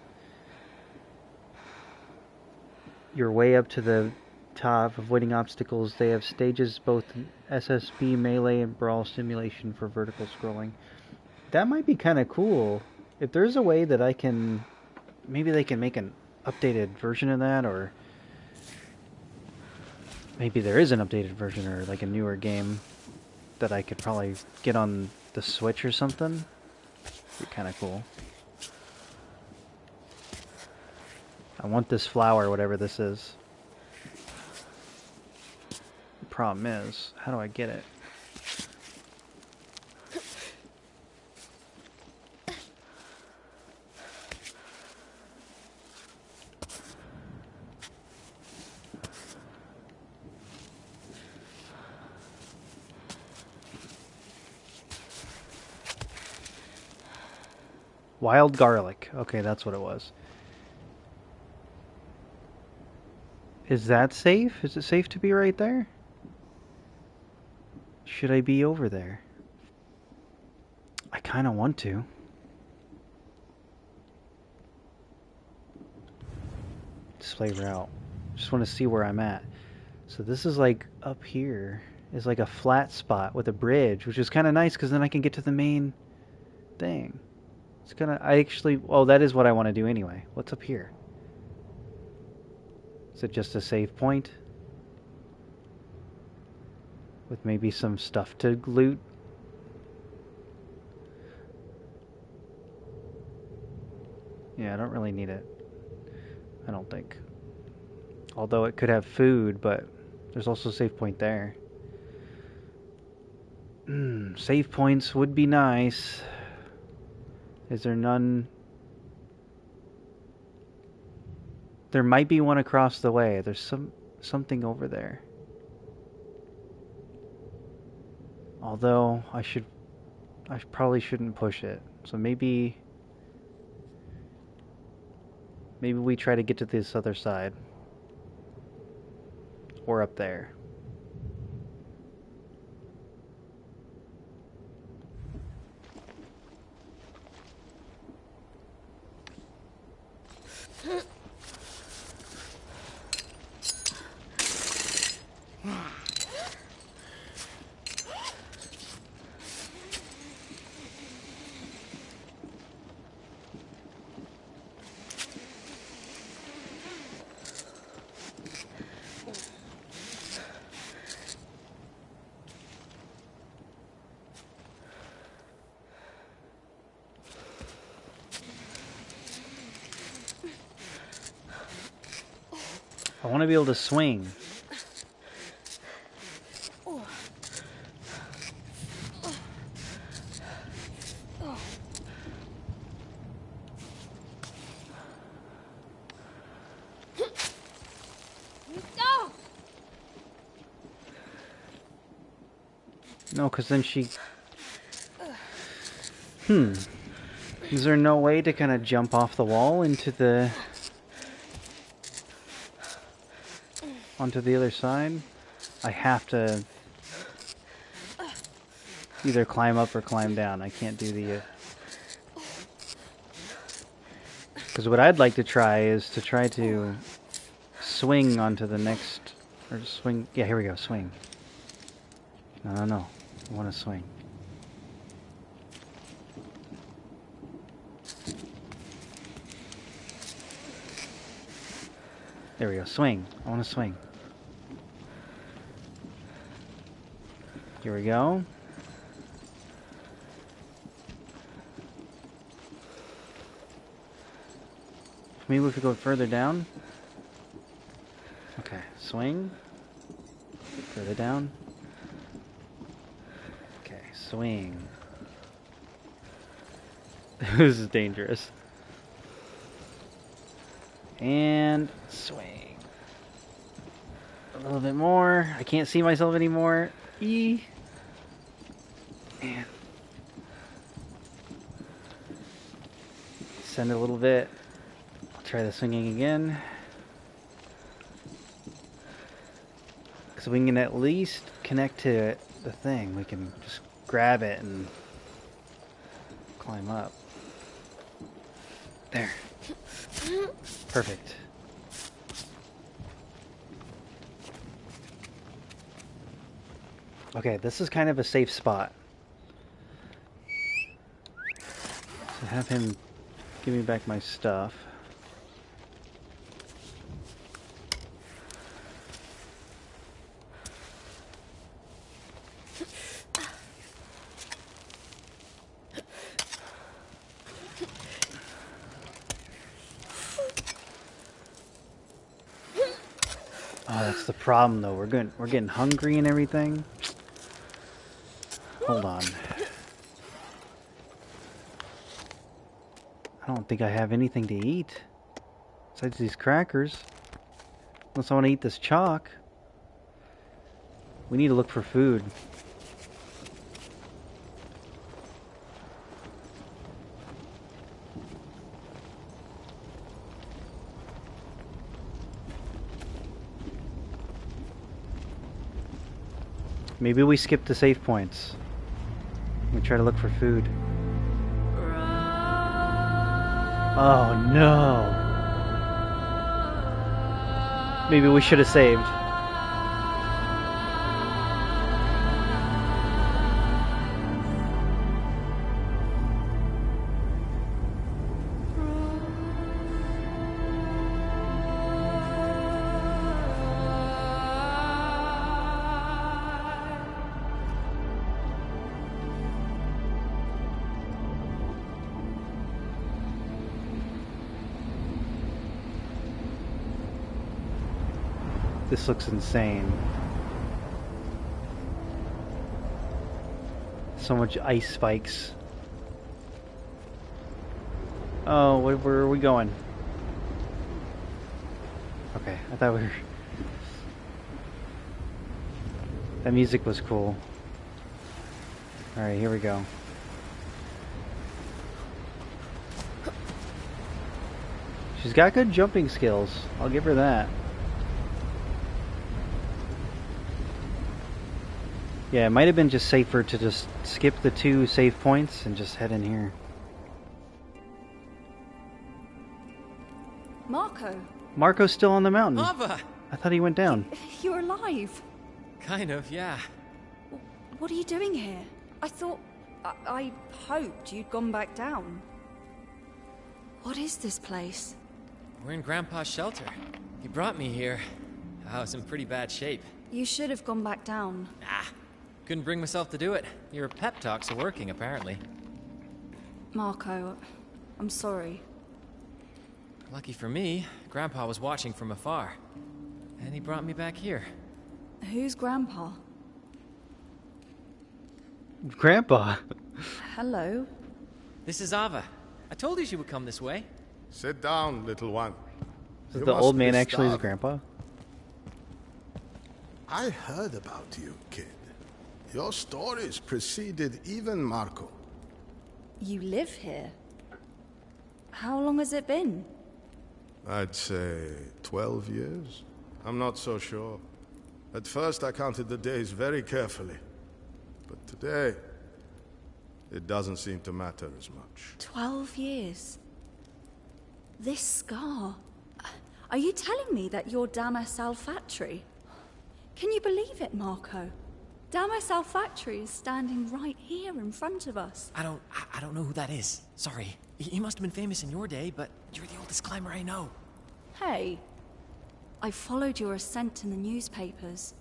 You're way up to the top, avoiding obstacles. They have stages, both SSB, melee, and brawl simulation for vertical scrolling. That might be kind of cool. If there's a way that I can... Maybe they can make an updated version of that, or... Maybe there is an updated version, or like a newer game that I could probably get on the Switch or something. Be kind of cool. I want this flower, whatever this is. The problem is, how do I get it? Wild garlic. Okay, that's what it was. Is that safe? Is it safe to be right there? Should I be over there? kind of want to. Display route. Just want to see where I'm at. So this is like up here is like a flat spot with a bridge, which is kind of nice because then I can get to the main thing. It's kind of, I actually, oh, that is what I want to do anyway. What's up here? Is it just a save point? With maybe some stuff to loot? Yeah, I don't really need it. I don't think. Although it could have food, but there's also a save point there. Save points would be nice. Is there none? There might be one across the way. There's something over there. Although I probably shouldn't push it. So maybe we try to get to this other side. Or up there. I want to be able to swing. No, because then she... Is there no way to kind of jump off the wall into the... onto the other side? I have to either climb up or climb down. I can't do the... Because what I'd like to try is to try to swing onto the next... Or swing... Yeah, here we go. Swing. No. I want to swing. There we go. Swing. I want to swing. Here we go. Maybe we could go further down. Okay. Swing. Further down. Okay. Swing. This is dangerous. And swing. A little bit more. I can't see myself anymore. And send a little bit. I'll try the swinging again. Because we can at least connect to the thing. We can just grab it and climb up. There. Perfect. Okay, this is kind of a safe spot. So have him give me back my stuff. Oh, that's the problem, though. We're getting hungry and everything. Hold on. I don't think I have anything to eat besides these crackers. Unless I want to eat this chalk. We need to look for food. Maybe we skip the save points. We try to look for food. Oh no. Maybe we should have saved. This looks insane. So much ice spikes. Oh, where are we going? Okay, I thought we were... That music was cool. Alright, here we go. She's got good jumping skills. I'll give her that. Yeah, it might have been just safer to just skip the 2 save points and just head in here. Marco! Marco's still on the mountain. Ava! I thought he went down. You're alive! Kind of, yeah. What are you doing here? I thought... I hoped you'd gone back down. What is this place? We're in Grandpa's shelter. He brought me here. I was in pretty bad shape. You should have gone back down. Ah, couldn't bring myself to do it. Your pep talks are working, apparently. Marco, I'm sorry. Lucky for me, Grandpa was watching from afar. And he brought me back here. Who's Grandpa? Grandpa. Hello. This is Ava. I told you she would come this way. Sit down, little one. Is You the must old man be actually his starving. grandpa? I heard about you, kid. Your stories preceded even Marco. You live here? How long has it been? I'd say 12 years. I'm not so sure. At first I counted the days very carefully. But today, it doesn't seem to matter as much. 12 years. This scar. Are you telling me that you're Damas Alfatri? Can you believe it, Marco? Damas Alfatri is standing right here in front of us. I don't know who that is. Sorry. He must have been famous in your day, but you're the oldest climber I know. Hey, I followed your ascent in the newspapers.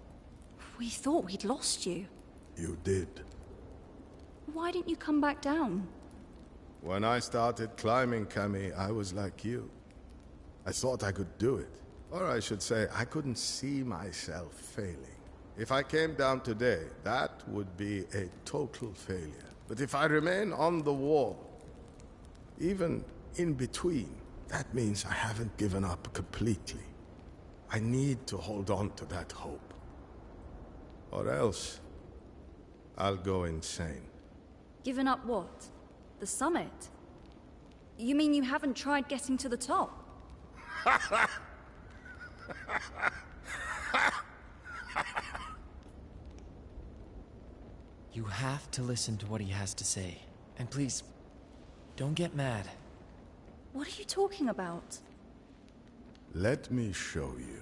We thought we'd lost you. You did. Why didn't you come back down? When I started climbing, Cammy, I was like you. I thought I could do it. Or I should say, I couldn't see myself failing. If I came down today, that would be a total failure. But if I remain on the wall, even in between, that means I haven't given up completely. I need to hold on to that hope. Or else, I'll go insane. Given up what? The summit? You mean you haven't tried getting to the top? You have to listen to what he has to say. And please, don't get mad. What are you talking about? Let me show you.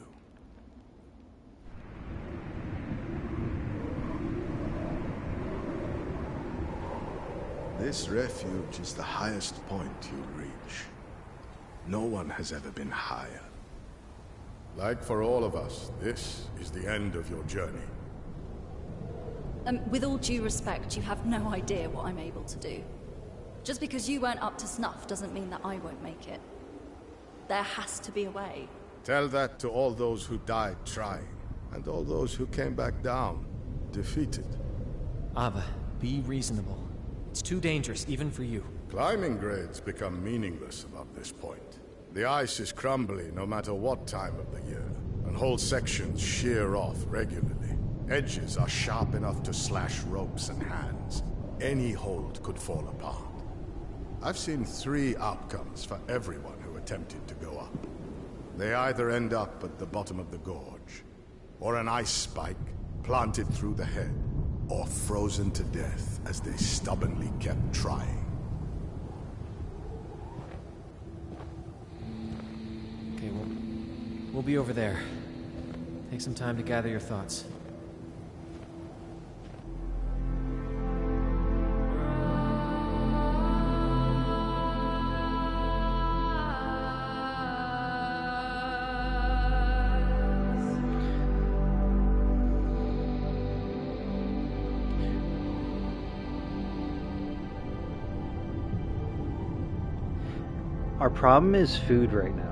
This refuge is the highest point you'll reach. No one has ever been higher. Like for all of us, this is the end of your journey. With all due respect, you have no idea what I'm able to do. Just because you weren't up to snuff doesn't mean that I won't make it. There has to be a way. Tell that to all those who died trying, and all those who came back down, defeated. Ava, be reasonable. It's too dangerous, even for you. Climbing grades become meaningless above this point. The ice is crumbly no matter what time of the year, and whole sections shear off regularly. Edges are sharp enough to slash ropes and hands. Any hold could fall apart. I've seen 3 outcomes for everyone who attempted to go up. They either end up at the bottom of the gorge, or an ice spike planted through the head, or frozen to death as they stubbornly kept trying. We'll be over there. Take some time to gather your thoughts. Our problem is food right now.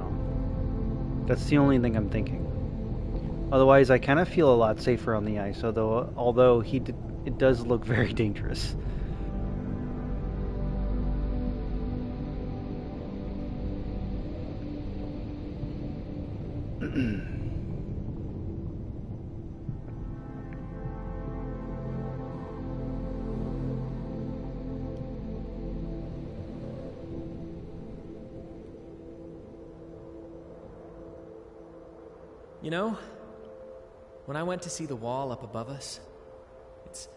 That's the only thing I'm thinking. Otherwise, I kind of feel a lot safer on the ice, although it does look very dangerous. You know, when I went to see the wall up above us, its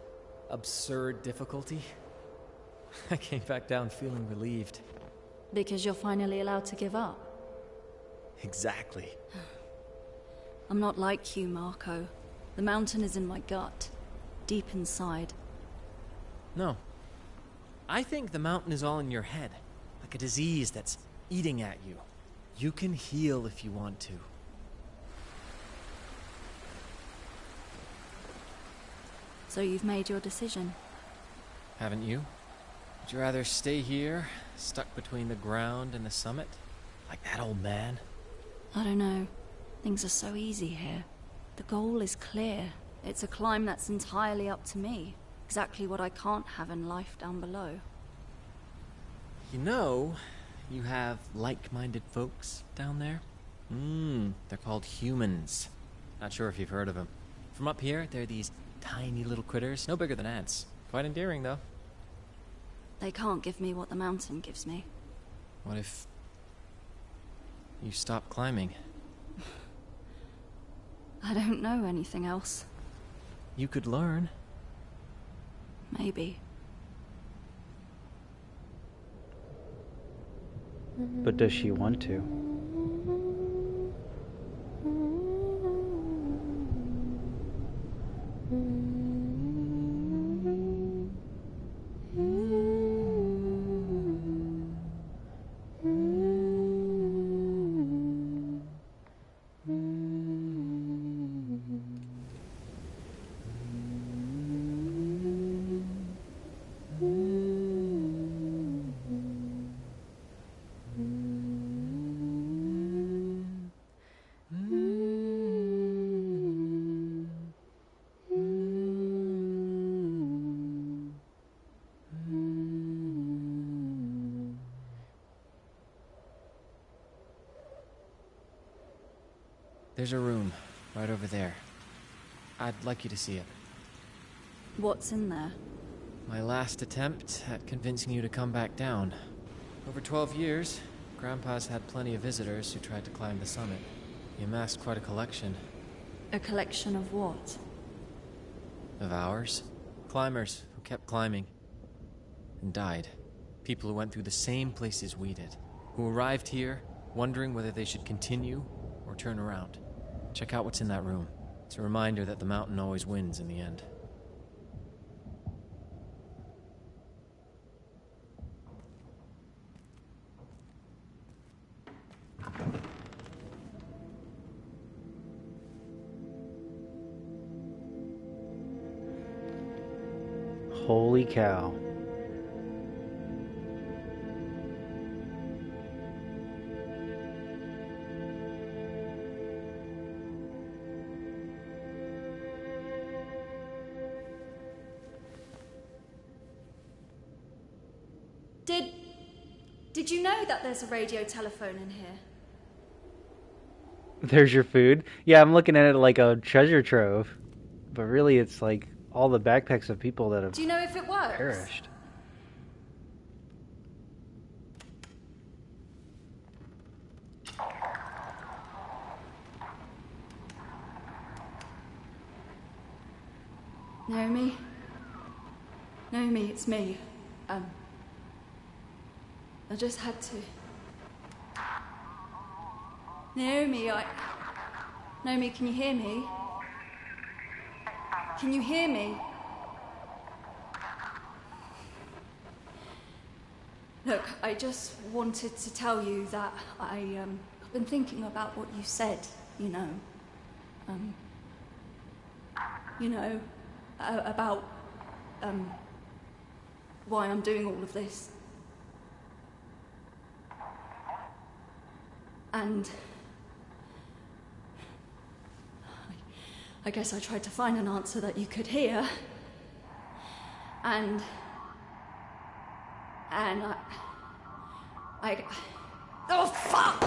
absurd difficulty, I came back down feeling relieved. Because you're finally allowed to give up. Exactly. I'm not like you, Marco. The mountain is in my gut, deep inside. No. I think the mountain is all in your head, like a disease that's eating at you. You can heal if you want to. So you've made your decision. Haven't you? Would you rather stay here, stuck between the ground and the summit? Like that old man? I don't know. Things are so easy here. The goal is clear. It's a climb that's entirely up to me. Exactly what I can't have in life down below. You know, you have like-minded folks down there? They're called humans. Not sure if you've heard of them. From up here, they're these tiny little critters, no bigger than ants. Quite endearing, though. They can't give me what the mountain gives me. What if you stop climbing? I don't know anything else. You could learn. Maybe. But does she want to? There's a room right over there. I'd like you to see it. What's in there? My last attempt at convincing you to come back down. Over 12 years, Grandpa's had plenty of visitors who tried to climb the summit. He amassed quite a collection. A collection of what? Of ours. Climbers who kept climbing and died. People who went through the same places we did. Who arrived here wondering whether they should continue or turn around. Check out what's in that room. It's a reminder that the mountain always wins in the end. Holy cow. Did you know that there's a radio telephone in here? There's your food. Yeah, I'm looking at it like a treasure trove. But really it's like all the backpacks of people that have Do you know if it works? perished. Naomi? Naomi, it's me. I just had to. Naomi, Nomi, can you hear me? Can you hear me? Look, I just wanted to tell you that I've been thinking about what you said, you know. About why I'm doing all of this. And I guess I tried to find an answer that you could hear. And I oh, fuck!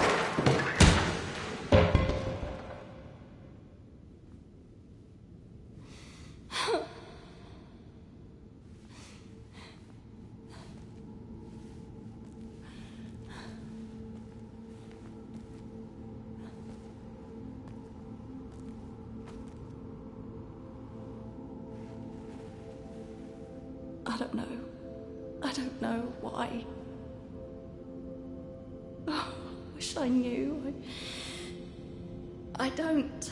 I don't know why. Oh, I wish I knew. I don't.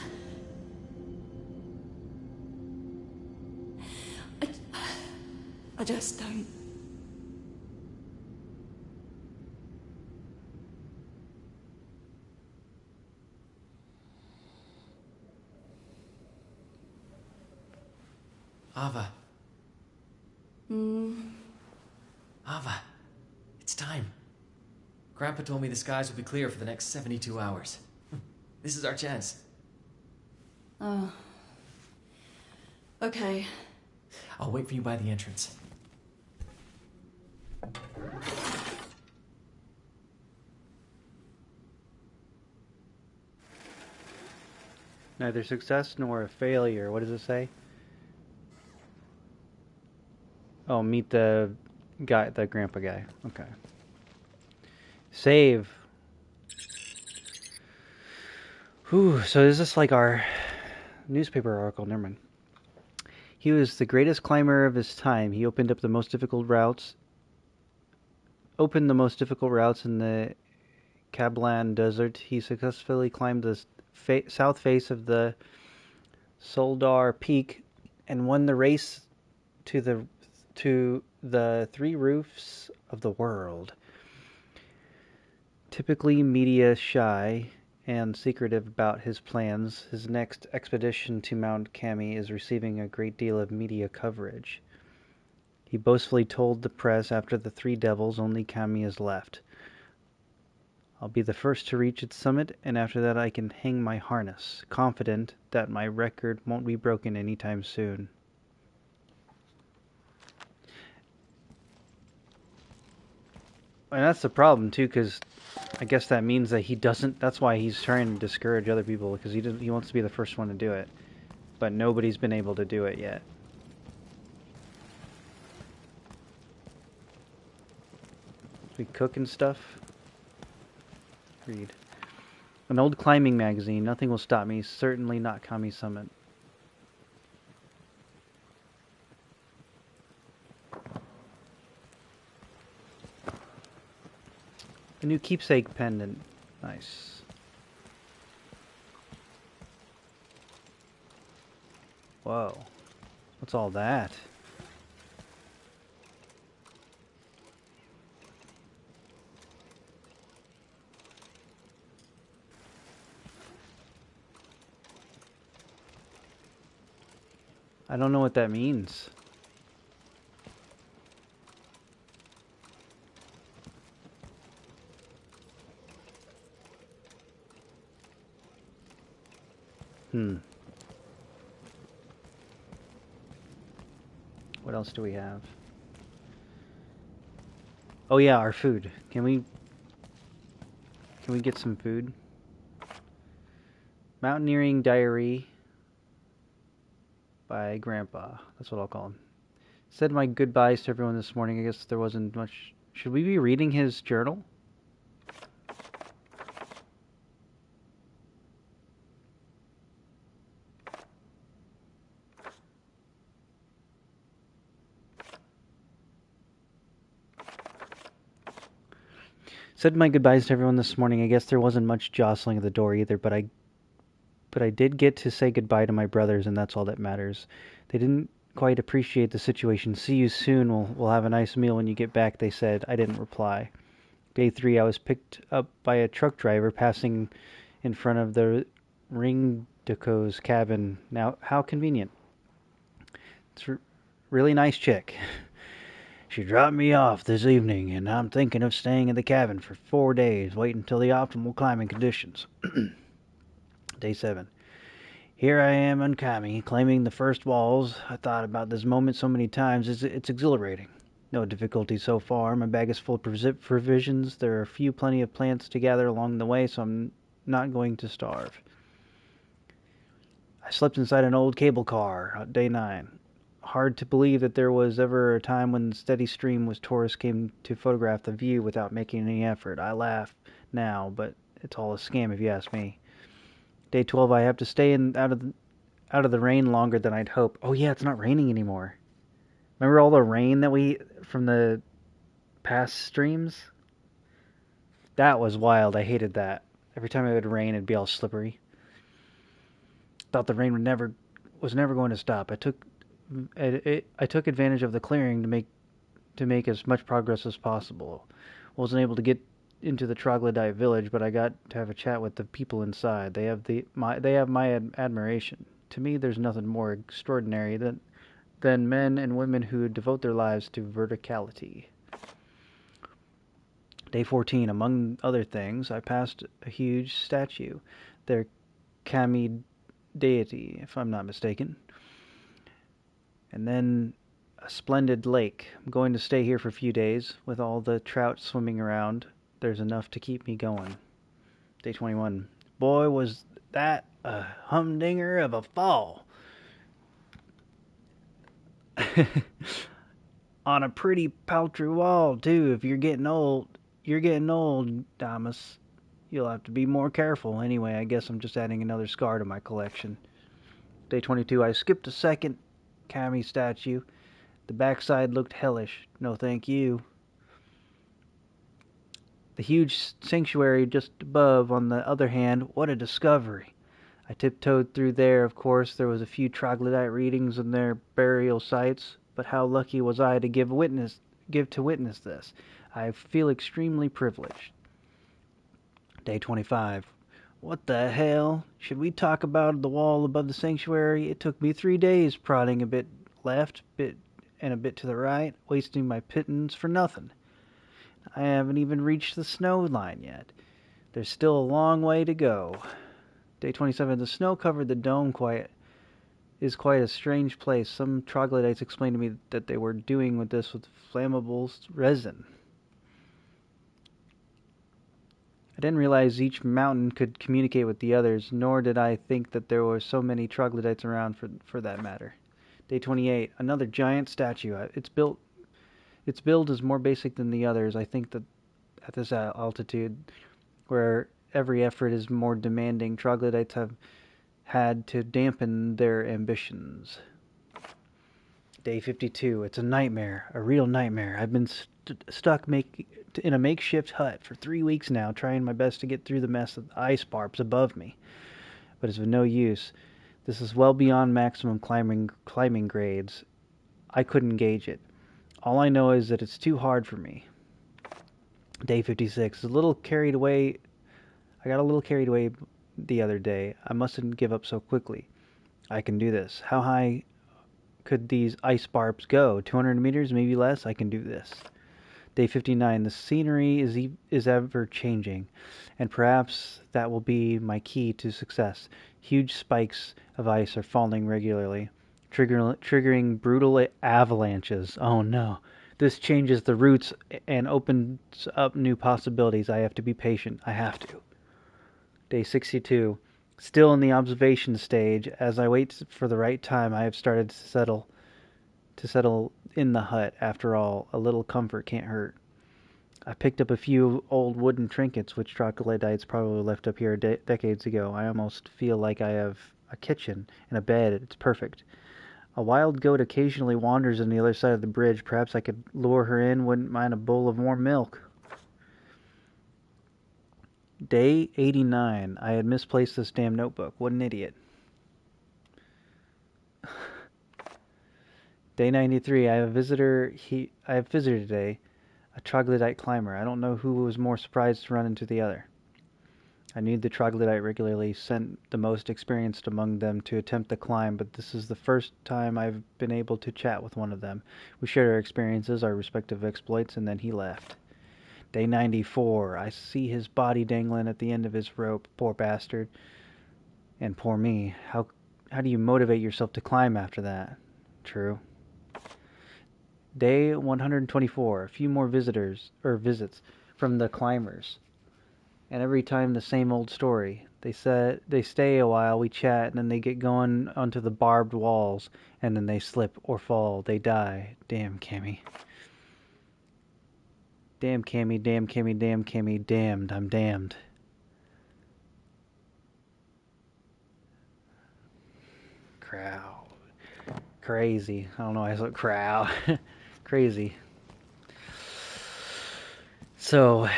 I just don't. Ava. Ava, it's time. Grandpa told me the skies will be clear for the next 72 hours. This is our chance. Oh. Okay. I'll wait for you by the entrance. Neither success nor a failure. What does it say? Oh, meet the guy, the grandpa guy. Okay. Save. Whew, so is this like our newspaper article? Never mind. He was the greatest climber of his time. He opened the most difficult routes in the Kablan Desert. He successfully climbed the south face of the Soldar Peak and won the race to the three roofs of the world. Typically media shy and secretive about his plans, his next expedition to Mount Kami is receiving a great deal of media coverage. He boastfully told the press, after the three devils, only Kami is left. I'll be the first to reach its summit, and after that I can hang my harness, confident that my record won't be broken anytime soon. And that's the problem too, because I guess that means that he doesn't. That's why he's trying to discourage other people, because he wants to be the first one to do it, but nobody's been able to do it yet. We cook and stuff. Read. An old climbing magazine. Nothing will stop me. Certainly not Kami Summit. A new keepsake pendant. Nice. Whoa. What's all that? I don't know what that means. What else do we have? Oh yeah, our food. Can we get some food? Mountaineering Diary by Grandpa. That's what I'll call him. Said my goodbyes to everyone this morning. I guess there wasn't much. Should we be reading his journal? Said my goodbyes to everyone this morning. I guess there wasn't much jostling at the door either, but but I did get to say goodbye to my brothers, and that's all that matters. They didn't quite appreciate the situation. See you soon. We'll have a nice meal when you get back, they said. I didn't reply. Day 3, I was picked up by a truck driver passing in front of the Ringdeco's cabin. Now, how convenient. It's a really nice chick. She dropped me off this evening, and I'm thinking of staying in the cabin for 4 days, waiting until the optimal climbing conditions. Day 7. Here I am on Kami, claiming the first walls. I thought about this moment so many times. It's exhilarating. No difficulty so far. My bag is full of provisions. There are plenty of plants to gather along the way, so I'm not going to starve. I slept inside an old cable car. Day 9. Hard to believe that there was ever a time when the steady stream of tourists came to photograph the view without making any effort. I laugh now, but it's all a scam if you ask me. Day 12, I have to stay out of the rain longer than I'd hoped. Oh yeah, it's not raining anymore. Remember all the rain that from the past streams? That was wild. I hated that. Every time it would rain, it'd be all slippery. Thought the rain was never going to stop. I took advantage of the clearing to make as much progress as possible. Wasn't able to get into the troglodyte village, but I got to have a chat with the people inside. They have my admiration. To me, there's nothing more extraordinary than men and women who devote their lives to verticality. Day 14, among other things, I passed a huge statue, their Kami deity, if I'm not mistaken. And then a splendid lake. I'm going to stay here for a few days. With all the trout swimming around, there's enough to keep me going. Day 21. Boy, was that a humdinger of a fall. On a pretty paltry wall, too. If you're getting old, Damas. You'll have to be more careful. Anyway, I guess I'm just adding another scar to my collection. Day 22. I skipped a second Kami statue. The backside looked hellish. No thank you. The huge sanctuary just above, on the other hand, what a discovery. I tiptoed through there. Of course, there was a few troglodyte readings in their burial sites, but how lucky was I to give to witness this. I feel extremely privileged. Day 25. What the hell? Should we talk about the wall above the sanctuary? It took me 3 days prodding a bit left, and a bit to the right, wasting my pittance for nothing. I haven't even reached the snow line yet. There's still a long way to go. Day 27. The snow covered the dome is quite a strange place. Some troglodytes explained to me that they were doing with flammable resin. I didn't realize each mountain could communicate with the others, nor did I think that there were so many troglodytes around for that matter. Day 28. Another giant statue. Its build is more basic than the others. I think that at this altitude, where every effort is more demanding, troglodytes have had to dampen their ambitions. Day 52. It's a nightmare, a real nightmare. I've been stuck in a makeshift hut for 3 weeks now, trying my best to get through the mess of ice barbs above me. But it's of no use. This is well beyond maximum climbing grades. I couldn't gauge it. All I know is that it's too hard for me. Day 56. I got a little carried away the other day. I mustn't give up so quickly. I can do this. How high could these ice barbs go? 200 meters, maybe less? I can do this. Day 59. The scenery is ever changing, and perhaps that will be my key to success. Huge spikes of ice are falling regularly, triggering brutal avalanches. Oh no. This changes the routes and opens up new possibilities. I have to be patient. I have to. Day 62. Still in the observation stage. As I wait for the right time, I have started to settle in the hut. After all, a little comfort can't hurt. I picked up a few old wooden trinkets which troglodytes probably left up here decades ago. I almost feel like I have a kitchen and a bed. It's perfect. A wild goat occasionally wanders on the other side of the bridge. Perhaps I could lure her in. Wouldn't mind a bowl of warm milk. Day 89. I had misplaced this damn notebook. What an idiot. Day 93. I have visitor today, a troglodyte climber. I don't know who was more surprised to run into the other. I knew the troglodyte regularly sent the most experienced among them to attempt the climb, but this is the first time I've been able to chat with one of them. We shared our experiences, our respective exploits, and then he left. Day 94. I see his body dangling at the end of his rope. Poor bastard. And poor me. How do you motivate yourself to climb after that? True. Day 124. A few more visits from the climbers. And every time the same old story. They stay a while, we chat, and then they get going onto the barbed walls, and then they slip or fall. They die. Damn, Cammy. Damn, Cammy, damn, Cammy, damn, Cammy, damned, I'm damned. Crowd. Crazy. I don't know why I said crowd. Crazy. So,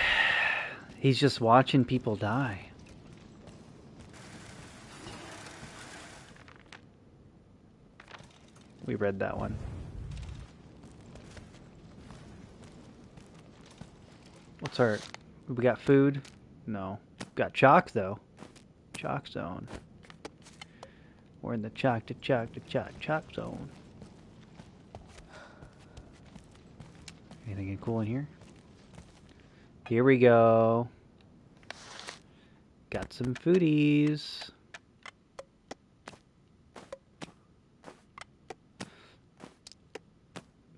he's just watching people die. We read that one. What's our... We got food? No. Got chalk, though. Chalk zone. We're in the chalk zone. Anything cool in here? Here we go. Got some foodies.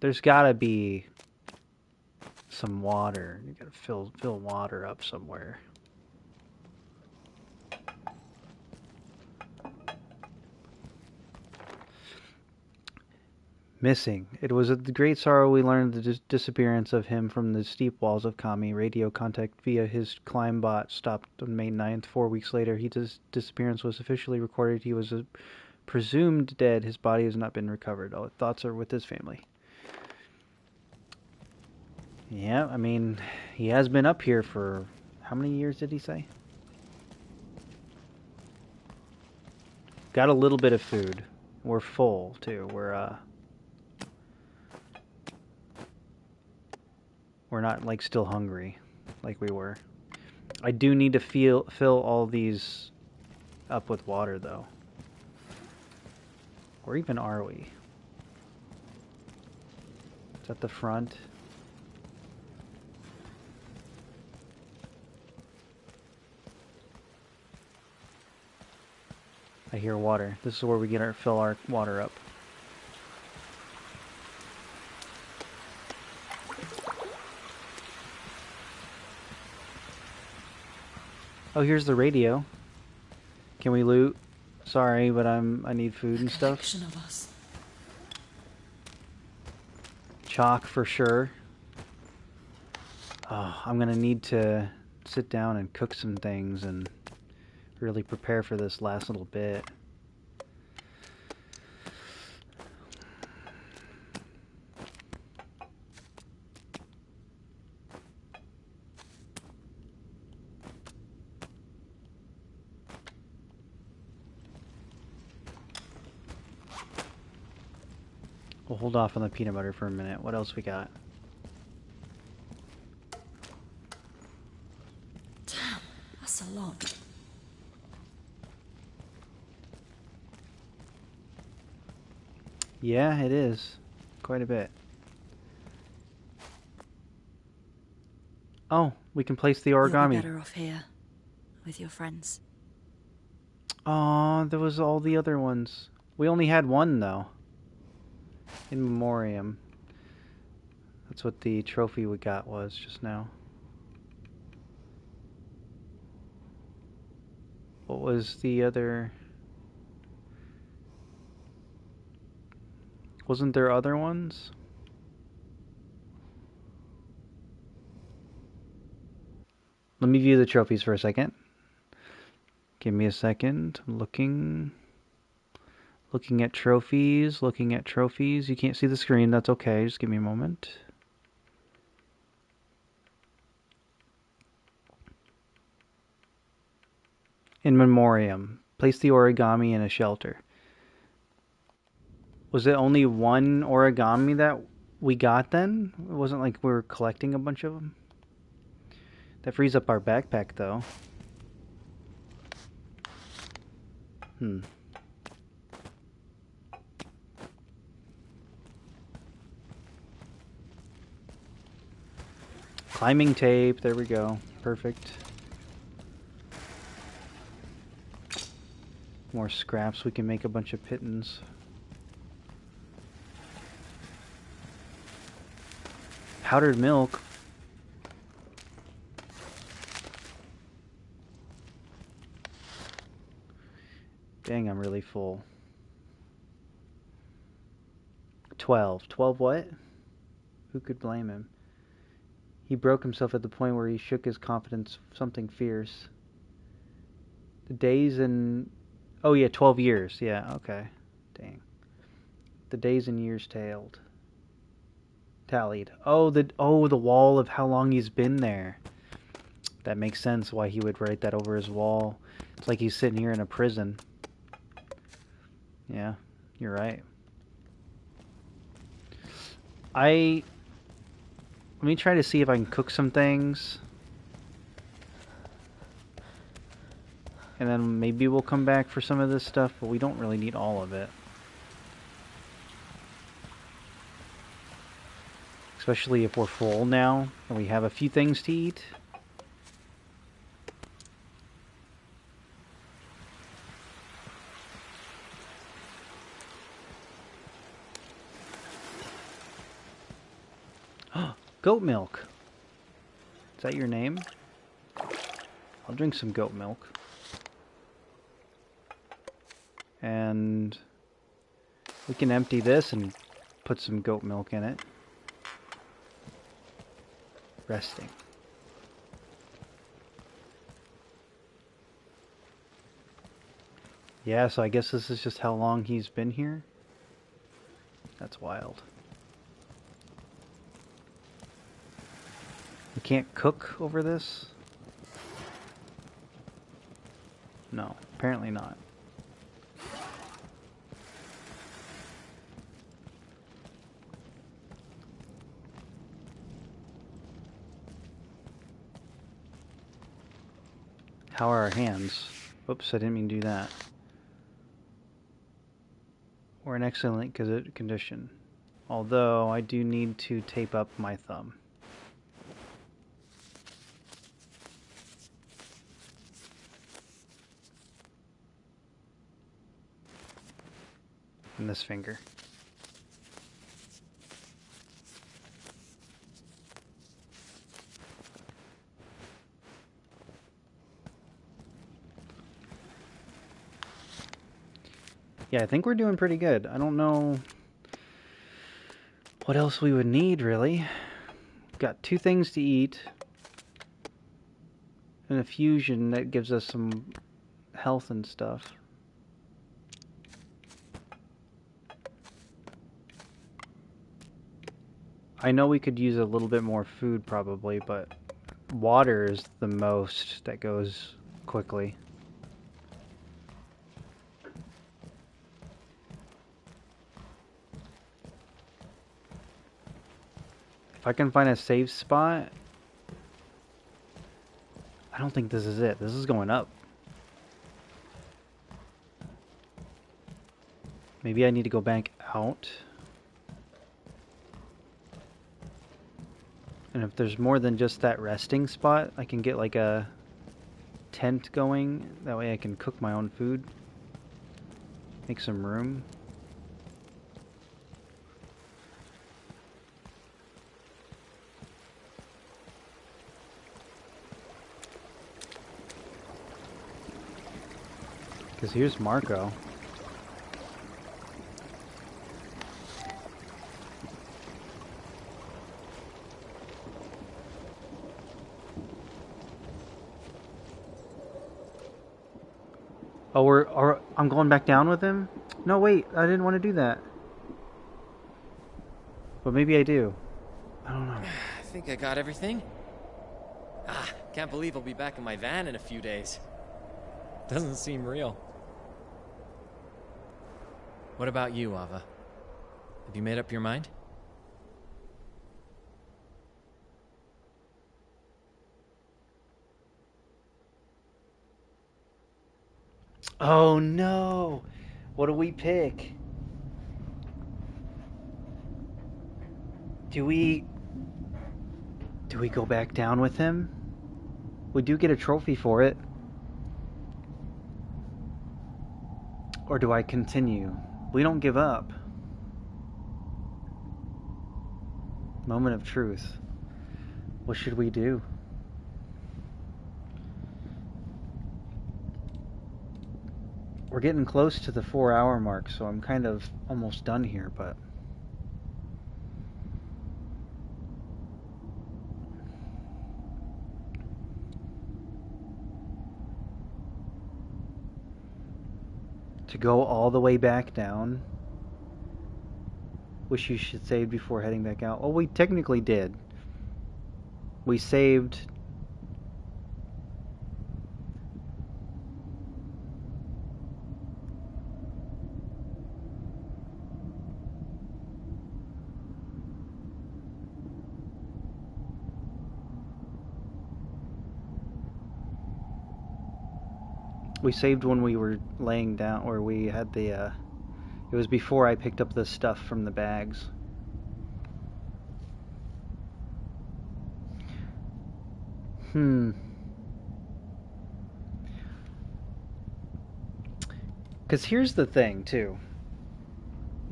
There's gotta be some water. You gotta fill water up somewhere. Missing. It was with great sorrow we learned the disappearance of him from the steep walls of Kami. Radio contact via his climb bot stopped on May 9th. 4 weeks later, his disappearance was officially recorded. He was presumed dead. His body has not been recovered. All thoughts are with his family. Yeah, I mean, he has been up here for... How many years did he say? Got a little bit of food. We're full, too. We're not, like, still hungry like we were. I do need to fill all these up with water, though. Where even are we? It's at the front. I hear water. This is where we fill our water up. Oh, here's the radio. Can we loot? Sorry, but I need food and stuff. Of us. Chalk for sure. Oh, I'm gonna need to sit down and cook some things and really prepare for this last little bit. We'll hold off on the peanut butter for a minute. What else we got? Damn, that's a lot. Yeah, it is. Quite a bit. Oh, we can place the You'll be origami. better off here, with your friends. Oh, there was all the other ones. We only had one, though. In memoriam. That's what the trophy we got was just now. What was the other... Wasn't there other ones? Let me view the trophies for a second. Give me a second. I'm looking at trophies, looking at trophies. You can't see the screen, that's okay. Just give me a moment. In memoriam. Place the origami in a shelter. Was it only one origami that we got then? It wasn't like we were collecting a bunch of them? That frees up our backpack, though. Climbing tape, there we go. Perfect. More scraps, we can make a bunch of pittons. Powdered milk. Dang, I'm really full. 12. 12 what? Who could blame him? He broke himself at the point where he shook his confidence something fierce. The days and... Oh yeah, 12 years. Yeah, okay. Dang. The days and years tallied. Oh, the wall of how long he's been there. That makes sense why he would write that over his wall. It's like he's sitting here in a prison. Yeah, you're right. Let me try to see if I can cook some things. And then maybe we'll come back for some of this stuff, but we don't really need all of it. Especially if we're full now, and we have a few things to eat. Goat milk. Is that your name? I'll drink some goat milk. And we can empty this and put some goat milk in it. Resting. Yeah, so I guess this is just how long he's been here. That's wild. We can't cook over this? No, apparently not. How are our hands? Oops, I didn't mean to do that. We're in excellent condition. Although, I do need to tape up my thumb. And this finger. Yeah, I think we're doing pretty good. I don't know what else we would need, really. Got 2 things to eat. And a fusion that gives us some health and stuff. I know we could use a little bit more food probably, but water is the most that goes quickly. If I can find a safe spot... I don't think this is it. This is going up. Maybe I need to go back out. And if there's more than just that resting spot, I can get like a tent going. That way I can cook my own food. Make some room. Because here's Marco. Oh, I'm going back down with him? No, wait, I didn't want to do that. But maybe I do. I don't know. I think I got everything. Can't believe I'll be back in my van in a few days. Doesn't seem real. What about you, Ava? Have you made up your mind? Oh no! What do we pick? Do we go back down with him? We do get a trophy for it. Or do I continue? We don't give up. Moment of truth. What should we do? We're getting close to the 4-hour mark, so I'm kind of almost done here, but... to go all the way back down. Wish you should save before heading back out. Well, we technically did. We saved... We saved when we were laying down, or we had the, it was before I picked up the stuff from the bags. Because here's the thing, too.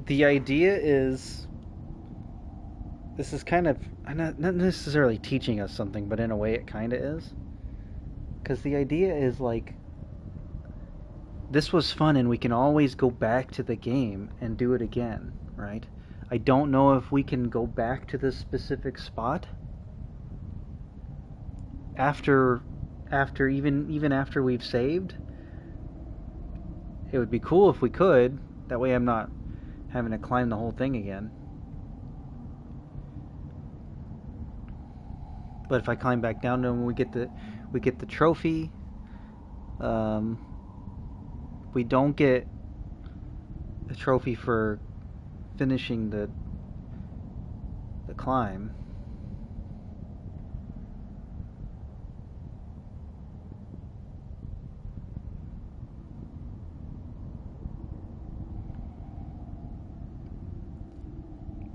The idea is... This is kind of... not necessarily teaching us something, but in a way it kind of is. Because the idea is, like... This was fun, and we can always go back to the game and do it again, right? I don't know if we can go back to this specific spot after even after we've saved. It would be cool if we could. That way I'm not having to climb the whole thing again. But if I climb back down to him, we get the trophy. We don't get a trophy for finishing the climb.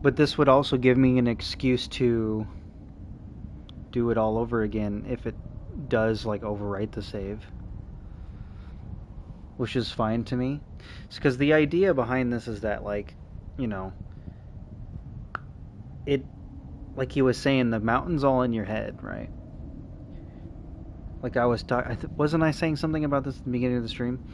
But this would also give me an excuse to do it all over again if it does, like, overwrite the save. Which is fine to me. It's because the idea behind this is that, like, you know, it, like he was saying, the mountain's all in your head, right? Like I was talking, wasn't I saying something about this at the beginning of the stream?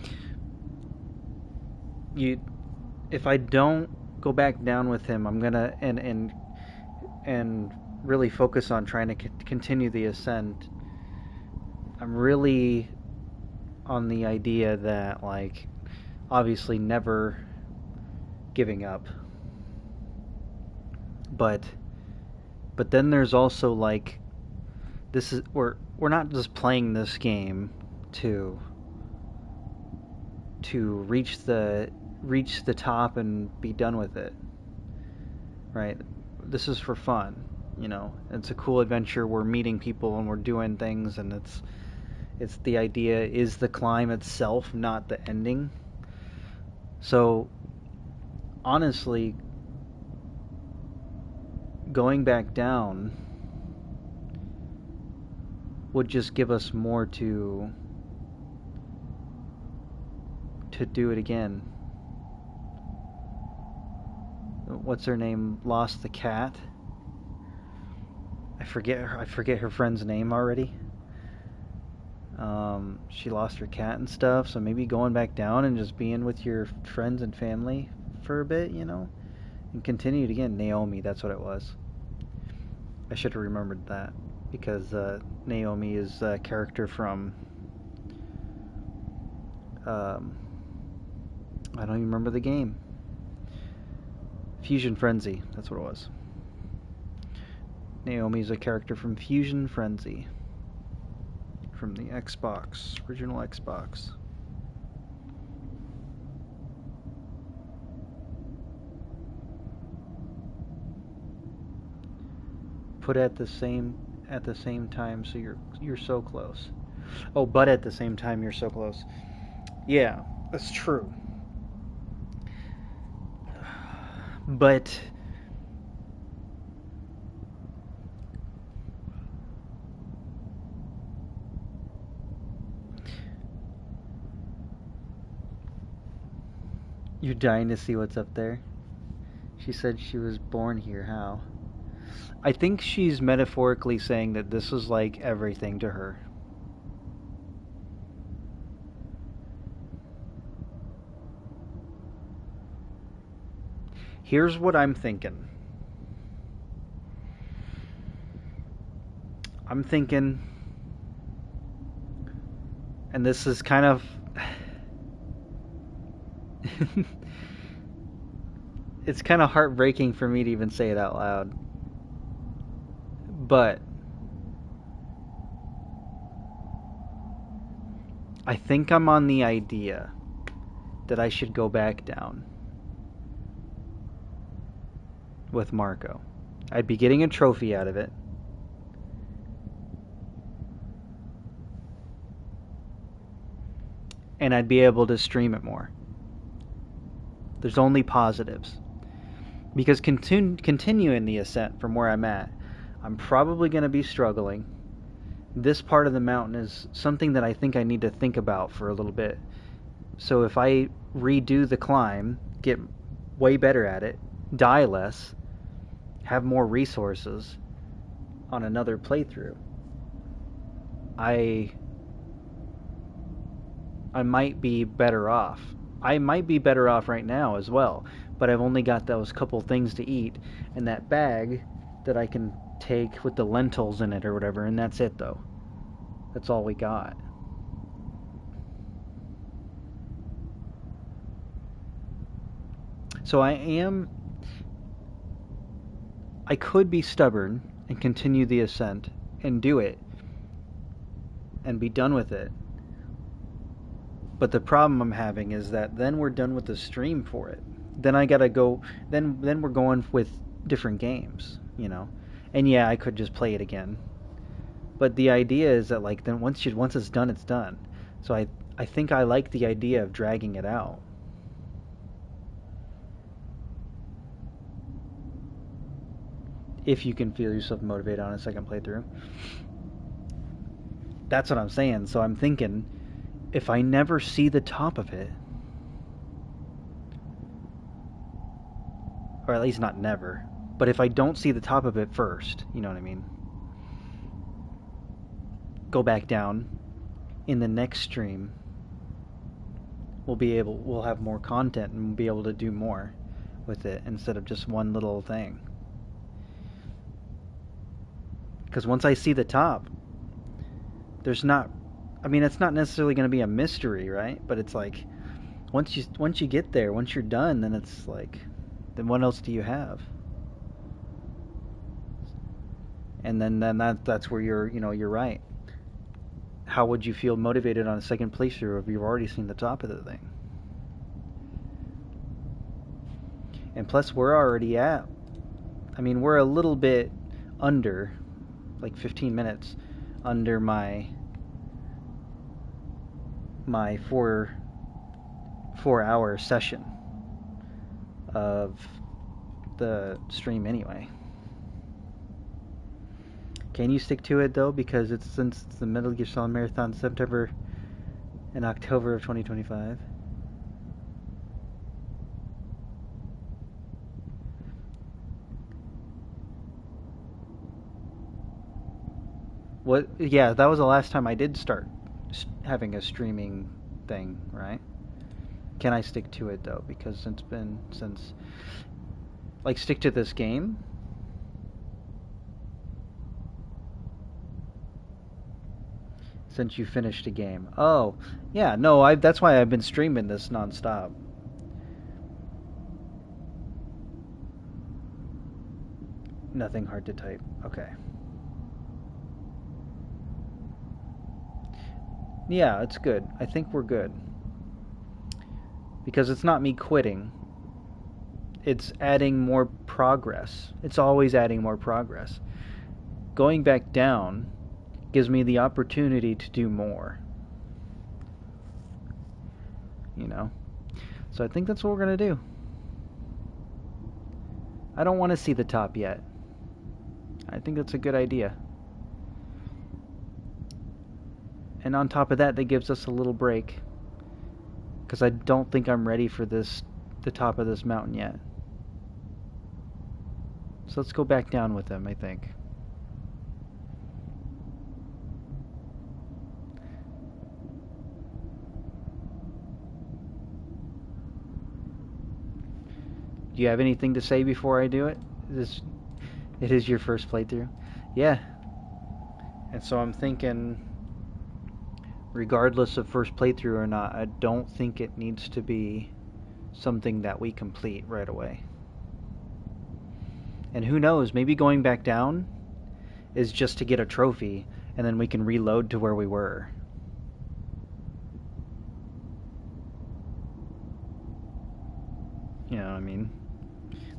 If I don't go back down with him, I'm gonna and really focus on trying to continue the ascent. I'm really on the idea that, like, obviously never giving up, but then there's also, like, this is we're not just playing this game to reach the top and be done with it, right? This is for fun, you know. It's a cool adventure. We're meeting people and we're doing things, and it's the idea is the climb itself, not the ending. So, honestly, going back down would just give us more to do it again. What's her name? Lost the cat. I forget her friend's name already. She lost her cat and stuff, so maybe going back down and just being with your friends and family for a bit, you know, and continue it again. Naomi, that's what it was. I should have remembered that, because Naomi is a character from I don't even remember the game. Fusion Frenzy, that's what it was. Naomi's a character from Fusion Frenzy. From the Xbox, original Xbox. put at the same time, so you're so close. Oh, but at the same time you're so close. Yeah, that's true. But you're dying to see what's up there. She said she was born here. How? I think she's metaphorically saying that this was like everything to her. Here's what I'm thinking. I'm thinking, and this is kind of it's kind of heartbreaking for me to even say it out loud. But I think I'm on the idea that I should go back down with Marco. I'd be getting a trophy out of it. And I'd be able to stream it more. There's only positives. Because continuing the ascent from where I'm at, I'm probably going to be struggling. This part of the mountain is something that I think I need to think about for a little bit. So if I redo the climb, get way better at it, die less, have more resources on another playthrough, I might be better off. I might be better off right now as well, but I've only got those couple things to eat and that bag that I can take with the lentils in it or whatever, and that's it though. That's all we got. So I could be stubborn and continue the ascent and do it and be done with it. But the problem I'm having is that then we're done with the stream for it. Then I gotta go. Then we're going with different games, you know. And yeah, I could just play it again. But the idea is that like then once it's done, it's done. So I think I like the idea of dragging it out. If you can feel yourself motivated on a second playthrough. That's what I'm saying. So I'm thinking, if I never see the top of it, or at least not never, but if I don't see the top of it first, you know what I mean? Go back down. In the next stream, we'll have more content and we'll be able to do more with it instead of just one little thing. Because once I see the top, it's not necessarily going to be a mystery, right? But it's like, once you get there, once you're done, then it's like, then what else do you have? And then that's where you're right. How would you feel motivated on a second playthrough if you've already seen the top of the thing? And plus, we're already at, we're a little bit under, like 15 minutes under my 4-hour session of the stream anyway. Can you stick to it though? Because since it's the Metal Gear Solid Marathon, September and October of 2025. What? Yeah, that was the last time I did start having a streaming thing, right? Can I stick to it though? Because stick to this game. Since you finished a game. Oh, yeah, no, that's why I've been streaming this nonstop. Nothing hard to type. Okay. Yeah, it's good. I think we're good. Because it's not me quitting. It's adding more progress. It's always adding more progress. going back down gives me the opportunity to do more. You know? So I think that's what we're going to do. I don't want to see the top yet. I think that's a good idea. And on top of that, that gives us a little break. Because I don't think I'm ready for the top of this mountain yet. So let's go back down with them, I think. Do you have anything to say before I do it? It is your first playthrough? Yeah. And so I'm thinking, regardless of first playthrough or not, I don't think it needs to be something that we complete right away. And who knows, maybe going back down is just to get a trophy, and then we can reload to where we were. You know what I mean?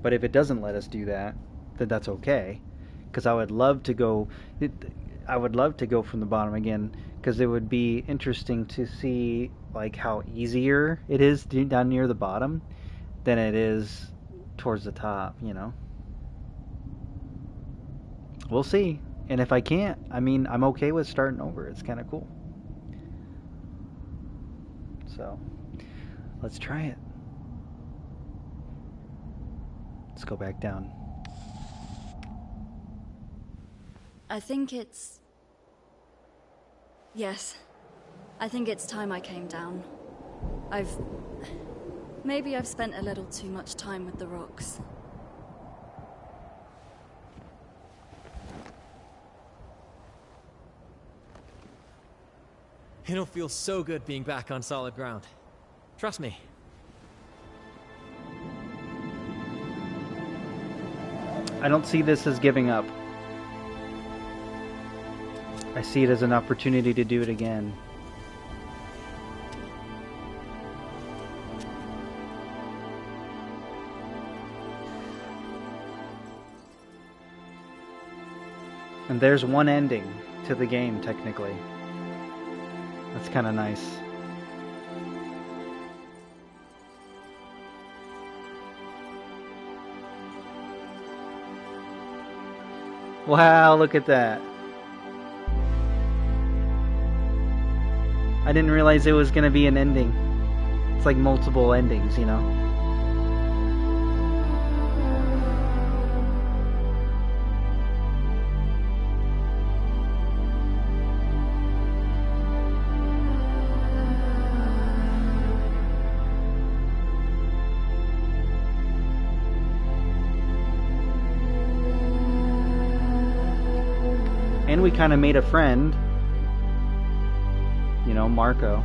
But if it doesn't let us do that, then that's okay. Because I would love to go from the bottom again, because it would be interesting to see like how easier it is down near the bottom than it is towards the top, you know. We'll see. And if I can't, I mean, I'm okay with starting over. It's kind of cool. So, let's try it. Let's go back down. I think it's... Yes. I think it's time I came down. Maybe I've spent a little too much time with the rocks. It'll feel so good being back on solid ground. Trust me. I don't see this as giving up. I see it as an opportunity to do it again. And there's one ending to the game, technically. That's kind of nice. Wow, look at that. I didn't realize it was going to be an ending. It's like multiple endings, you know? And we kind of made a friend. You know, Marco.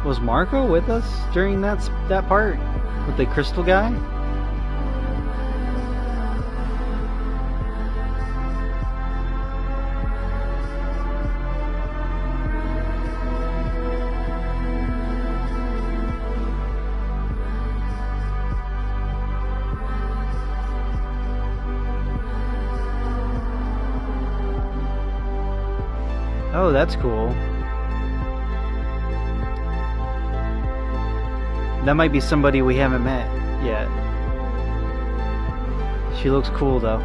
Was Marco with us during that part with the crystal guy? Oh, that's cool. That might be somebody we haven't met yet. She looks cool, though.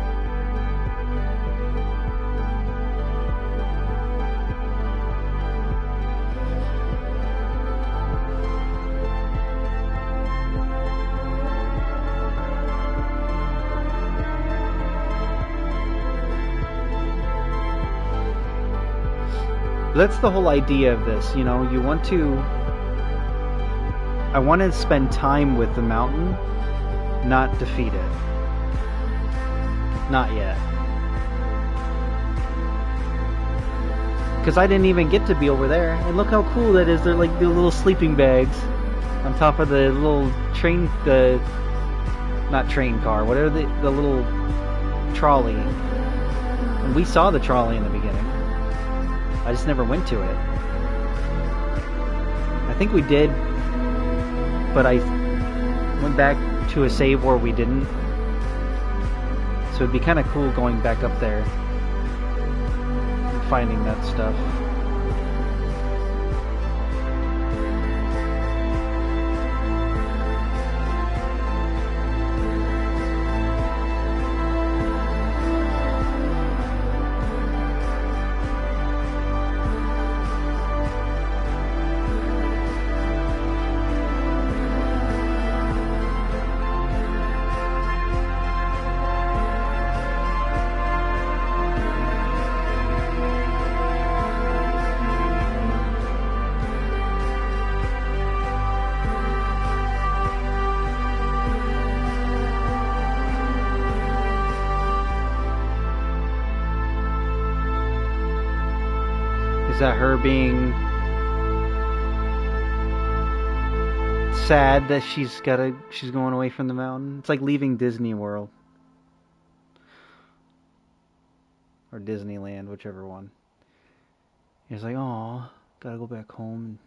That's the whole idea of this, you know, I want to spend time with the mountain, not defeat it. Not yet. Because I didn't even get to be over there, and look how cool that is. They're like the little sleeping bags on top of the little train, not train car, whatever the little trolley. And we saw the trolley in the beginning. I just never went to it. I think we did, but I went back to a save where we didn't. So it'd be kind of cool going back up there and finding that stuff. Is that her being sad that she's going away from the mountain? It's like leaving Disney World. Or Disneyland, whichever one. It's like, oh, gotta go back home.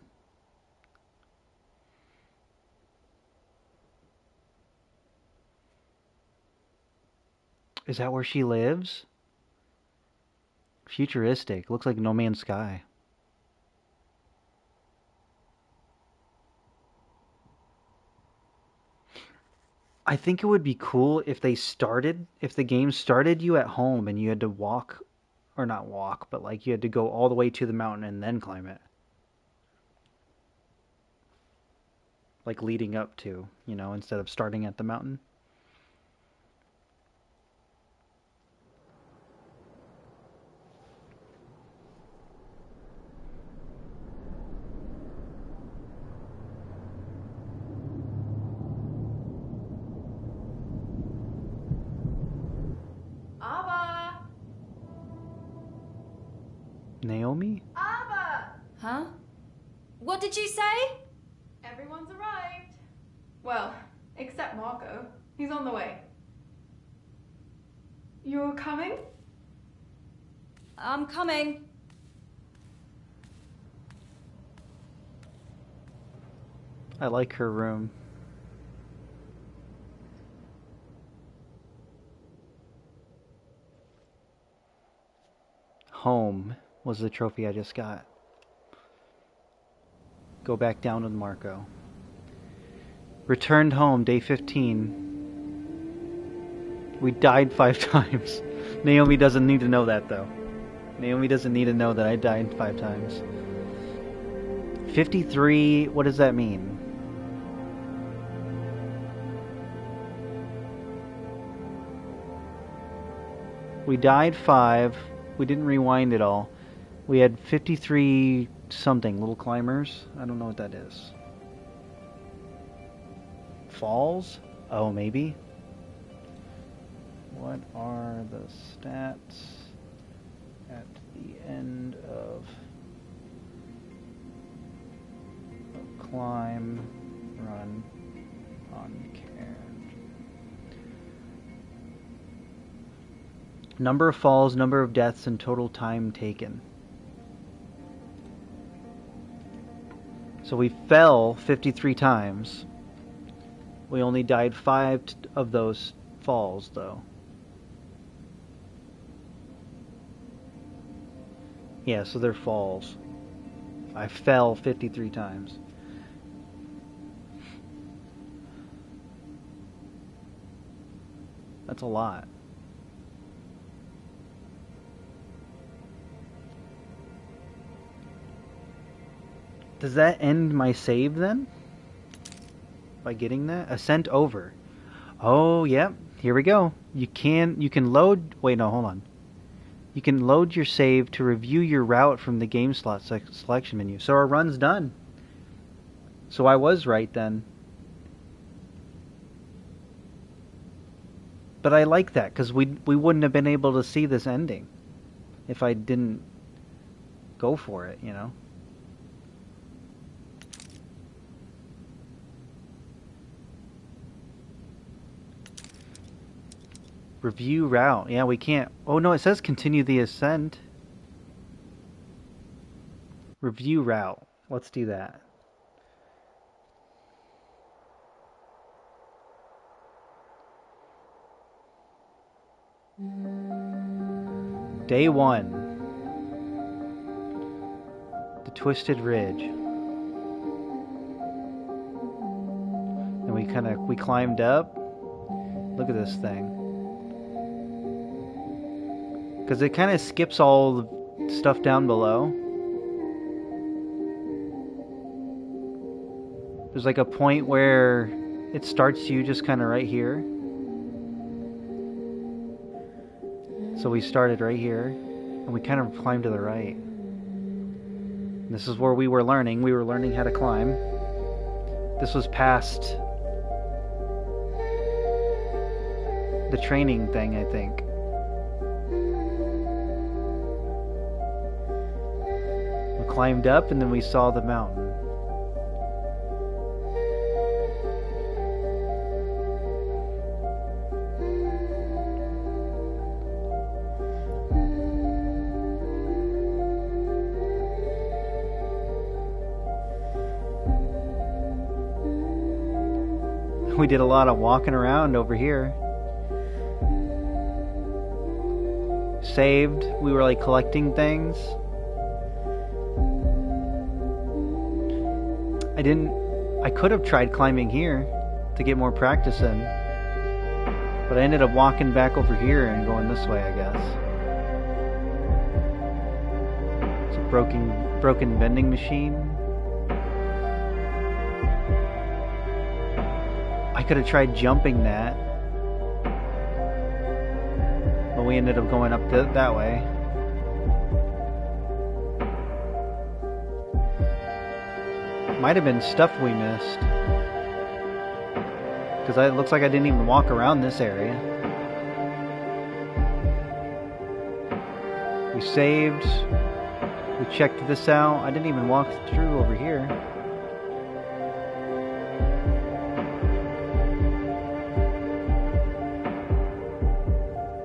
Is that where she lives? Futuristic. Looks like No Man's Sky. I think it would be cool if the game started you at home and you had to walk, or not walk, but like you had to go all the way to the mountain and then climb it. Like leading up to, instead of starting at the mountain. Naomi? Abba! Huh? What did you say? Everyone's arrived. Well, except Marco. He's on the way. You're coming? I'm coming. I like her room. Home was the trophy I just got. Go back down with Marco. Returned home, day 15. We died 5 times. Naomi doesn't need to know that, though. Naomi doesn't need to know that I died 5 times. 53, what does that mean? We died 5. We didn't rewind it all. We had 53 something little climbers. I don't know what that is. Falls? Oh, maybe. What are the stats at the end of a climb run on Cairn? Number of falls, number of deaths, and total time taken. So we fell 53 times. We only died 5 of those falls, though. Yeah, so they're falls. I fell 53 times. That's a lot. Does that end my save then? By getting that? Ascent over. Oh, yep. Here we go. You can load... Wait, no, hold on. You can load your save to review your route from the game slot selection menu. So our run's done. So I was right then. But I like that, because we wouldn't have been able to see this ending if I didn't go for it, you know? Review route. Yeah, we can't. Oh no, it says continue the ascent. Review route. Let's do that. Day 1. The Twisted Ridge. And we climbed up. Look at this thing. Because it kind of skips all the stuff down below. There's like a point where it starts you just kind of right here. So we started right here, and we kind of climbed to the right. And this is where we were learning. We were learning how to climb. This was past the training thing, I think. We climbed up, and then we saw the mountain. We did a lot of walking around over here. Saved. We were like collecting things. I could have tried climbing here to get more practice in. But I ended up walking back over here and going this way, I guess. It's a broken vending machine. I could have tried jumping that, but we ended up going up that way. Might have been stuff we missed, because it looks like I didn't even walk around this area. We saved, we checked this out. I didn't even walk through over here.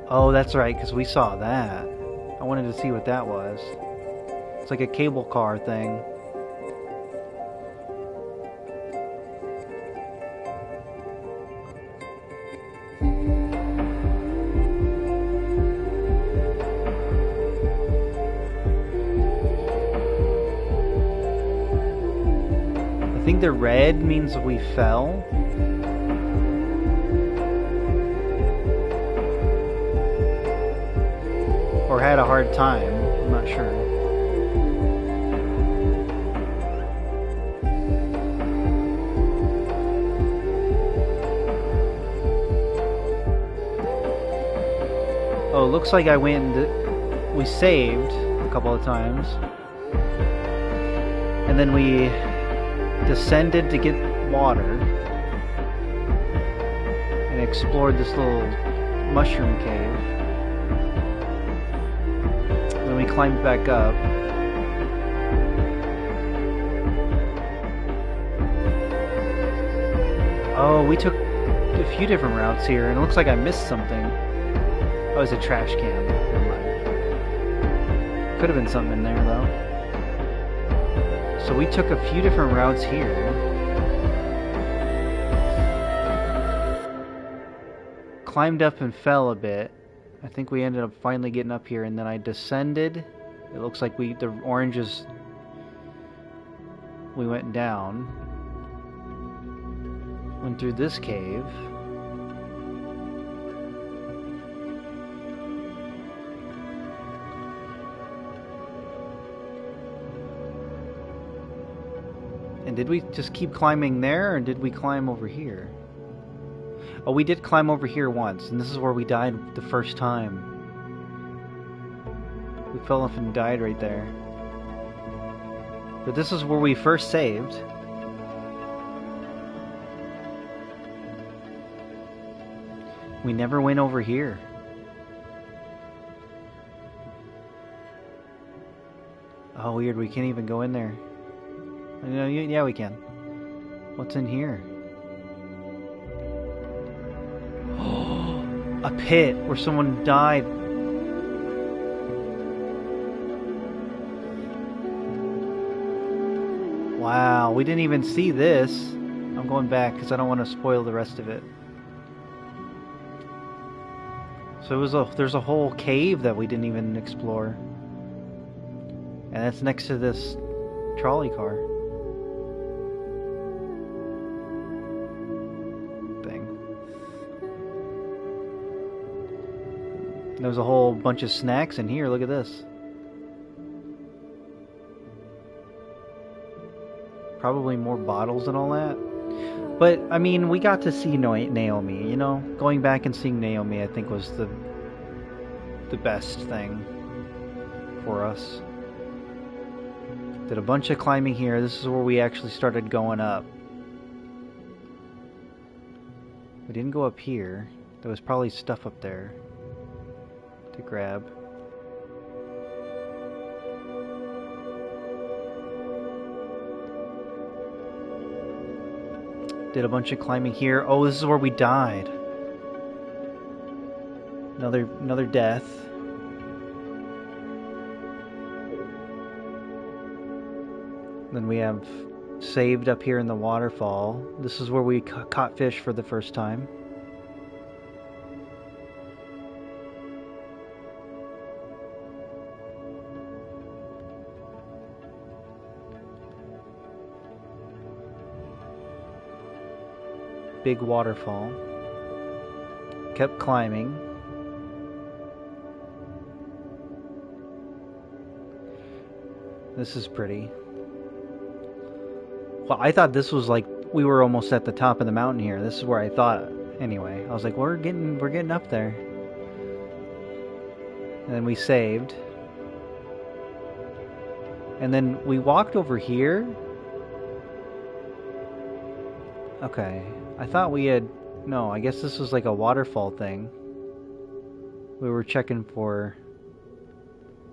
Oh, that's right, because we saw that. I wanted to see what that was. It's like a cable car thing. I think the red means we fell. Or had a hard time, I'm not sure. Oh, it looks like I went we saved a couple of times. And then we descended to get water. And explored this little mushroom cave. We climbed back up. Oh, we took a few different routes here, and it looks like I missed something. Oh, it's a trash can. Never mind. Could have been something in there, though. So we took a few different routes here. Climbed up and fell a bit. I think we ended up finally getting up here, and then I descended. It looks like the oranges, we went down. Went through this cave. And did we just keep climbing there, or did we climb over here? Oh, we did climb over here once, and this is where we died the first time. We fell off and died right there. But this is where we first saved. We never went over here. Oh, weird, we can't even go in there. Yeah, we can. What's in here? A pit where someone died. Wow, we didn't even see this. I'm going back because I don't want to spoil the rest of it. So there's a whole cave that we didn't even explore. And that's next to this trolley car thing. There's a whole bunch of snacks in here. Look at this. Probably more bottles and all that. But, I mean, we got to see Naomi, you know? Going back and seeing Naomi, I think, was the best thing for us. Did a bunch of climbing here. This is where we actually started going up. We didn't go up here. There was probably stuff up there to grab. Did a bunch of climbing here. Oh, this is where we died. Another death. Then we have saved up here in the waterfall. This is where we caught fish for the first time. Big waterfall. Kept climbing. This is pretty. Well, I thought this was like we were almost at the top of the mountain here. This is where I thought. Anyway, I was like, we're getting up there. And then we saved. And then we walked over here. Okay. I thought we had... No, I guess this was like a waterfall thing. We were checking for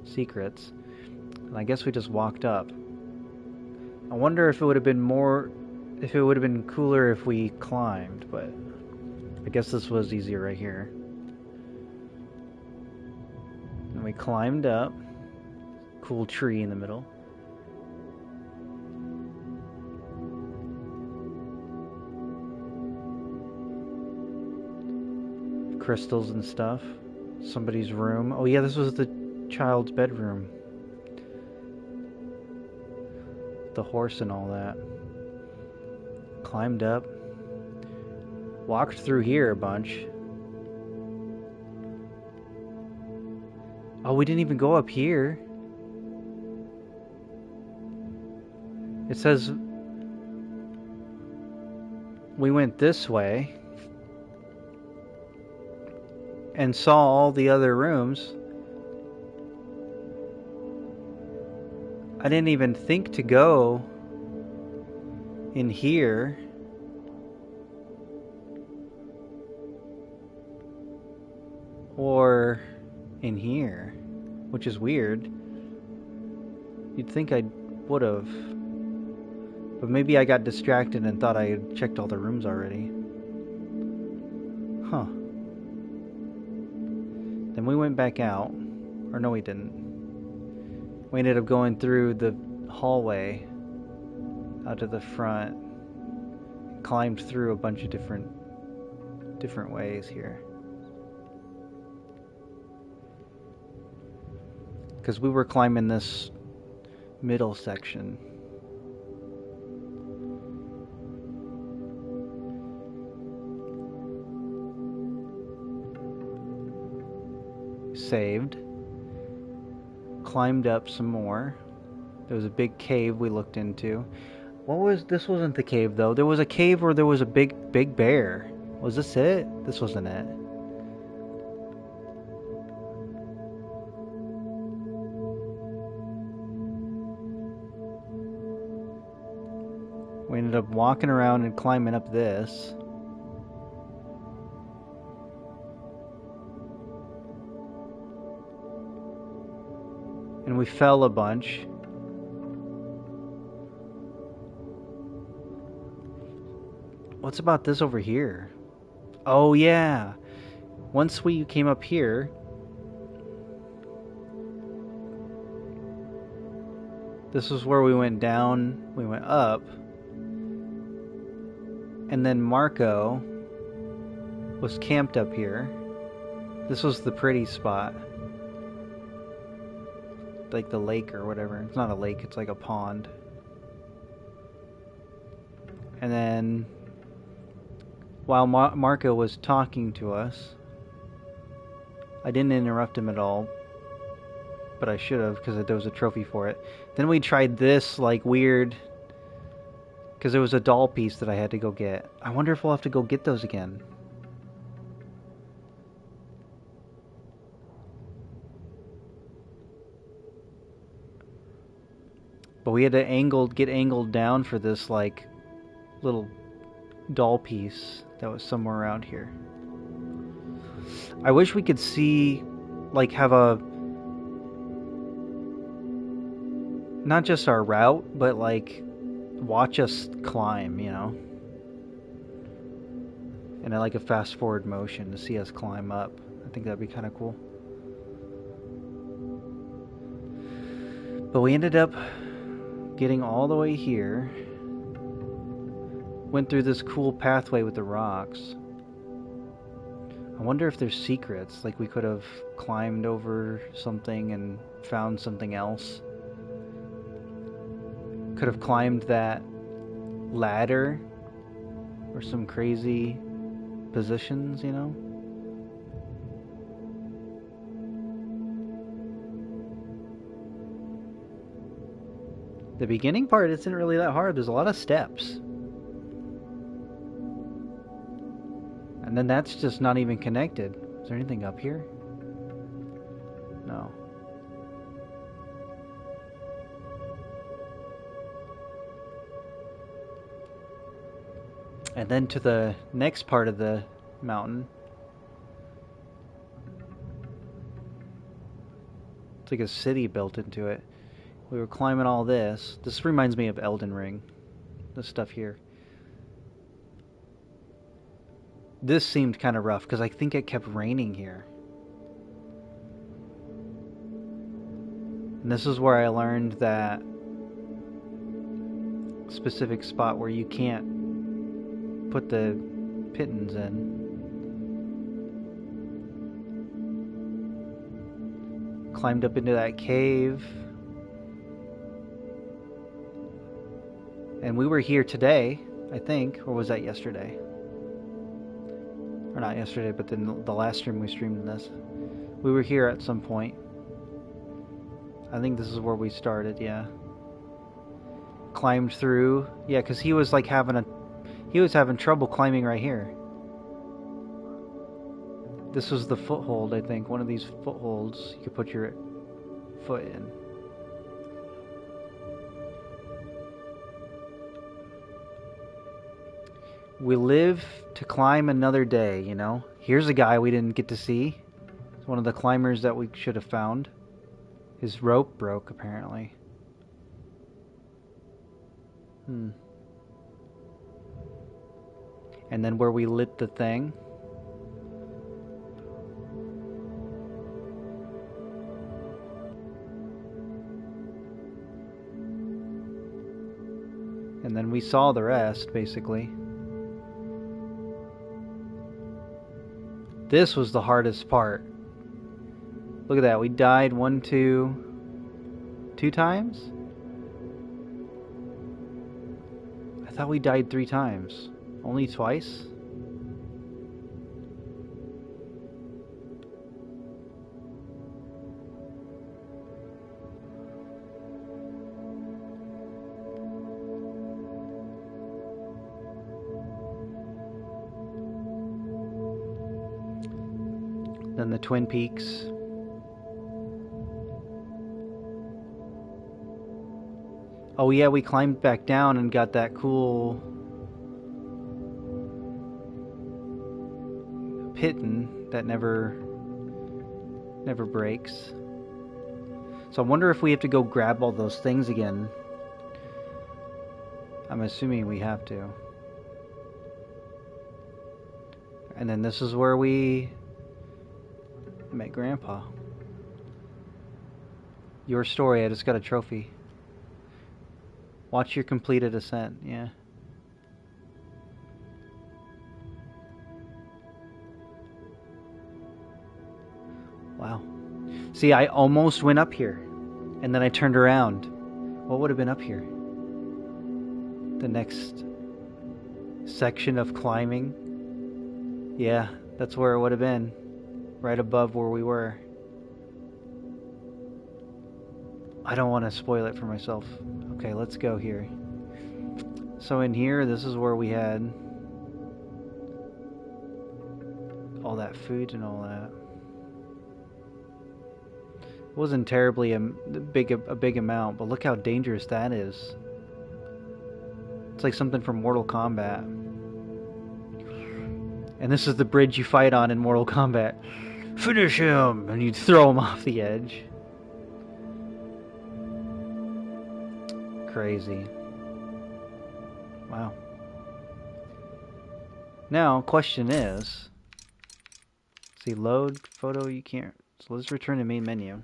secrets. And I guess we just walked up. I wonder if it would have been more... If it would have been cooler if we climbed, but... I guess this was easier right here. And we climbed up. Cool tree in the middle. Crystals and stuff. Somebody's room. Oh yeah, this was the child's bedroom. The horse and all that. Climbed up. Walked through here a bunch. Oh, we didn't even go up here. It says we went this way and saw all the other rooms. I didn't even think to go in here. Or in here, which is weird. You'd think I would have. But maybe I got distracted and thought I had checked all the rooms already. Huh. Then we went back out. Or no, we didn't. We ended up going through the hallway out to the front. Climbed through a bunch of different ways here. Because we were climbing this middle section. Saved. Climbed up some more. There was a big cave we looked into. This wasn't the cave though. There was a cave where there was a big bear. Was this it? This wasn't it. We ended up walking around and climbing up this. And we fell a bunch. What's about this over here? Oh yeah. once we came up here, this was where we went down, we went up, and then Marco was camped up here. This was the pretty spot. Like the lake or whatever. It's not a lake, it's like a pond. And then, while Marco was talking to us, I didn't interrupt him at all, but I should have, because there was a trophy for it. Then we tried this, like, weird, because there was a doll piece that I had to go get. I wonder if we'll have to go get those again. But we had to get angled down for this, like, little doll piece that was somewhere around here. I wish we could see, like, have a... not just our route, but, like, watch us climb, you know? And like a fast-forward motion to see us climb up. I think that'd be kind of cool. But we ended up getting all the way here, went through this cool pathway with the rocks. I wonder if there's secrets, like we could have climbed over something and found something else. Could have climbed that ladder or some crazy positions, you know? The beginning part isn't really that hard. There's a lot of steps. And then that's just not even connected. Is there anything up here? No. And then to the next part of the mountain. It's like a city built into it. We were climbing all this. This reminds me of Elden Ring. This stuff here. This seemed kind of rough because I think it kept raining here. And this is where I learned that specific spot where you can't put the pittons in. Climbed up into that cave. And we were here today, I think, or was that yesterday? Or not yesterday, but then the last stream we streamed this. We were here at some point. I think this is where we started, yeah. Climbed through. Yeah, because he was like having trouble climbing right here. This was the foothold, I think. One of these footholds you could put your foot in. We live to climb another day, you know? Here's a guy we didn't get to see. It's one of the climbers that we should have found. His rope broke, apparently. And then where we lit the thing. And then we saw the rest, basically. This was the hardest part. Look at that, we died two times? I thought we died 3 times. Only twice? Then the Twin Peaks. Oh yeah, we climbed back down and got that cool piton that never breaks. So I wonder if we have to go grab all those things again. I'm assuming we have to. And then this is where we I met Grandpa. Your story, I just got a trophy. Watch your completed ascent, yeah. Wow. See, I almost went up here, and then I turned around. What would have been up here? The next section of climbing? Yeah, that's where it would have been. Right above where we were. I don't want to spoil it for myself. Okay, let's go here. So in here, this is where we had all that food and all that. It wasn't terribly a big amount, but look how dangerous that is. It's like something from Mortal Kombat. And this is the bridge you fight on in Mortal Kombat. Finish him! And you throw him off the edge. Crazy. Wow. Now, question is... See, load, photo, you can't... So let's return to main menu.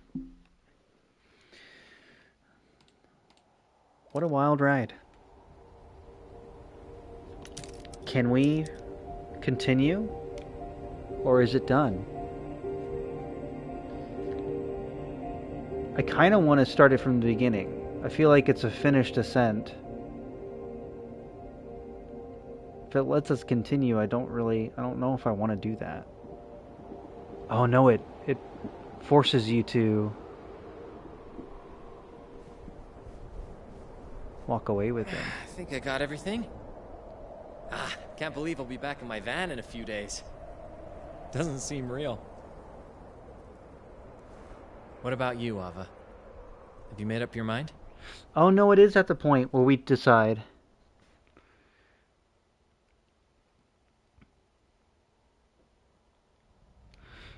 What a wild ride. Can we continue? Or is it done? I kind of want to start it from the beginning. I feel like it's a finished ascent. If it lets us continue, I don't know if I want to do that. Oh no, it forces you to walk away with it. I think I got everything. Can't believe I'll be back in my van in a few days. Doesn't seem real. What about you, Ava? Have you made up your mind? Oh no, it is at the point where we decide.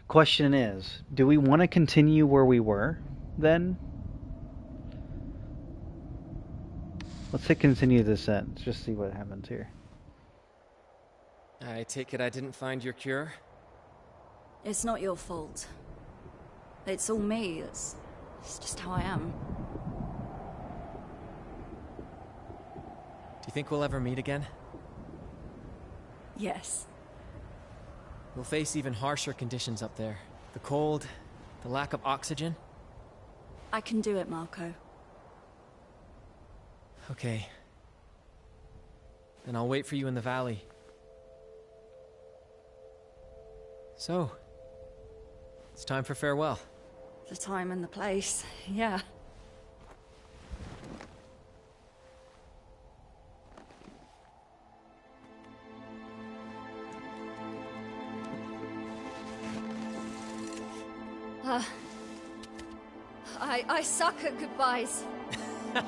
Question is, do we want to continue where we were then? Let's hit continue this sentence. Just see what happens here. I take it I didn't find your cure? It's not your fault. It's all me. It's just how I am. Do you think we'll ever meet again? Yes. We'll face even harsher conditions up there. The cold, the lack of oxygen. I can do it, Marco. Okay. Then I'll wait for you in the valley. So, it's time for farewell. The time and the place, yeah. I suck at goodbyes.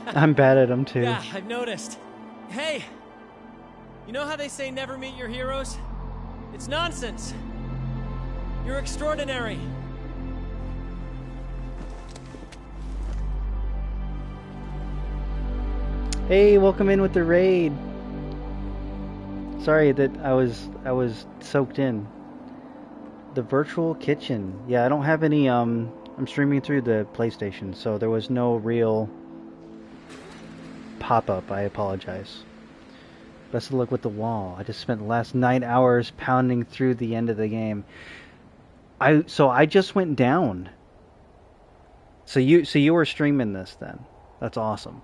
I'm bad at them too. Yeah, I've noticed. Hey! You know how they say never meet your heroes? It's nonsense. You're extraordinary. Hey, welcome in with the raid. Sorry that I was soaked in. The virtual kitchen. Yeah, I don't have any I'm streaming through the PlayStation, so there was no real pop-up. I apologize. Best of luck with the wall. I just spent the last 9 hours pounding through the end of the game. So I just went down. So you were streaming this then. That's awesome.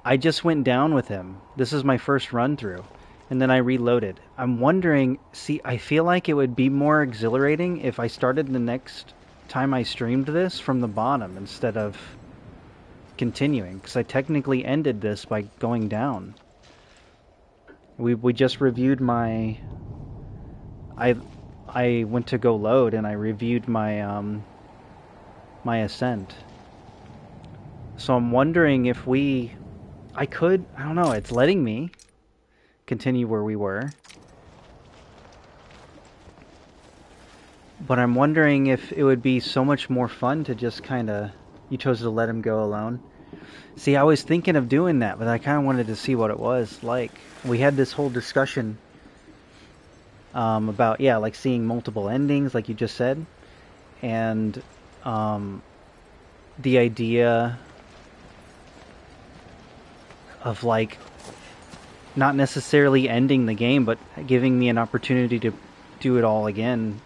I just went down with him. This is my first run through. And then I reloaded. I'm wondering, I feel like it would be more exhilarating if I started the next time I streamed this from the bottom instead of continuing, because I technically ended this by going down. We just reviewed my... I went to go load and I reviewed my my ascent. So I'm wondering if I don't know, it's letting me continue where we were. But I'm wondering if it would be so much more fun to just kind of... You chose to let him go alone. See, I was thinking of doing that, but I kind of wanted to see what it was like. We had this whole discussion about, yeah, like seeing multiple endings, like you just said. and the idea of like not necessarily ending the game, but giving me an opportunity to do it all again,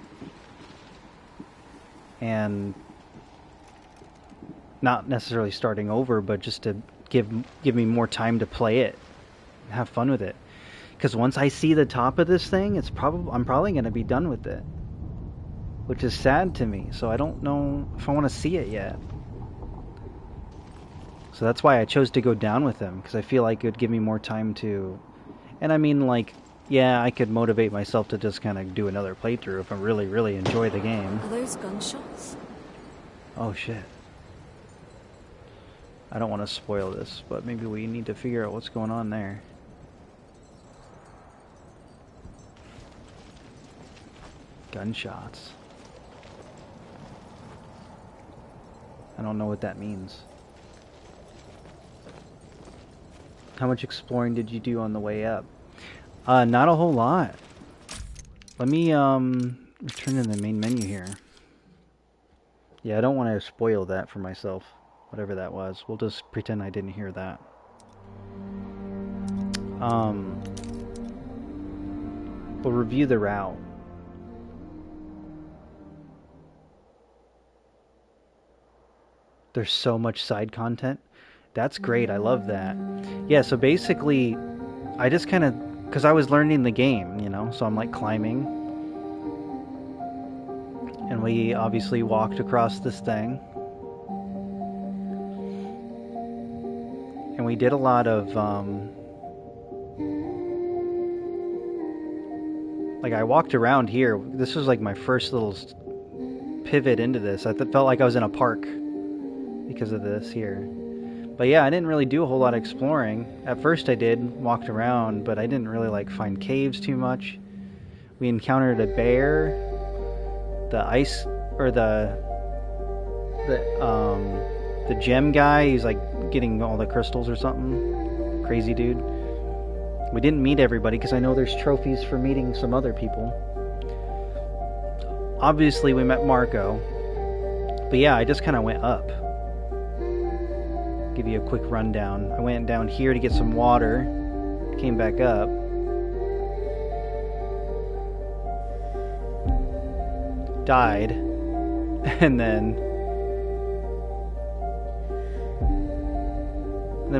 and not necessarily starting over, but just to give me more time to play it, and have fun with it. Because once I see the top of this thing, I'm probably going to be done with it, which is sad to me. So I don't know if I want to see it yet. So that's why I chose to go down with them, because I feel like it would give me more time to... And I mean, like, yeah, I could motivate myself to just kind of do another playthrough if I really, really enjoy the game. Are those gunshots? Oh, shit. I don't want to spoil this, but maybe we need to figure out what's going on there. Gunshots. I don't know what that means. How much exploring did you do on the way up? Not a whole lot. Let me return to the main menu here. Yeah, I don't want to spoil that for myself. Whatever that was. We'll just pretend I didn't hear that. We'll review the route. There's so much side content. That's great. I love that. Yeah, so basically, I just kind of... Because I was learning the game, you know? So I'm like climbing. And we obviously walked across this thing. And we did a lot of... like, I walked around here. This was like my first little pivot into this. I felt like I was in a park because of this here. But yeah, I didn't really do a whole lot of exploring. At first I did, walked around, but I didn't really like find caves too much. We encountered a bear, the ice, or the gem guy, he's like getting all the crystals or something. Crazy dude. We didn't meet everybody because I know there's trophies for meeting some other people. Obviously we met Marco. But yeah, I just kind of went up. Give you a quick rundown. I went down here to get some water, came back up, died, and then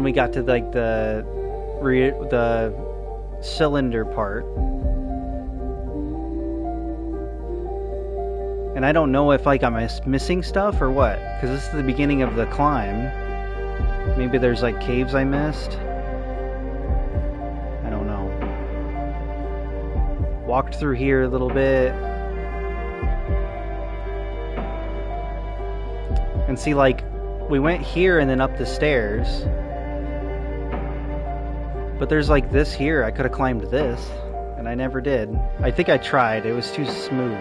we got to like the cylinder part, and I don't know if like I'm missing stuff or what, because this is the beginning of the climb. Maybe there's like caves I missed. I don't know. Walked through here a little bit. And see, like, we went here and then up the stairs. But there's like this here. I could have climbed this. And I never did. I think I tried. It was too smooth.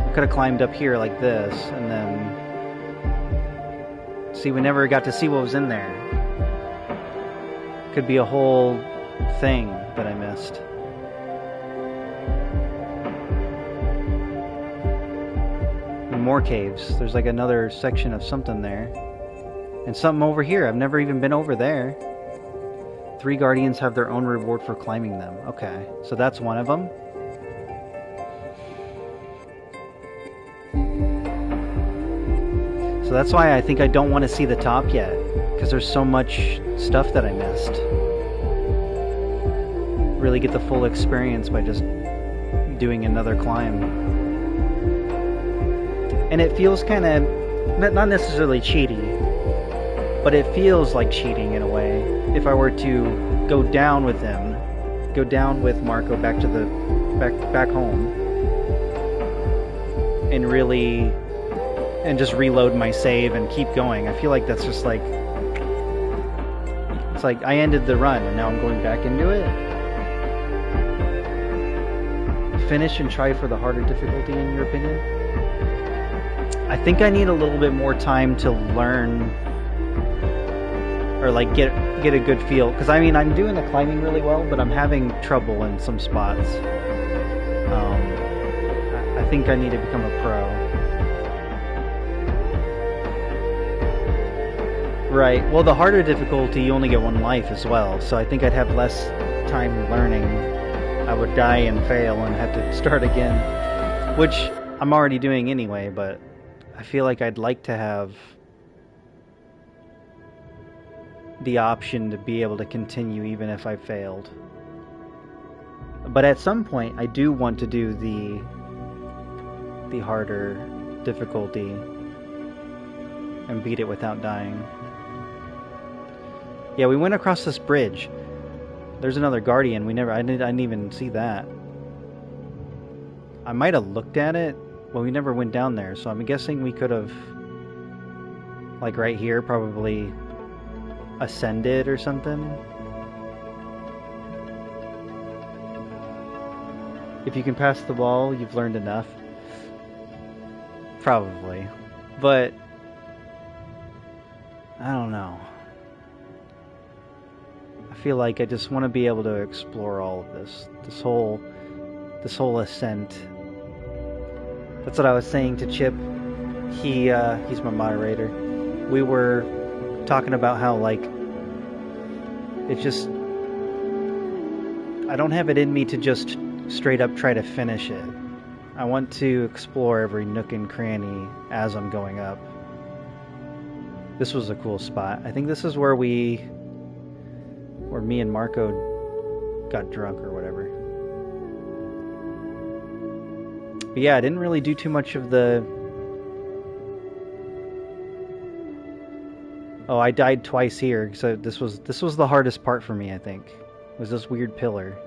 I could have climbed up here like this and then... See, we never got to see what was in there. Could be a whole thing that I missed. And more caves. There's like another section of something there. And something over here. I've never even been over there. 3 guardians have their own reward for climbing them. Okay, so that's one of them. So that's why I think I don't want to see the top yet, because there's so much stuff that I missed. Really get the full experience by just doing another climb. And it feels kind of, not necessarily cheaty, but it feels like cheating in a way. If I were to go down with him, go down with Marco back to the, back home, and really... and just reload my save and keep going. I feel like that's just like... It's like I ended the run and now I'm going back into it. Finish and try for the harder difficulty, in your opinion? I think I need a little bit more time to learn, or like get a good feel. Because I mean, I'm doing the climbing really well, but I'm having trouble in some spots. I think I need to become a pro. Right. Well, the harder difficulty, you only get one life as well, so I think I'd have less time learning. I would die and fail and have to start again, which I'm already doing anyway, but I feel like I'd like to have the option to be able to continue even if I failed. But at some point, I do want to do the harder difficulty and beat it without dying. Yeah, we went across this bridge. There's another guardian. I didn't even see that. I might have looked at it. Well, we never went down there, so I'm guessing we could have, like right here, probably ascended or something. If you can pass the wall, you've learned enough. Probably. But I don't know. I feel like I just want to be able to explore all of this. This whole ascent. That's what I was saying to Chip. He's my moderator. We were talking about how, like, it's just, I don't have it in me to just straight up try to finish it. I want to explore every nook and cranny as I'm going up. This was a cool spot. I think this is where me and Marco got drunk or whatever. But yeah, I didn't really do too much of the... Oh, I died twice here, so this was the hardest part for me, I think. Was this weird pillar.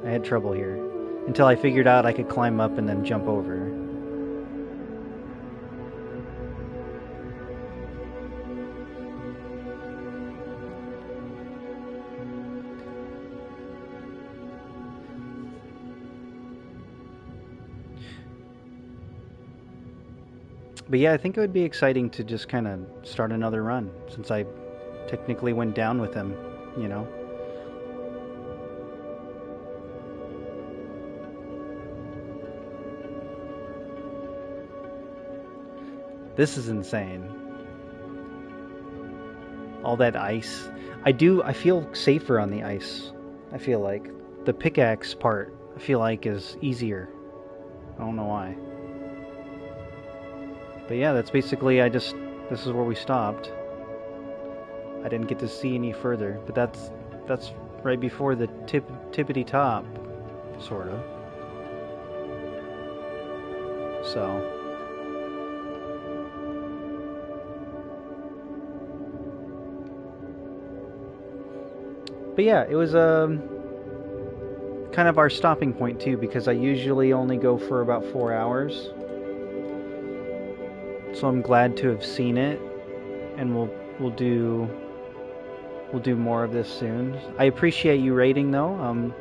I had trouble here. Until I figured out I could climb up and then jump over. But yeah, I think it would be exciting to just kind of start another run, since I technically went down with him, you know? This is insane. All that ice. I feel safer on the ice. I feel like. The pickaxe part, I feel like, is easier. I don't know why. But yeah, that's basically, this is where we stopped. I didn't get to see any further, but that's right before the tippity top, sort of. So. But yeah, it was kind of our stopping point too, because I usually only go for about 4 hours. So I'm glad to have seen it, and we'll do more of this soon. I appreciate you rating though.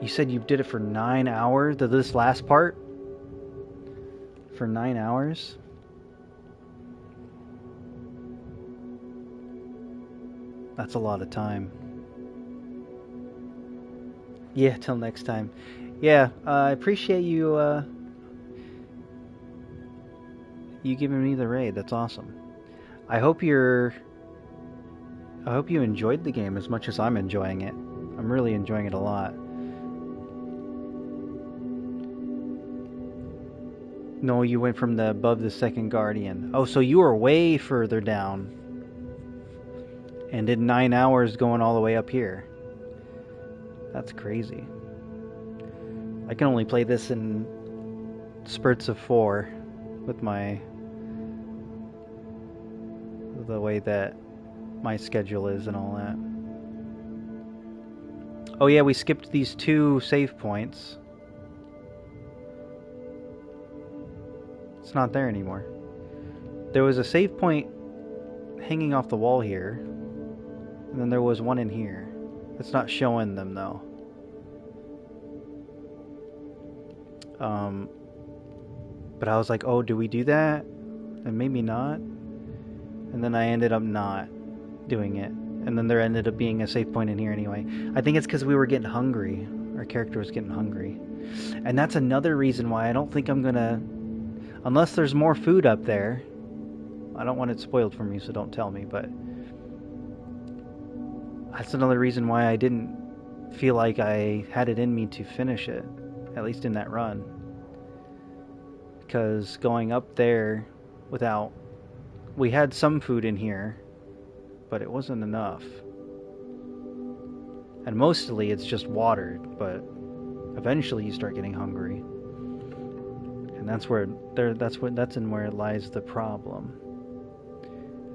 You said you did it for 9 hours. This last part for 9 hours. That's a lot of time. Yeah, till next time. Yeah, I appreciate you you giving me the raid. That's awesome. I hope you enjoyed the game as much as I'm enjoying it. I'm really enjoying it a lot. No, you went from above the second guardian. Oh, so you were way further down. And did 9 hours going all the way up here. That's crazy. I can only play this in spurts of 4 with the way that my schedule is and all that. Oh yeah, we skipped these 2 save points. It's not there anymore. There was a save point hanging off the wall here. And then there was one in here. It's not showing them though. But I was like, oh, do we do that? And maybe not. And then I ended up not doing it. And then there ended up being a save point in here anyway. I think it's because we were getting hungry. Our character was getting hungry. And that's another reason why I don't think I'm gonna... Unless there's more food up there. I don't want it spoiled for me, so don't tell me, but... That's another reason why I didn't feel like I had it in me to finish it. At least in that run. Because going up there without... We had some food in here, but it wasn't enough. And mostly it's just watered, but eventually you start getting hungry. And that's in where lies the problem.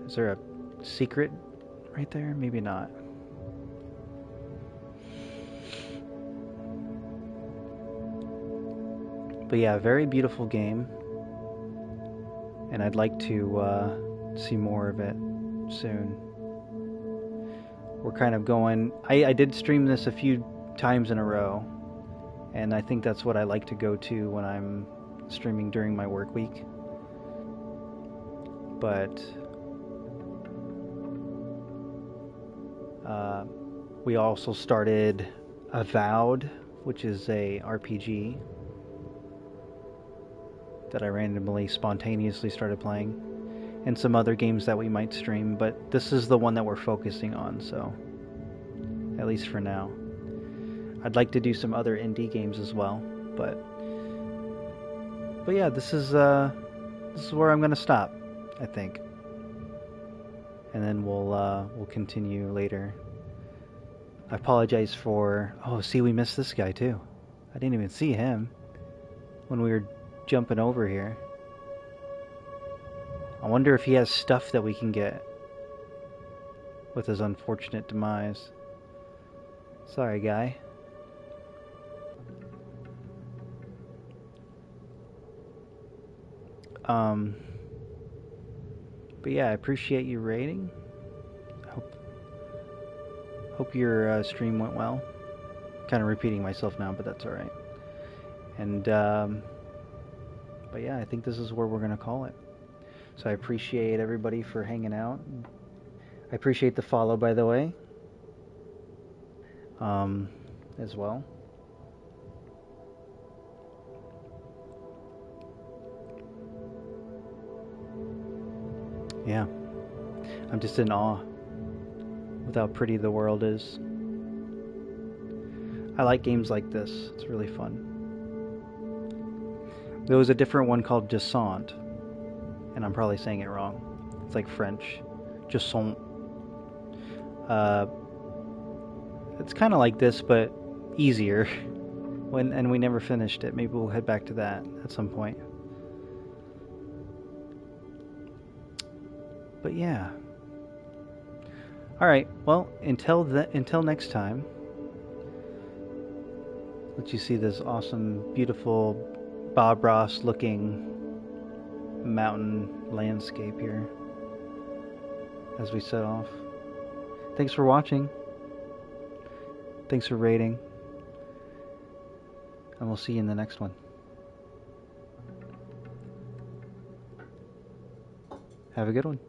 Is there a secret right there? Maybe not. But yeah, very beautiful game. And I'd like to see more of it soon. We're kind of going... I did stream this a few times in a row. And I think that's what I like to go to when I'm streaming during my work week. But... we also started Avowed, which is a RPG that I randomly, spontaneously started playing, and some other games that we might stream, but this is the one that we're focusing on, so at least for now. I'd like to do some other indie games as well, but yeah, this is where I'm gonna stop, I think, and then we'll continue later. I apologize for... Oh, see, we missed this guy too. I didn't even see him when we were jumping over here. I wonder if he has stuff that we can get with his unfortunate demise. Sorry, guy. But yeah, I appreciate you rating. Hope your stream went well. Kind of repeating myself now, but that's alright. And but yeah, I think this is where we're gonna call it. So I appreciate everybody for hanging out. I appreciate the follow, by the way, as well. Yeah, I'm just in awe with how pretty the world is. I like games like this. It's really fun. There was a different one called Descent, and I'm probably saying it wrong. It's like French. Descent. It's kind of like this, but easier. And we never finished it. Maybe we'll head back to that at some point. But yeah. All right. Well, until next time. Let you see this awesome, beautiful Bob Ross looking mountain landscape here as we set off. Thanks for watching. Thanks for rating. And we'll see you in the next one. Have a good one.